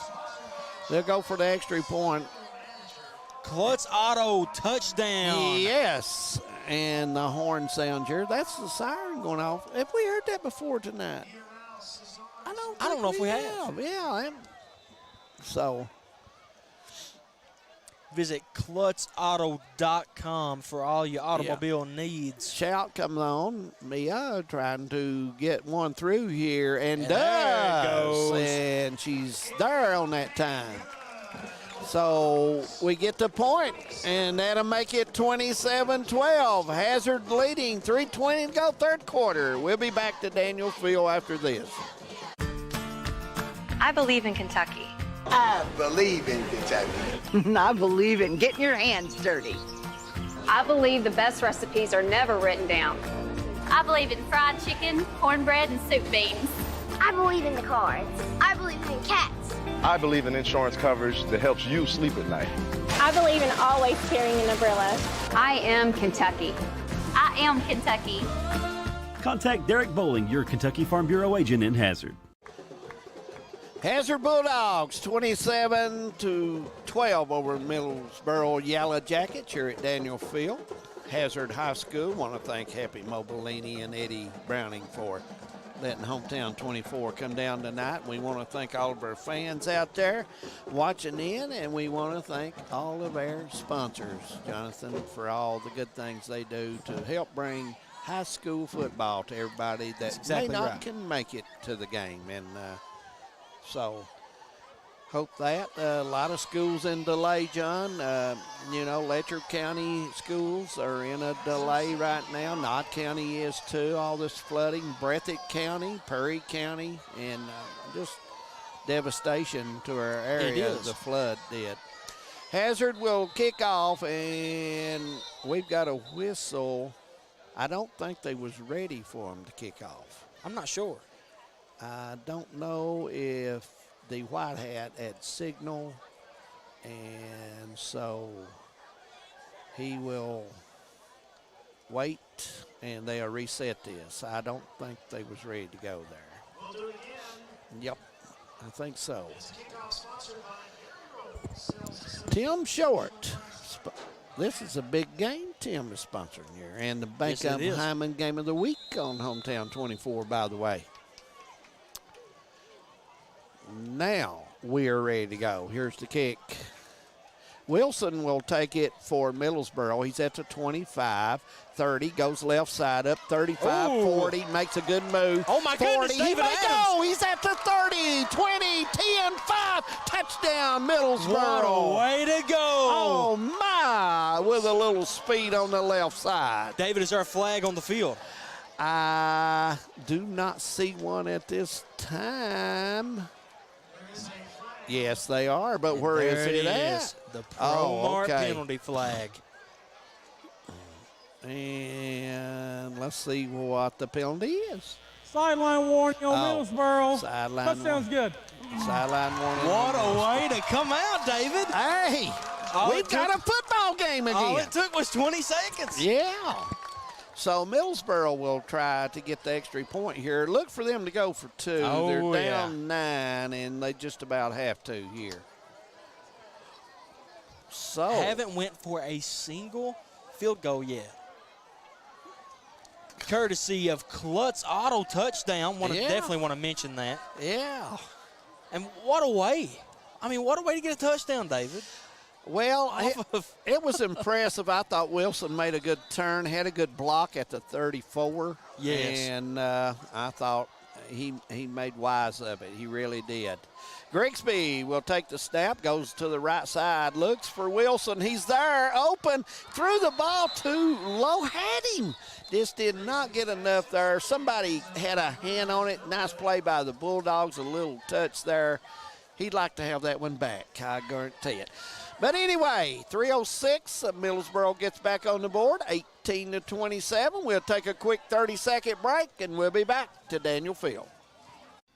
They'll go for the extra point. Klutz Auto touchdown. Yes, and the horn sounds here. That's the siren going off. Have we heard that before tonight? I don't know if we have. Yeah. So visit KlutzAuto.com for all your automobile needs. Shout comes on. Mia trying to get one through here, and there it does. goes. And she's there on that time. So we get the point, and that'll make it 27-12. Hazard leading, 3:20 to go, third quarter. We'll be back to Daniel Field after this. I believe in Kentucky. I believe in Kentucky. I believe in getting your hands dirty. I believe the best recipes are never written down. I believe in fried chicken, cornbread, and soup beans. I believe in the cards. I believe in cats. I believe in insurance coverage that helps you sleep at night. I believe in always carrying an umbrella. I am Kentucky. I am Kentucky. Contact Derek Bowling, your Kentucky Farm Bureau agent in Hazard. Hazard Bulldogs 27-12 over Middlesboro Yellow Jackets here at Daniel Field. Hazard High School. Want to thank Happy Mobilini and Eddie Browning for letting Hometown 24 come down tonight. We want to thank all of our fans out there watching in, and we want to thank all of our sponsors, Jonathan, for all the good things they do to help bring high school football to everybody that exactly may not right. can make it to the game. And so hope that. A lot of schools in delay, John. Letcher County schools are in a delay right now. Knott County is too. All this flooding. Breathitt County, Perry County, and just devastation to our area. It is. The flood did. Hazard will kick off, and we've got a whistle. I don't think they was ready for him to kick off. I'm not sure. I don't know if the white hat had signal, and so he will wait, and they'll reset this. I don't think they was ready to go there. Yep, I think so. Tim Short. This is a big game Tim is sponsoring here, and the Bank Yes, of it is. Hyman Game of the Week on Hometown 24, by the way. Now we are ready to go. Here's the kick. Wilson will take it for Middlesboro. He's at the 25, 30, goes left side up, 35, 40, makes a good move. Oh, my 40, goodness, he David may Adams. go. He's at the 30, 20, 10, 5, touchdown, Middlesboro. What a way to go. Oh, my, with a little speed on the left side. David, is there a flag on the field? I do not see one at this time. Yes, they are, but where is There it is. at? The pro-mark okay. penalty flag. And let's see what the penalty is. Sideline warning on Middlesboro. Sideline Touchdown's good. Sideline warning. What a way to come out, David. Hey, we've got a football game again. All it took was 20 seconds. Yeah. So Middlesboro will try to get the extra point here. Look for them to go for 2. Oh, They're down 9, and they just about have to here. So Haven't went for a single field goal yet. Courtesy of Klutz Auto touchdown. Definitely want to mention that. Yeah. And what a way. I mean, what a way to get a touchdown, David. Well, it was impressive. I thought Wilson made a good turn, had a good block at the 34. Yes. And I thought he made wise of it. He really did. Grigsby will take the snap, goes to the right side, looks for Wilson. He's there, open, threw the ball too low, had him. Just did not get enough there. Somebody had a hand on it. Nice play by the Bulldogs, a little touch there. He'd like to have that one back, I guarantee it. But anyway, 3:06, Middlesboro gets back on the board, 18-27. We'll take a quick 30-second break, and we'll be back to Daniel Field.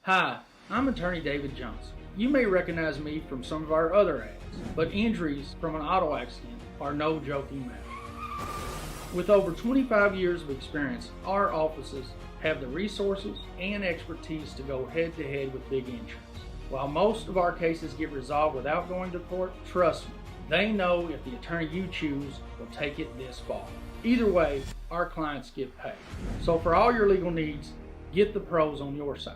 Hi, I'm attorney David Johnson. You may recognize me from some of our other ads, but injuries from an auto accident are no joking matter. With over 25 years of experience, our offices have the resources and expertise to go head-to-head with big insurance. While most of our cases get resolved without going to court, trust me, they know if the attorney you choose will take it this far. Either way, our clients get paid. So for all your legal needs, get the pros on your side.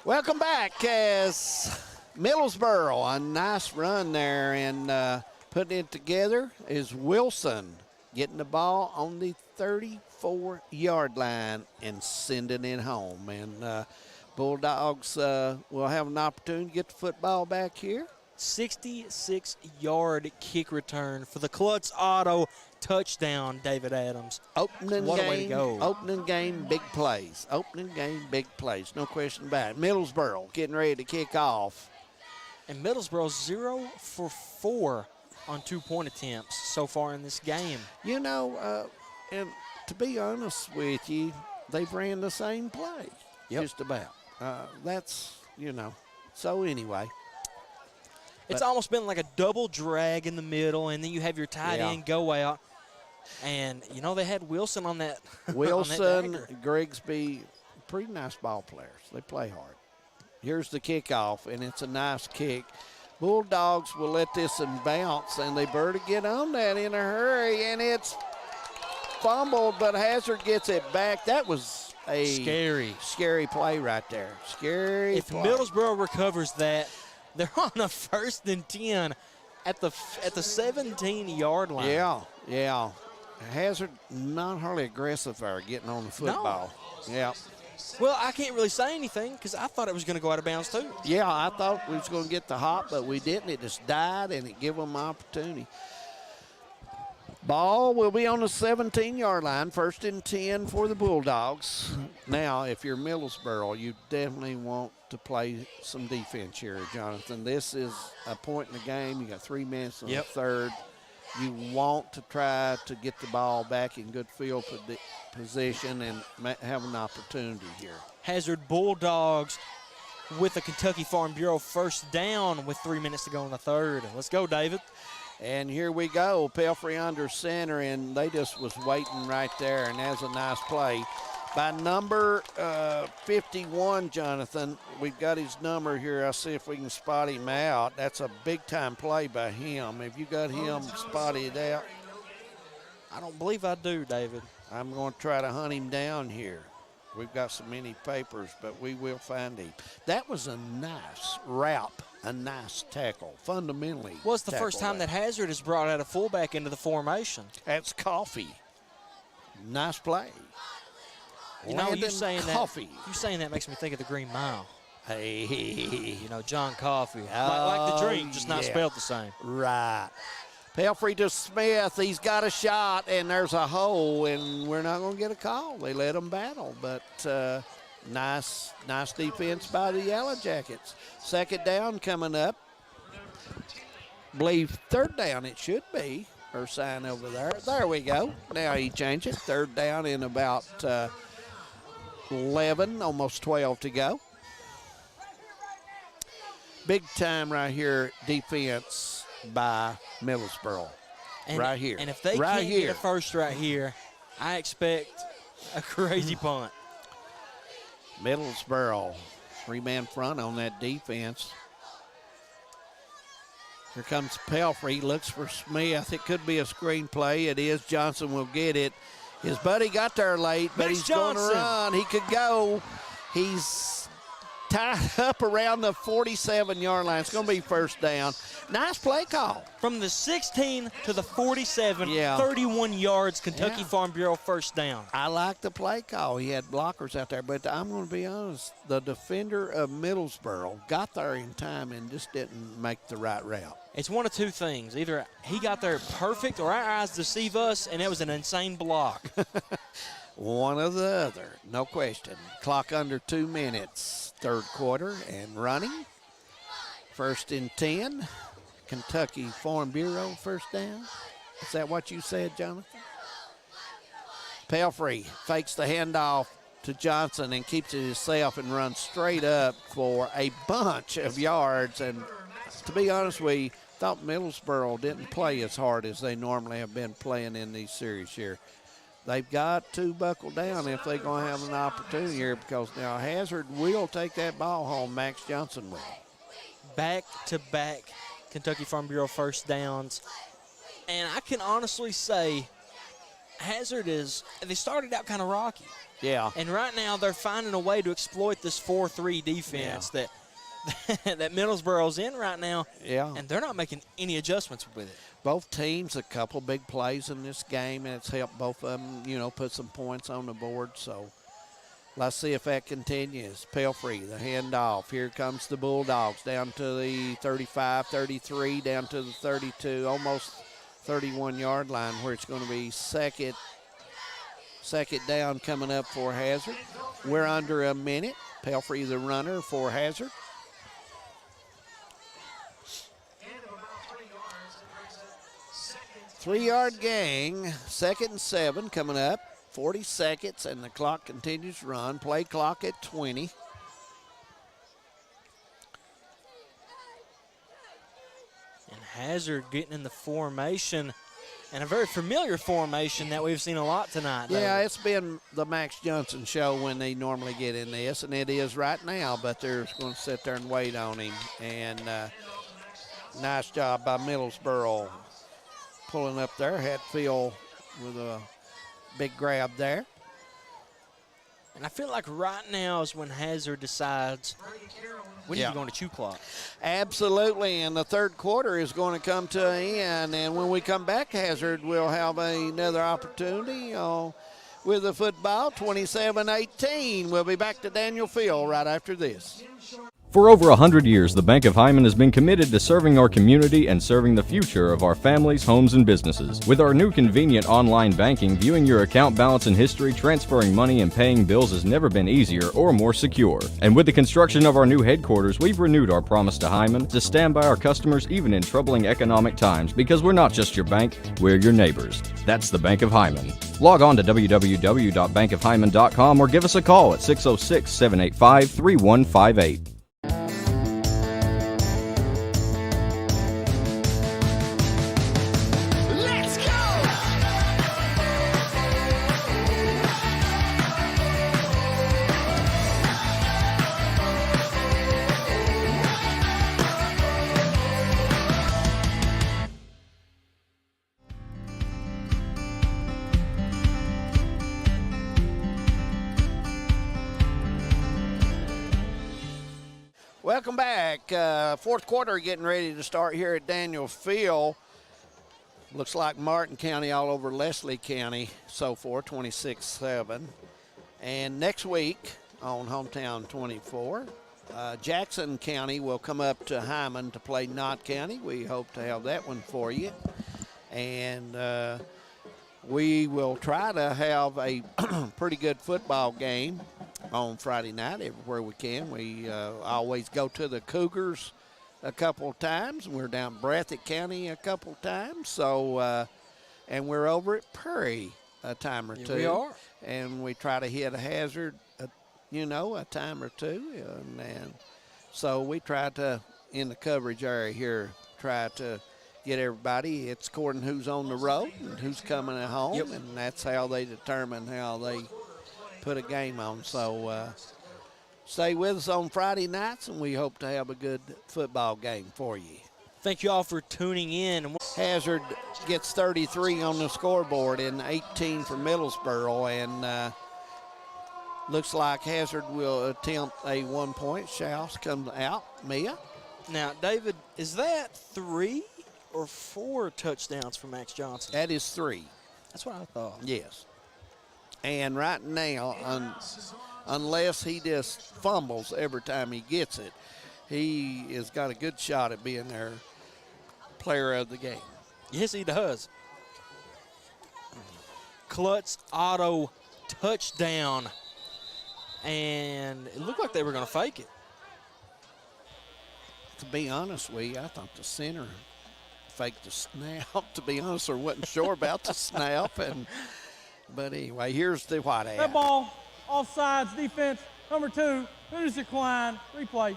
Welcome back as Middlesboro, a nice run there, and putting it together is Wilson getting the ball on the 34-yard line and sending it home. And Bulldogs will have an opportunity to get the football back here. 66-yard kick return for the Klutz Auto touchdown, David Adams. Opening what game, a way to go. Opening game, big plays. Opening game, big plays. No question about it. Middlesboro getting ready to kick off. And Middlesboro 0 for 4 on 2-point attempts so far in this game. You know, and to be honest with you, they've ran the same play. Just about. That's, so anyway. It's almost been like a double drag in the middle, and then you have your tight end go out. And, they had Wilson on that. Wilson, Grigsby, pretty nice ball players. They play hard. Here's the kickoff, and it's a nice kick. Bulldogs will let this one bounce, and they better get on that in a hurry, and it's fumbled, but Hazard gets it back. That was a scary play right there. Scary If play. Middlesboro recovers that, they're on a 1st and 10 at the 17-yard line. Yeah. Hazard not hardly aggressive there getting on the football. No. Yeah. Well, I can't really say anything because I thought it was going to go out of bounds too. Yeah, I thought we was going to get the hop, but we didn't. It just died, and it gave them an opportunity. Ball will be on the 17-yard line, 1st and 10 for the Bulldogs. Now, if you're Middlesboro, you definitely want to play some defense here, Jonathan. This is a point in the game. You got 3 minutes in the third. You want to try to get the ball back in good field position and have an opportunity here. Hazard Bulldogs with the Kentucky Farm Bureau 1st down with 3 minutes to go in the third. Let's go, David. And here we go, Pelfrey under center, and they just was waiting right there, and that's a nice play. By number 51, Jonathan, we've got his number here. I'll see if we can spot him out. That's a big-time play by him. Have you got him spotted out? I don't believe I do, David. I'm going to try to hunt him down here. We've got so many papers, but we will find him. That was a nice route a nice tackle, fundamentally. Well, it's the first time that Hazard has brought out a fullback into the formation. That's Coffee. Nice play. You know, you saying Coffee. that. You saying that makes me think of the Green Mile. Hey. You know, John Coffey. Like the drink, just not spelled the same. Right. Pelfrey to Smith. He's got a shot, and there's a hole, and we're not going to get a call. They let them battle, but nice defense by the Yellow Jackets. Second down coming up. Believe third down it should be. Her sign over there. There we go. Now he changed it. Third down in about 11, almost 12 to go. Big time right here defense by Middlesboro. Right here. And if they can't get a first right here, I expect a crazy punt. Middlesboro, 3-man front on that defense. Here comes Pelfrey, looks for Smith. It could be a screen play. It is. Johnson will get it. His buddy got there late, but he's going to run. He could go. He's tied up around the 47-yard line. It's going to be first down. Nice play call. From the 16 to the 47, 31 yards, Kentucky Farm Bureau first down. I like the play call. He had blockers out there, but I'm going to be honest, the defender of Middlesboro got there in time and just didn't make the right route. It's one of two things. Either he got there perfect or our eyes deceive us, and it was an insane block. One or the other, no question. Clock under 2 minutes, third quarter, and running. First and 10. Kentucky Farm Bureau first down. Is that what you said, Jonathan? Pelfrey fakes the handoff to Johnson and keeps it himself and runs straight up for a bunch of yards. And to be honest, we thought Middlesboro didn't play as hard as they normally have been playing in these series here. They've got to buckle down if they're going to have an opportunity here, because now Hazard will take that ball home. Max Johnson will. Back-to-back Kentucky Farm Bureau first downs. And I can honestly say Hazard they started out kind of rocky. Yeah. And right now they're finding a way to exploit this 4-3 defense that Middlesboro's in right now. Yeah. And they're not making any adjustments with it. Both teams, a couple big plays in this game, and it's helped both of them, put some points on the board. So let's see if that continues. Pelfrey, the handoff. Here comes the Bulldogs down to the 35, 33, down to the 32, almost 31-yard line, where it's going to be second down coming up for Hazard. We're under a minute. Pelfrey, the runner for Hazard. Three-yard gang, 2nd and 7 coming up. 40 seconds, and the clock continues to run. Play clock at 20. And Hazard getting in the formation, and a very familiar formation that we've seen a lot tonight. Yeah, it's been the Max Johnson show when they normally get in this, and it is right now, but they're going to sit there and wait on him. And nice job by Middlesboro pulling up there. Hatfield with a big grab there. And I feel like right now is when Hazard decides when he's going to chew clock. Absolutely, and the third quarter is going to come to an end. And when we come back, Hazard will have another opportunity with the football, 27-18. We'll be back to Daniel Field right after this. For over 100 years, the Bank of Hyman has been committed to serving our community and serving the future of our families, homes, and businesses. With our new convenient online banking, viewing your account balance and history, transferring money, and paying bills has never been easier or more secure. And with the construction of our new headquarters, we've renewed our promise to Hyman to stand by our customers even in troubling economic times, because we're not just your bank, we're your neighbors. That's the Bank of Hyman. Log on to www.bankofhyman.com or give us a call at 606-785-3158. Welcome back. Fourth quarter getting ready to start here at Daniel Field. Looks like Martin County all over Leslie County so far, 26-7. And next week on Hometown 24, Jackson County will come up to Hyman to play Knott County. We hope to have that one for you. And we will try to have a pretty good football game on Friday night everywhere we can. We always go to the Cougars a couple of times. We're down Breathitt County a couple of times. So, and we're over at Perry a time or two. We are. And we try to hit a Hazard, a time or two. And so we try to, in the coverage area here, try to get everybody. It's according to who's on the road and who's coming at home. Yep. And that's how they determine how they put a game on. So stay with us on Friday nights, and we hope to have a good football game for you. Thank you all for tuning in. Hazard gets 33 on the scoreboard and 18 for Middlesboro, and looks like Hazard will attempt a 1-point. Schaus comes out. Mia? Now, David, is that 3 or 4 touchdowns for Max Johnson? That is 3. That's what I thought. Yes. And right now, unless he just fumbles every time he gets it, he has got a good shot at being their player of the game. Yes, he does. Klutz auto touchdown. And it looked like they were going to fake it. To be honest with you, I thought the center faked the snap, to be honest, or wasn't sure about the snap. But anyway, here's the whiteout. That ball, offsides, defense, number 2, who's declined, replay.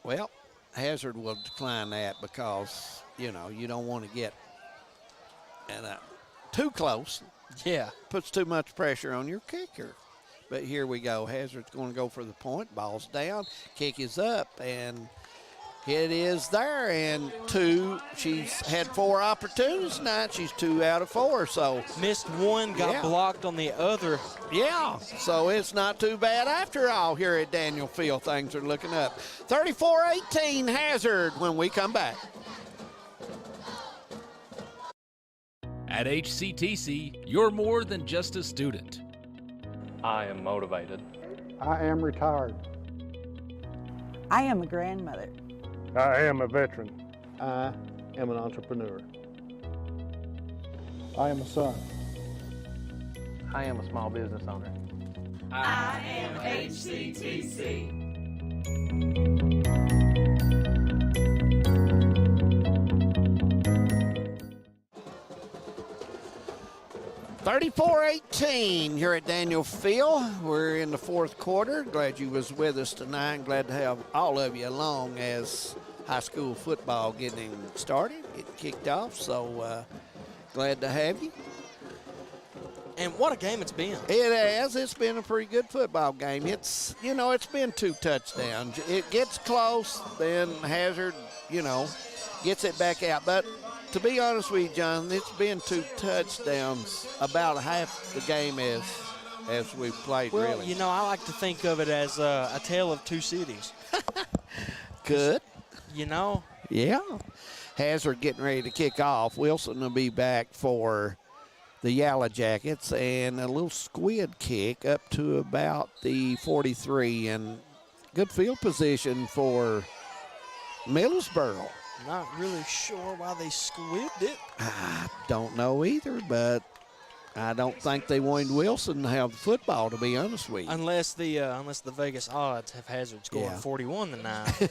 Well, Hazard will decline that because, you don't want to get too close. Yeah. Puts too much pressure on your kicker. But here we go. Hazard's going to go for the point. Ball's down. Kick is up, and it is there. And 2. She's had 4 opportunities tonight. She's 2 out of 4. So missed 1, got blocked on the other. Yeah. So it's not too bad after all here at Daniel Field. Things are looking up. 34-18 Hazard when we come back. At HCTC, you're more than just a student. I am motivated. I am retired. I am a grandmother. I am a veteran. I am an entrepreneur. I am a son. I am a small business owner. I am HCTC. 34-18 here at Daniel Field. We're in the fourth quarter. Glad you was with us tonight. Glad to have all of you along as high school football getting started, getting kicked off. So glad to have you. And what a game it's been. It has. It's been a pretty good football game. It's, it's been 2 touchdowns. It gets close, then Hazard, gets it back out. But to be honest with you, John, it's been 2 touchdowns about half the game as we've played, well, really. I like to think of it as a tale of 2 cities. Good. Yeah. Hazard getting ready to kick off. Wilson will be back for the Yellow Jackets, and a little squid kick up to about the 43, and good field position for Middlesboro. Not really sure why they squibbed it. I don't know either, but I don't think they wanted Wilson to have the football, to be honest with you. Unless the Vegas odds have Hazard scoring 41 tonight,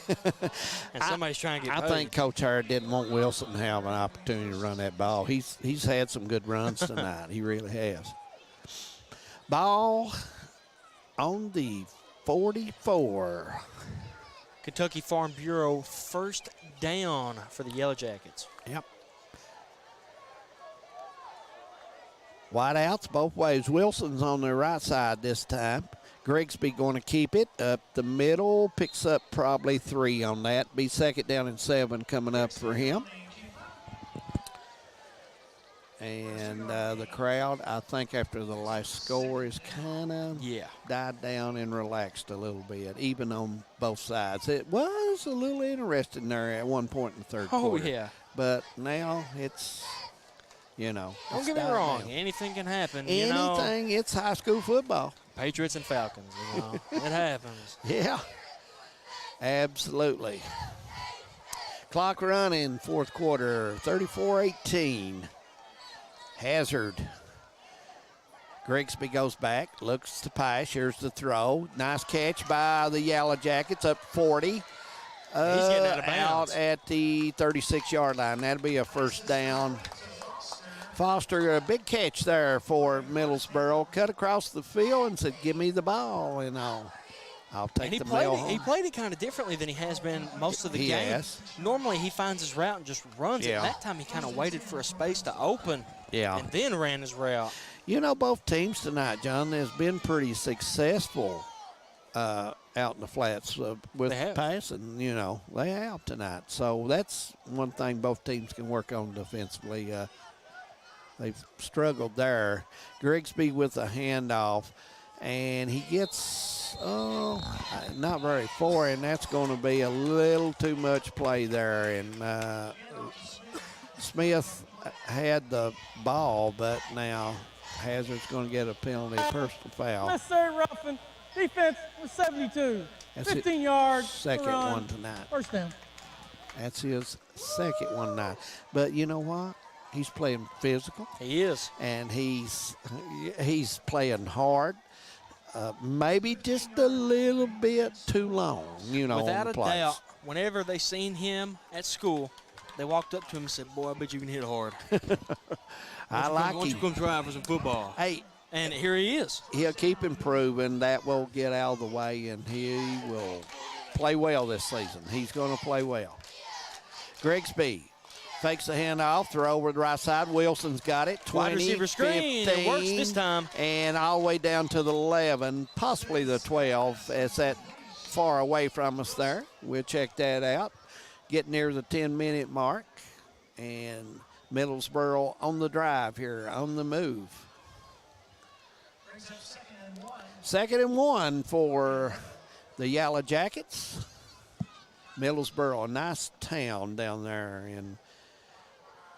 and somebody's trying to get I paid. think Coach Howard didn't want Wilson to have an opportunity to run that ball. He's had some good runs tonight. He really has. Ball on the 44. Kentucky Farm Bureau first down for the Yellow Jackets. Yep. Wideouts both ways. Wilson's on the right side this time. Grigsby going to keep it up the middle. Picks up probably 3 on that. Be second down and 7 coming up for him. And the crowd, I think after the last score, is kind of died down and relaxed a little bit, even on both sides. It was a little interesting there at one point in the third quarter. Oh, yeah. But now it's, Don't get me wrong. Down. Anything can happen. Anything. It's high school football. Patriots and Falcons. It happens. Yeah, absolutely. Clock running, fourth quarter, 34-18. Hazard. Grigsby goes back, looks to pass. Here's the throw. Nice catch by the Yellow Jackets, up 40. He's getting out of bounds. Out at the 36-yard line. That'll be a first down. Foster, a big catch there for Middlesboro. Cut across the field and said, give me the ball, I'll take the mail home. He played it kind of differently than he has been most of the game. Yes. Normally he finds his route and just runs it. That time he kind of waited for a space to open and then ran his route. Both teams tonight, John, has been pretty successful out in the flats with passing. They have tonight. So that's one thing both teams can work on defensively. They've struggled there. Grigsby with a handoff, and he gets not very far, and that's going to be a little too much play there. And Smith had the ball, but now Hazard's going to get a penalty, personal foul. Necessary roughing. Defense was 72. That's 15 yards. Second one tonight. First down. That's his second one tonight. But you know what? He's playing physical. He is. And he's playing hard. Maybe just a little bit too long, Without on a plays. doubt, whenever they seen him at school, they walked up to him and said, boy, I bet you can hit hard. I like him. Why don't you come try for some football? Hey. And here he is. He'll keep improving. That will get out of the way, and he will play well this season. He's going to play well. Grigsby fakes the handoff, throw over the right side. Wilson's got it. 20, Wide receiver screen. 15, it works this time. And all the way down to the 11, possibly the 12, as that far away from us there. We'll check that out. Getting near the 10-minute mark. And Middlesboro on the drive here, on the move. Second and one for the Yellow Jackets. Middlesboro, a nice town down there in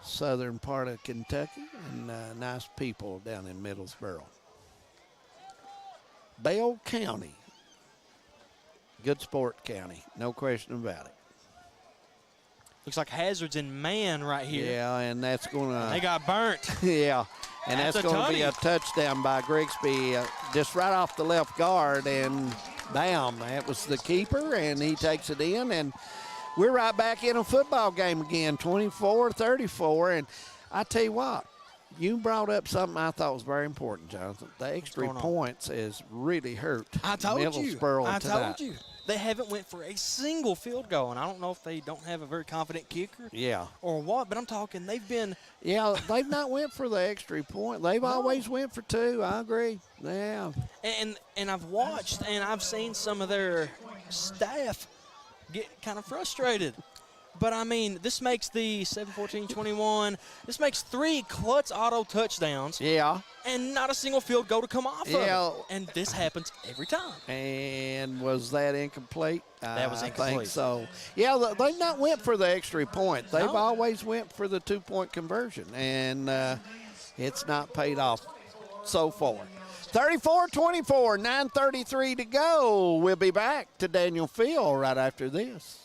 southern part of Kentucky, and nice people down in Middlesboro. Bell County, good sport county, no question about it. Looks like Hazard's in man right here. Yeah, and that's going to... They got burnt. Yeah, and that's going to be a toughie. touchdown by Grigsby, just right off the left guard, and bam, that was the keeper, and he takes it in, and we're right back in a football game again, 24-34, and I tell you what, you brought up something I thought was very important, Jonathan. The extra points has really hurt Middlesboro I tonight. told you. They haven't went for a single field goal, and I don't know if they don't have a very confident kicker or what, but I'm talking they've been. Yeah, they've not went for the extra point. They've always went for two. I agree. Yeah. And I've watched and I've seen some of their staff get kind of frustrated. But, I mean, this makes the 7-14-21. This makes 3 Klutz Auto touchdowns. Yeah. And not a single field goal to come off of it. And this happens every time. And was that incomplete? That was incomplete. I think so. Yeah, they've not went for the extra point. They've always went for the 2-point conversion. And it's not paid off so far. 34-24, 9:33 to go. We'll be back to Daniel Field right after this.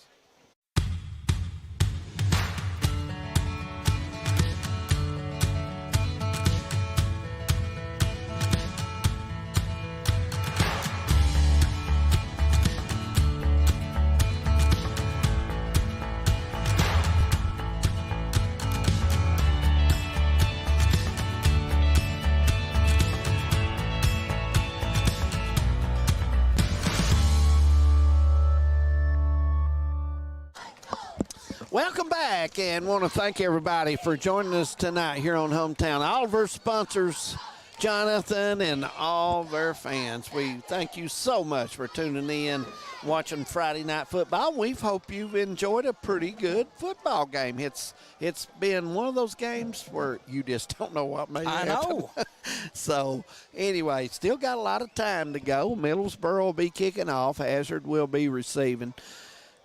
Welcome back, and want to thank everybody for joining us tonight here on Hometown. All of our sponsors Jonathan and all their fans, we thank you so much for tuning in, watching Friday Night Football. We hope you've enjoyed a pretty good football game. It's been one of those games where you just don't know what may happen. I know. So, anyway, still got a lot of time to go. Middlesboro will be kicking off. Hazard will be receiving.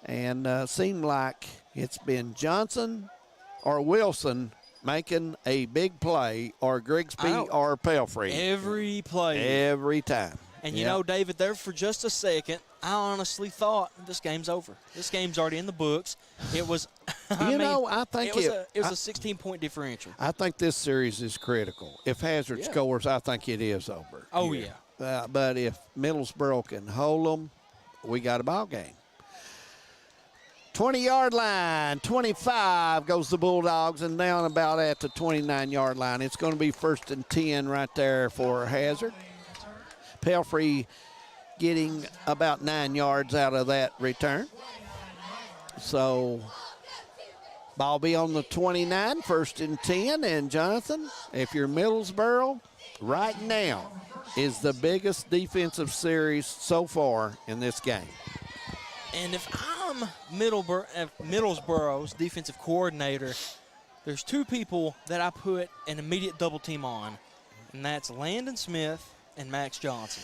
And seemed like it's been Johnson or Wilson making a big play, or Grigsby or Pelfrey. Every play. Every time. And you know, David, there for just a second, I honestly thought this game's over. This game's already in the books. It was, I think it was a 16-point differential. I think this series is critical. If Hazard scores, I think it is over. Oh, yeah. But if Middlesboro can hold them, we got a ball game. 20-yard line, 25 goes the Bulldogs, and down about at the 29-yard line. It's going to be 1st and 10 right there for Hazard. Pelfrey getting about 9 yards out of that return. So, ball be on the 29, 1st and 10. And, Jonathan, if you're Middlesboro, right now is the biggest defensive series so far in this game. And if I'm Middlesboro's defensive coordinator, there's two people that I put an immediate double team on, and that's Landon Smith and Max Johnson.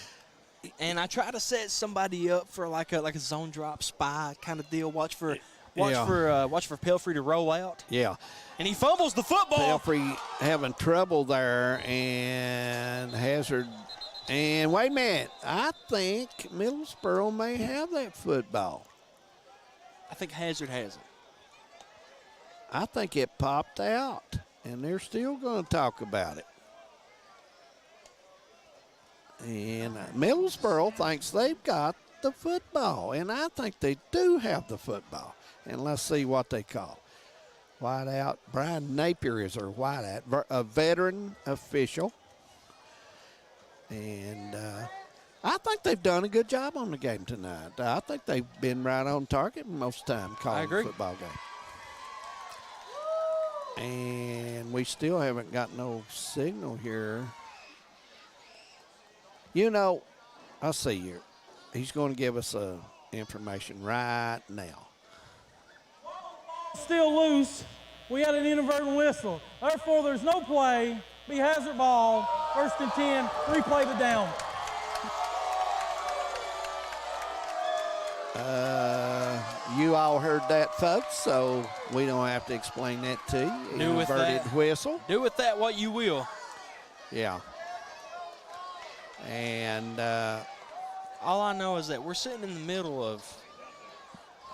And I try to set somebody up for like a zone drop spy kind of deal. Watch for Pelfrey to roll out. Yeah. And he fumbles the football. Pelfrey having trouble there, and Hazard. And wait a minute, I think Middlesboro may have that football. I think Hazard has it. I think it popped out, and they're still going to talk about it. And Middlesboro thinks they've got the football, and I think they do have the football. And let's see what they call. Wide out. Brian Napier is our wide out, a veteran official. And I think they've done a good job on the game tonight. I think they've been right on target most of the time calling the football game. And we still haven't got no signal here. You know, I'll see you. He's going to give us information right now. Still loose. We had an inadvertent whistle. Therefore, there's no play. Be Hazard ball. 1st and 10. Replay the down. You all heard that, folks, so we don't have to explain that to you. Do with Inverted that. Whistle. Do with that what you will. Yeah. And all I know is that we're sitting in the middle of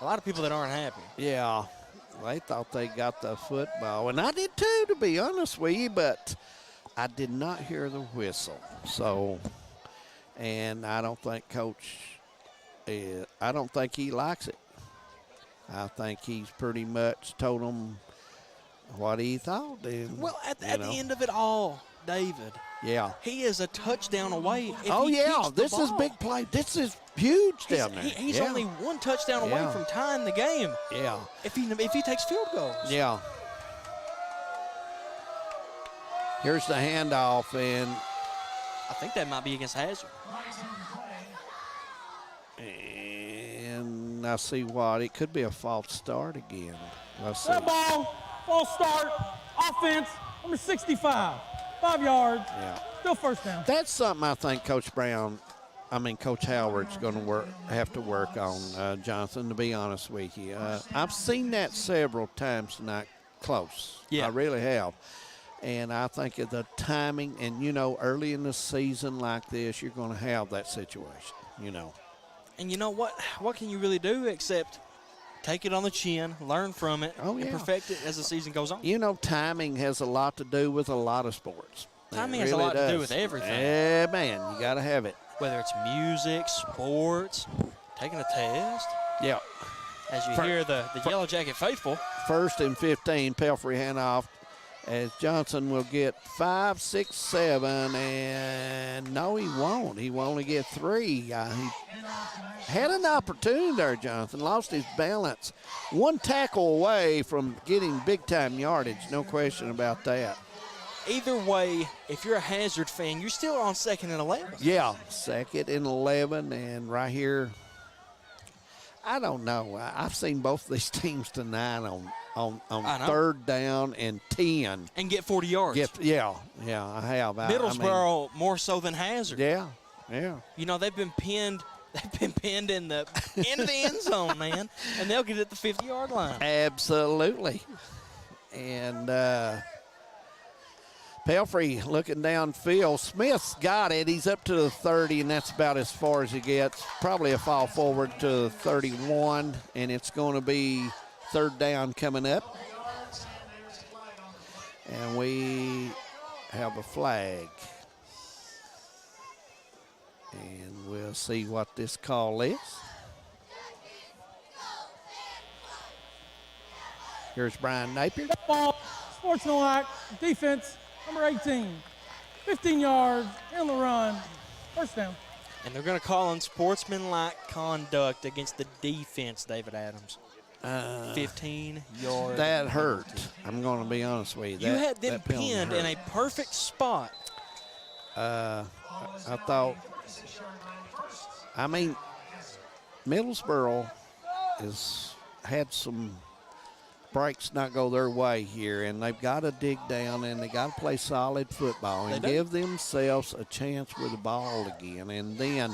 a lot of people that aren't happy. Yeah. They thought they got the football, and I did too, to be honest with you, but I did not hear the whistle. So, and I don't think Coach, I don't think he likes it. I think he's pretty much told them what he thought. And, well, at the end of it all, David. Yeah. He is a touchdown away. This is big play. This is huge down there. He's only one touchdown away from tying the game. Yeah. If he takes field goals. Yeah. Here's the handoff, and I think that might be against Hazard. And I see what. It could be a false start again. Let's see. That ball, false start, offense, number 65. 5 yards. Yeah. Still 1st down. That's something I think Coach Howard's going to have to work on, Jonathan, to be honest with you. I've seen that several times tonight close. Yeah. I really have. And I think of the timing, and, early in the season like this, you're going to have that situation, And you know what? What can you really do except take it on the chin, learn from it, and perfect it as the season goes on? Timing has a lot to do with a lot of sports. Timing has a lot to do with everything. Yeah, man, you got to have it. Whether it's music, sports, taking a test. Yeah. As you hear the Yellow Jacket faithful. 1st and 15, Pelfrey handoff, as Johnson will get 5, 6, 7, and no, he won't. He will only get 3. He had an opportunity there, Jonathan, lost his balance. One tackle away from getting big-time yardage, no question about that. either way, if you're a Hazard fan, you're still on 2nd and 11. Yeah, 2nd and 11, and right here, I don't know. I've seen both of these teams tonight on 3rd down and 10. And get 40 yards. Yeah, I have. Middlesboro more so than Hazard. Yeah. You know, they've been pinned in the end zone, man, and they'll get it at the 50-yard line. Absolutely. And Pelfrey looking downfield. Smith's got it. He's up to the 30, and that's about as far as he gets. Probably a fall forward to the 31, and it's going to be 3rd down coming up. And we have a flag. And we'll see what this call is. Here's Brian Napier. Ball, sportsmanlike, defense, number 18. 15 yards, in the run, 1st down. And they're going to call on sportsmanlike conduct against the defense, David Adams. 15 yards. That hurt. I'm going to be honest with you. You had them pinned in a perfect spot. I thought, Middlesboro has had some breaks not go their way here, and they've got to dig down and they got to play solid football and give themselves a chance with the ball again. And then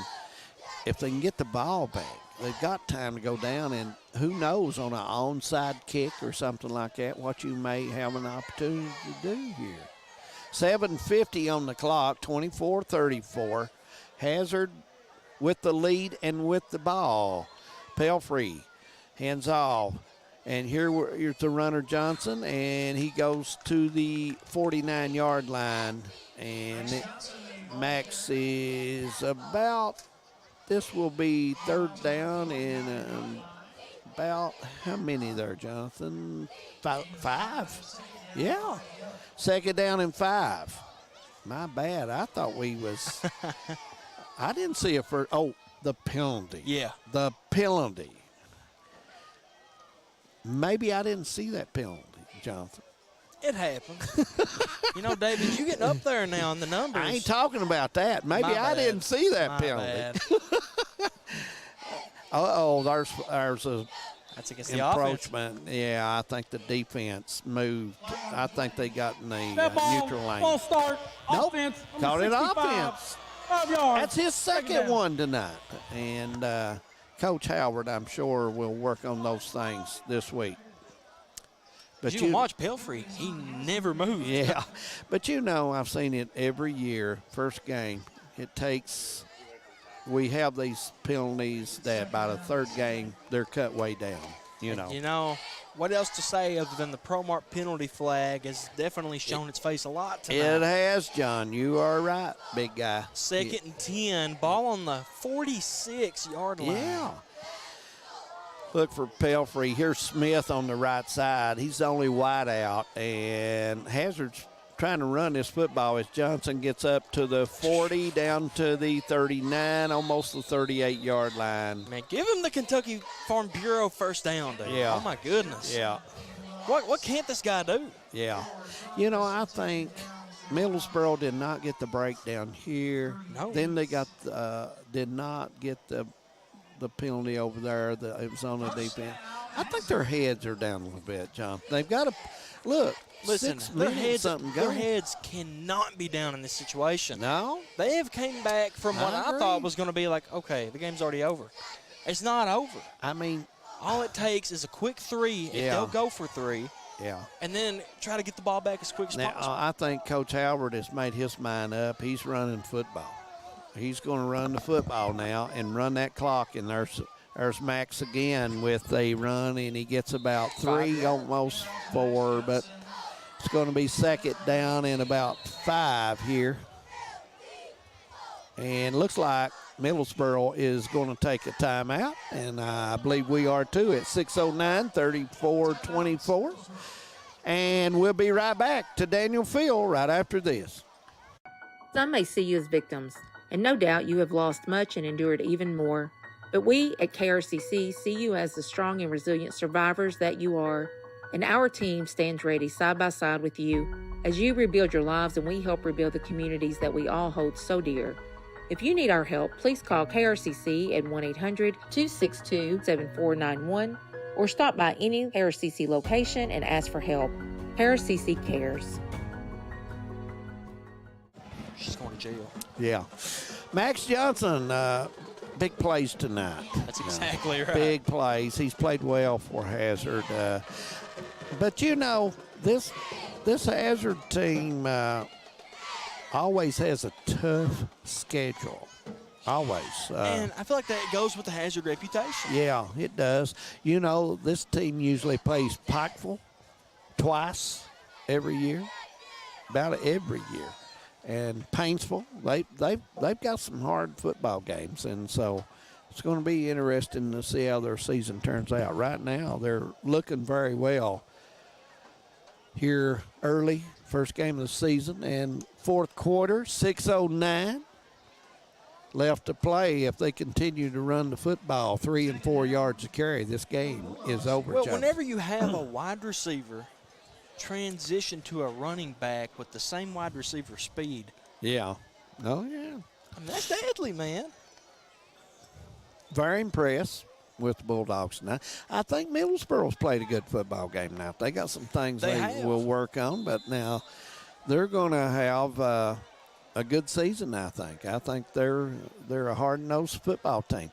if they can get the ball back, they've got time to go down, and who knows, on an onside kick or something like that, what you may have an opportunity to do here. 7:50 on the clock, 24-34. Hazard with the lead and with the ball. Pelfrey hands off. And here's the runner, Johnson, and he goes to the 49-yard line. And Max is about, this will be 3rd down and about, how many there, Jonathan? 5? Yeah. 2nd down and 5. My bad. I thought we was, I didn't see it for, the penalty. Yeah. The penalty. Maybe I didn't see that penalty, Jonathan. It happens. You know, David, you getting up there now on the numbers. I ain't talking about that. Maybe I didn't see that penalty. There's a that's against the encroachment. Offense. Yeah, I think the defense moved. I think they got in the neutral lane. Ball start. Nope. Offense. Called it offense. 5 yards. That's his second one tonight. And Coach Howard, I'm sure, will work on those things this week. But you can watch Pelfrey. He never moves. Yeah. But, I've seen it every year, first game. It takes – we have these penalties that by the 3rd game, they're cut way down, what else to say other than the ProMart penalty flag has definitely shown its face a lot tonight. It has, John. You are right, big guy. 2nd and 10, ball on the 46-yard line. Yeah. Look for Pelfrey. Here's Smith on the right side. He's the only wide out, and Hazard's trying to run this football as Johnson gets up to the 40, down to the 39, almost the 38-yard line. Man, give him the Kentucky Farm Bureau 1st down, dude. Yeah. Oh, my goodness. Yeah. What can't this guy do? Yeah. I think Middlesboro did not get the breakdown here. No. Then they got did not get the penalty over there. It was on the defense. I think their heads are down a little bit, John. They've got to look. Listen, their heads cannot be down in this situation. No? They have came back from what I thought was going to be like, okay, the game's already over. It's not over. All it takes is a quick 3 if they'll go for 3. Yeah. And then try to get the ball back as quick as possible. I think Coach Howard has made his mind up. He's running football. He's going to run the football now and run that clock. And there's Max again with a run, and he gets about 3, almost 4, but it's going to be 2nd down and about 5 here. And looks like Middlesboro is going to take a timeout, and I believe we are too at 6:09, 34-24. And we'll be right back to Daniel Field right after this. Some may see you as victims, and no doubt you have lost much and endured even more. But we at KRCC see you as the strong and resilient survivors that you are. And our team stands ready side by side with you as you rebuild your lives and we help rebuild the communities that we all hold so dear. If you need our help, please call KRCC at 1-800-262-7491 or stop by any KRCC location and ask for help. KRCC cares. She's going to jail. Yeah. Max Johnson, big plays tonight. That's exactly right. Big plays. He's played well for Hazard. But, you know, this Hazard team always has a tough schedule. Always. And I feel like that goes with the Hazard reputation. Yeah, it does. You know, this team usually plays Pikeville twice every year, about every year. And Paintsville, they've got some hard football games, and so it's going to be interesting to see how their season turns out. Right now, they're looking very well here early, first game of the season, and fourth quarter, 6:09 left to play. If they continue to run the football 3 and 4 yards a carry, this game is over. Well, whenever you have a wide receiver transition to a running back with the same wide receiver speed. Yeah. Oh, yeah. I mean, that's deadly, man. Very impressed with the Bulldogs tonight. I think Middlesboro's played a good football game now. They got some things they will work on, but now they're going to have a good season, I think. I think they're a hard-nosed football team.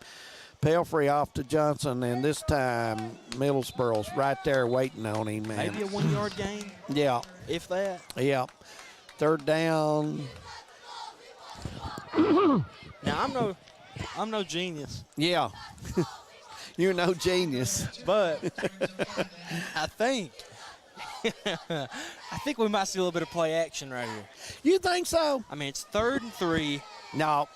Pelfrey off to Johnson, and this time Middlesboro's right there waiting on him, man. Maybe a 1-yard gain? Yeah. If that. Yeah. Third down. Now, I'm no genius. Yeah. You're no genius. But I think we might see a little bit of play action right here. You think so? I mean, it's 3rd and 3. No.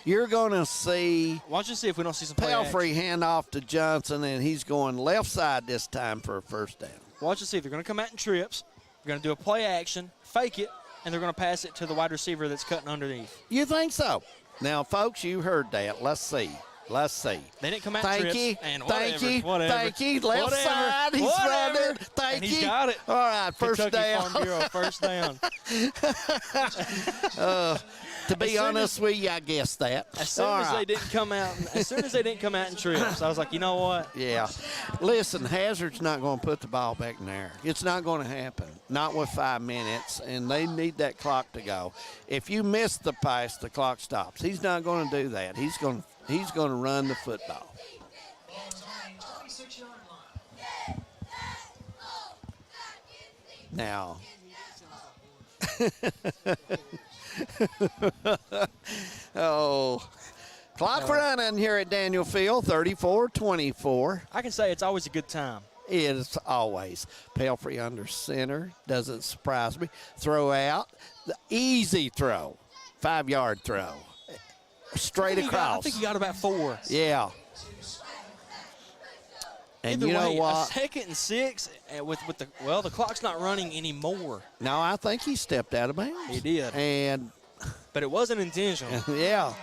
You're going to see Watch and see if we don't see some play Pelfrey action. hand off to Johnson, and he's going left side this time for a first down. Watch and see if they're going to come out in trips. They're going to do a play action, fake it, and they're going to pass it to the wide receiver that's cutting underneath. You think so? Now, folks, you heard that. Let's see. Let's see. They didn't come out in trips. And Thank you. Whatever. Thank you. Left side. He's running. Thank and you. He's got it. All right, first Kentucky down. Farm Bureau, first down. To be honest with you, I guessed that. As soon as they didn't come out in trips, I was like, you know what? Yeah. Listen, Hazard's not going to put the ball back in there. It's not going to happen. Not with 5 minutes, and they need that clock to go. If you miss the pass, the clock stops. He's not going to do that. He's going to run the football. Now. Oh, clock running here at Daniel Field, 34-24. I can say it's always a good time. It is always. Pelfrey under center, doesn't surprise me. Throw out, the easy throw, 5-yard throw, straight across. I think he got about 4. Yeah. And Either you know way, what? a 2nd and 6 with the clock's not running anymore. No, I think he stepped out of bounds. He did. But it wasn't intentional. Yeah.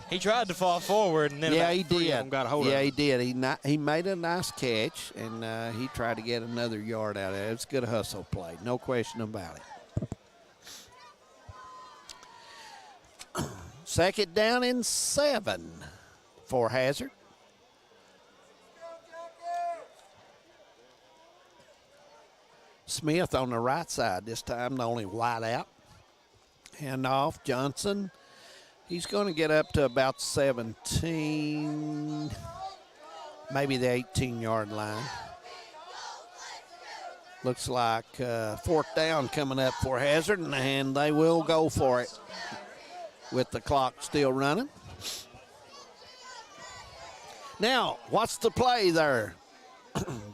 He tried to fall forward, and then he about 3 of them got a hold of him. Yeah, he did. He made a nice catch, and he tried to get another yard out of it. It's a good hustle play, no question about it. 2nd down and 7 for Hazard. Smith on the right side this time, the only wide out. Hand off, Johnson. He's going to get up to about 17, maybe the 18-yard line. Looks like 4th down coming up for Hazard, and they will go for it with the clock still running. Now, what's the play there,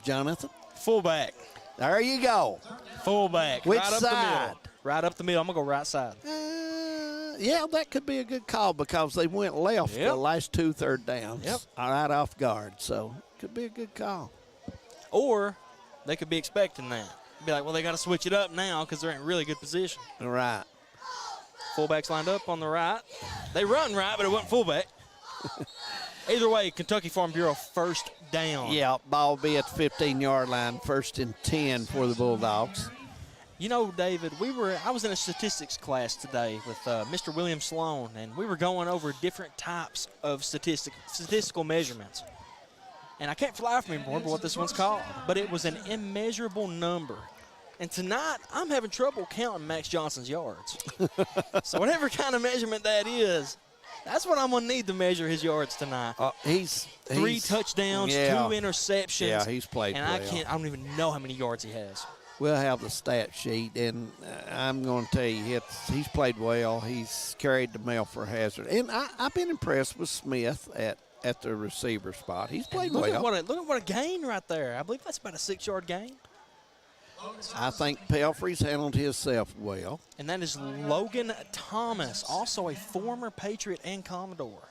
Jonathan? Fullback. There you go. Fullback. Which right up side? the middle. Right up the middle. I'm going to go right side. Yeah, that could be a good call because they went left the last 2 3rd downs. Yep. Right off guard, so could be a good call. Or they could be expecting that. Be like, well, they got to switch it up now because they're in really good position. Right. Fullbacks lined up on the right. They run right, but it wasn't fullback. Either way, Kentucky Farm Bureau first down. Yeah, ball will be at the 15-yard line, 1st and 10 for the Bulldogs. You know, David, I was in a statistics class today with Mr. William Sloan, and we were going over different types of statistical measurements. And I can't fly from anymore what this one's called, but it was an immeasurable number. And tonight, I'm having trouble counting Max Johnson's yards. So whatever kind of measurement that is, that's what I'm going to need to measure his yards tonight. He's 3 touchdowns, 2 interceptions. Yeah, he's played and well. I don't even know how many yards he has. We'll have the stat sheet, and I'm going to tell you, he's played well. He's carried the mail for Hazard. And I've been impressed with Smith at the receiver spot. He's played well. Look at what a gain right there. I believe that's about a 6-yard gain. I think Pelfrey's handled himself well. And that is Logan Thomas, also a former Patriot and Commodore.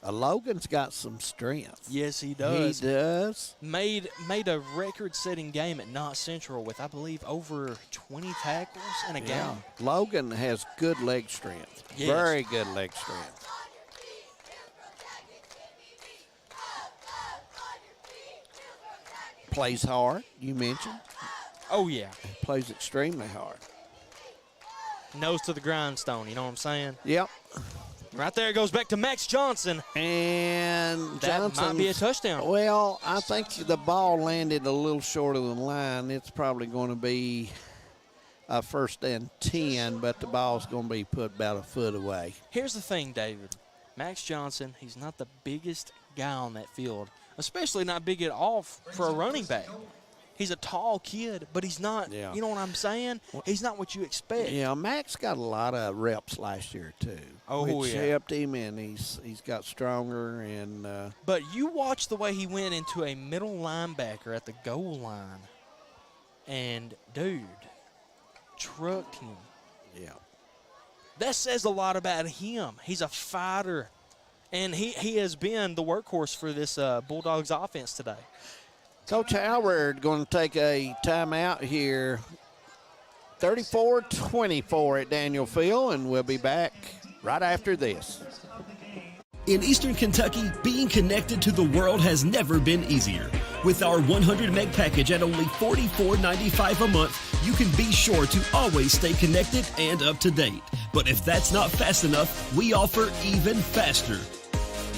Logan's got some strength. Yes, he does. He does. Made a record-setting game at Knott Central with, I believe, over 20 tackles in a game. Logan has good leg strength. Yes. Very good leg strength. Plays hard, you mentioned. Oh, yeah. Plays extremely hard. Nose to the grindstone, you know what I'm saying? Yep. Right there, it goes back to Max Johnson. And that might be a touchdown. Well, I think the ball landed a little short of the line. It's probably going to be a 1st and 10, but the ball's going to be put about a foot away. Here's the thing, David. Max Johnson, he's not the biggest guy on that field, especially not big at all for a running back. He's a tall kid, but he's not, you know what I'm saying? He's not what you expect. Yeah, Max got a lot of reps last year, too. Which helped him, and he's got stronger. And But you watch the way he went into a middle linebacker at the goal line, and, dude, trucked him. Yeah. That says a lot about him. He's a fighter, and he has been the workhorse for this Bulldogs offense today. Coach Howard going to take a timeout here. 34-24 at Daniel Field, and we'll be back right after this. In Eastern Kentucky, being connected to the world has never been easier. With our 100 meg package at only $44.95 a month, you can be sure to always stay connected and up to date. But if that's not fast enough, we offer even faster,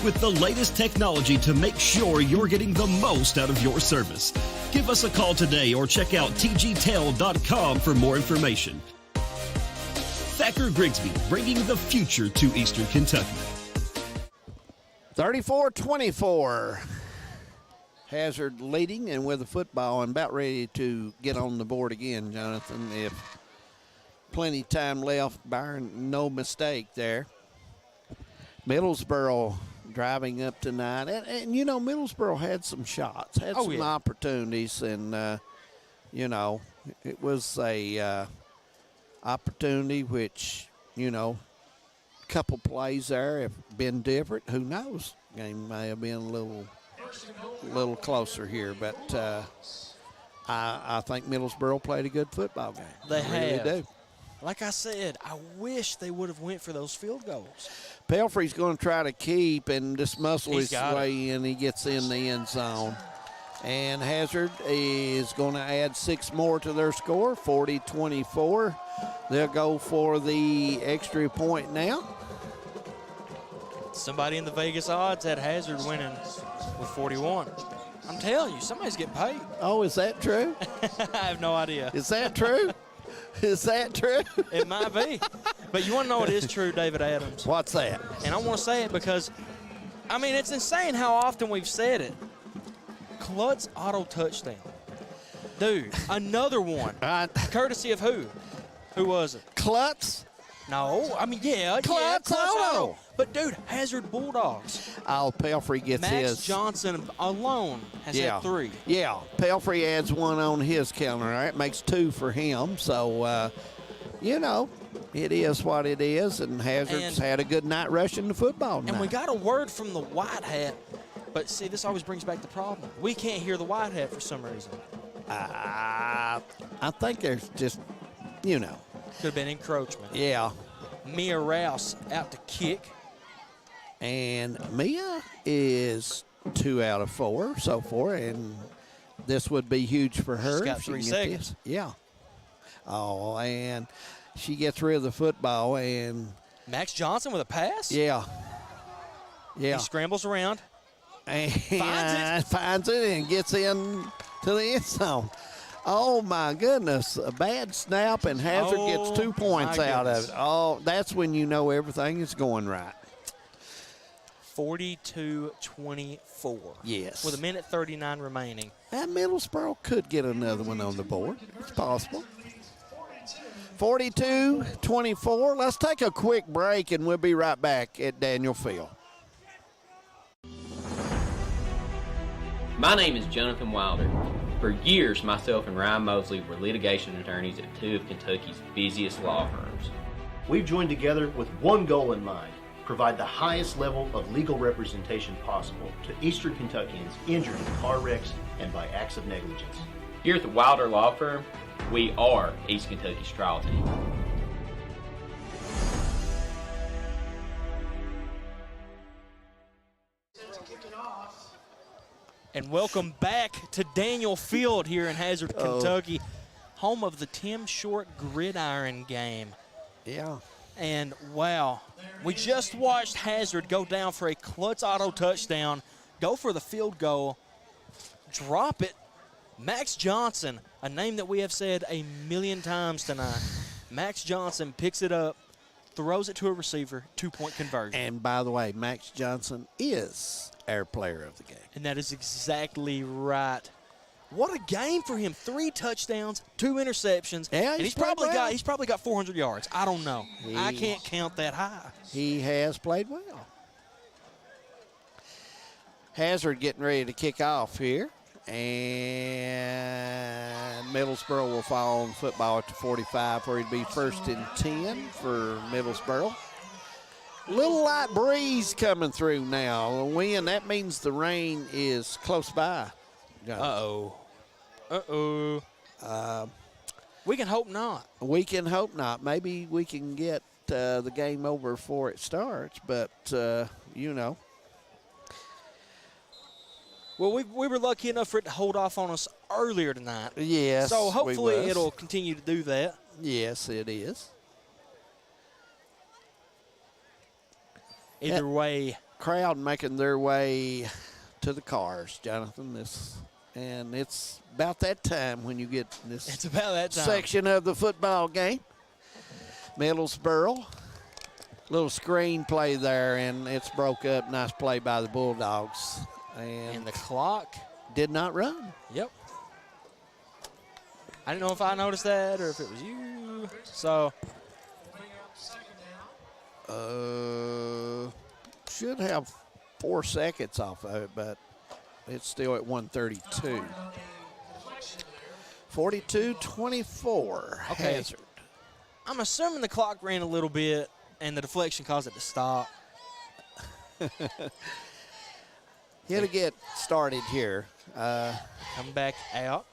with the lamest technology to make sure you're getting the most out of your service. Give us a call today or check out tgtel.com for more information. Thacker Grigsby, bringing the future to Eastern Kentucky. 34-24. Hazard leading and with the football and about ready to get on the board again, Jonathan. If plenty of time left, barring no mistake there. Middlesboro driving up tonight. And you know, Middlesboro had some shots, had some opportunities, and, you know, it was a opportunity which, you know, a couple plays there have been different. Who knows? Game may have been a little closer here, but I think Middlesboro played a good football game. They really have. do. Like I said, I wish they would have went for those field goals. Pelfrey's going to try to keep and just muscle his way in. He gets in the end zone. And Hazard is going to add 6 more to their score, 40-24. They'll go for the extra point now. Somebody in the Vegas odds had Hazard winning with 41. I'm telling you, somebody's getting paid. Oh, is that true? I have no idea. Is that true? Is that true? It might be. But you want to know what is true, David Adams? What's that? And I want to say it because, I mean, it's insane how often we've said it. Klutz auto touchdown. Dude, another one. Courtesy of who? Who was it? Klutz? No, I mean, Klutz auto. But, dude, Hazard Bulldogs. Oh, Pelfrey gets his. Max Johnson alone has had 3. Yeah, Pelfrey adds 1 on his calendar. That makes 2 for him. So, you know, it is what it is, and Hazard's had a good night rushing the football tonight. And we got a word from the White Hat, but see, this always brings back the problem. We can't hear the White Hat for some reason. I think there's just, you know. Could have been encroachment. Yeah. Mia Rouse out to kick. And Mia is 2 out of 4 so far, and this would be huge for her. She's got if she 3 can get seconds. this. Yeah. Oh, and she gets rid of the football, and Max Johnson with a pass. yeah. He scrambles around. And Finds it and gets in to the end zone. Oh, my goodness. A bad snap, and Hazard gets 2 points out of it. Oh, that's when you know everything is going right. 42-24. Yes. With 1:39 remaining. And Middlesboro could get another one on the board. It's possible. 42-24. Let's take a quick break, and we'll be right back at Daniel Field. My name is Jonathan Wilder. For years, myself and Ryan Mosley were litigation attorneys at 2 of Kentucky's busiest law firms. We've joined together with one goal in mind: provide the highest level of legal representation possible to Eastern Kentuckians injured in car wrecks and by acts of negligence. Here at the Wilder Law Firm, we are East Kentucky's trial team. And welcome back to Daniel Field here in Hazard, Kentucky, home of the Tim Short Gridiron game. Yeah. And, wow, we just watched Hazard go down for a Klutz Auto touchdown, go for the field goal, drop it. Max Johnson, a name that we have said a million times tonight. Max Johnson picks it up, throws it to a receiver, 2-point conversion. And, by the way, Max Johnson is our player of the game. And that is exactly right. What a game for him. 3 touchdowns, 2 interceptions. Yeah, and he's probably got 400 yards. I don't know. I can't count that high. He has played well. Hazard getting ready to kick off here. And Middlesboro will fall on football at the 45 where he'd be 1st and 10 for Middlesboro. Little light breeze coming through now. A wind, that means the rain is close by. Uh-oh. We can hope not. We can hope not. Maybe we can get the game over before it starts, but, you know. Well, we were lucky enough for it to hold off on us earlier tonight. Yes, so hopefully we was. it'll continue to do that. Yes, it is. Either way. Crowd making their way to the cars, Jonathan. And it's about that time when you get this it's about that time. section of the football game. Middlesboro. Little screen play there, and it's broke up. Nice play by the Bulldogs. And the clock did not run. Yep. I didn't know if I noticed that or if it was you. So. Should have 4 seconds off of it, but it's still at 132. 42-24. Okay. Hazard. I'm assuming the clock ran a little bit and the deflection caused it to stop. He'll get started here. Come back out.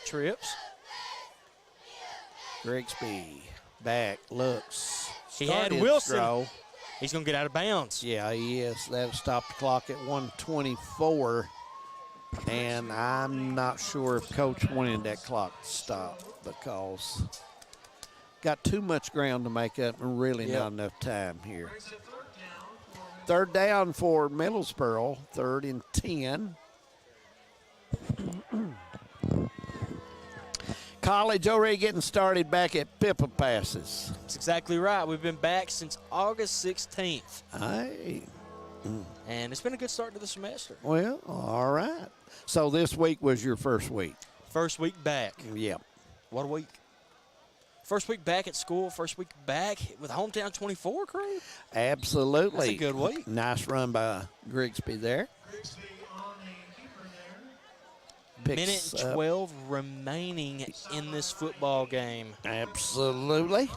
Trips. Grigsby back, looks. He had Wilson. Throw. He's going to get out of bounds. Yeah, he is. That'll stop the clock at 124. And I'm not sure if Coach wanted that clock to stop because got too much ground to make up and really not enough time here. 3rd down for Middlesboro, 3rd and 10. College already getting started back at Pippa passes. That's exactly right. We've been back since August 16th. And it's been a good start to the semester. Well, all right. So this week was your first week? First week back. Yep. What a week. First week back at school, first week back with Hometown 24 crew. Absolutely. That's a good week. Nice run by Grigsby there. Minute 12 remaining in this football game. Absolutely.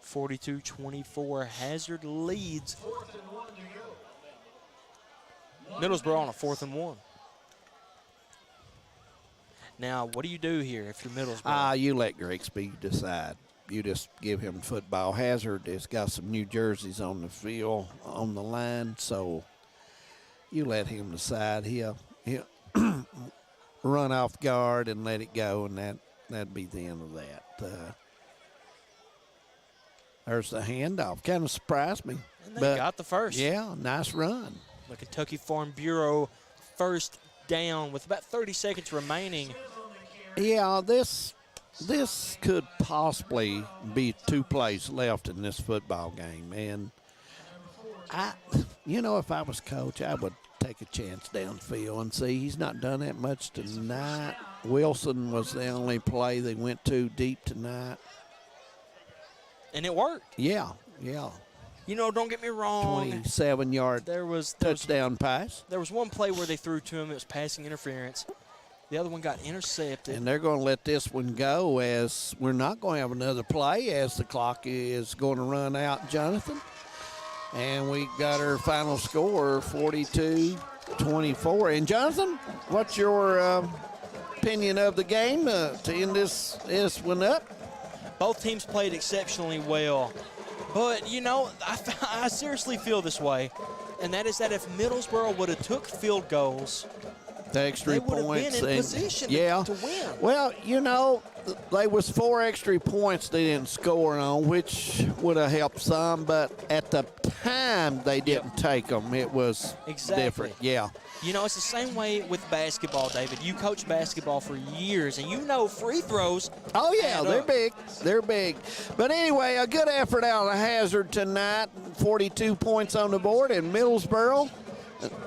42-24. Hazard leads. Middlesboro on a 4th and 1. Now, what do you do here if you're Middlesboro? You let Grigsby decide. you just give him football. Hazard has got some new jerseys on the field, on the line, so you let him decide. He'll run off guard and let it go, and that'd be the end of that. There's the handoff. Kind of surprised me. And they got the first. Yeah, nice run. The Kentucky Farm Bureau first down with about 30 seconds remaining. Yeah, this could possibly be 2 plays left in this football game. And, if I was coach, I would take a chance downfield and see. He's not done that much tonight. Wilson was the only play they went to deep tonight. And it worked. Yeah. Don't get me wrong. 27-yard touchdown pass. There was one play where they threw to him. It was passing interference. The other one got intercepted. And they're going to let this one go, as we're not going to have another play, as the clock is going to run out, Jonathan. And we got our final score, 42-24. And, Jonathan, what's your opinion of the game to end this one up? Both teams played exceptionally well. But, I seriously feel this way, and that is that if Middlesboro would have took field goals, the extra points, they would have been in position to win. Well, there was 4 extra points they didn't score on, which would have helped some, but at the time they didn't take them. It was different. Yeah. It's the same way with basketball, David. You coach basketball for years, and free throws. Oh, yeah, they're big. They're big. But anyway, a good effort out of Hazard tonight. 42 points on the board, and Middlesboro,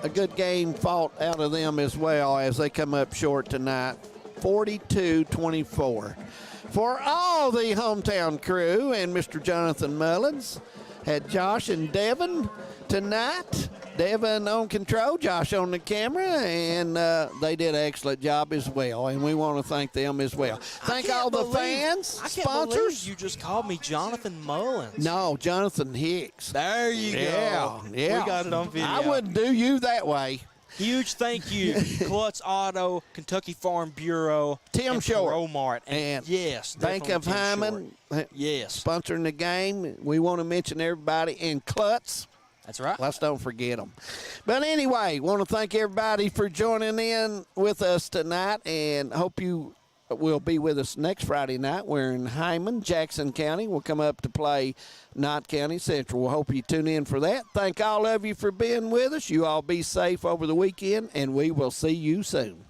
a good game fought out of them as well as they come up short tonight, 42-24. For all the hometown crew and Mr. Jonathan Mullins, had Josh and Devin tonight. Devin on control, Josh on the camera, and they did an excellent job as well, and we want to thank them as well. Thank all the fans, sponsors. I can't believe you just called me Jonathan Mullins. No, Jonathan Hicks. There you go. Yeah. We got it on video. I wouldn't do you that way. Huge thank you, Klutz Auto, Kentucky Farm Bureau, Tim Short, Promart, and yes, Bank of Hyman, yes, sponsoring the game. We want to mention everybody, and Klutz. That's right. Let's don't forget them. But anyway, want to thank everybody for joining in with us tonight, and hope you will be with us next Friday night. We're in Hyman, Jackson County. We'll come up to play Knott County Central. We'll hope you tune in for that. Thank all of you for being with us. You all be safe over the weekend, and we will see you soon.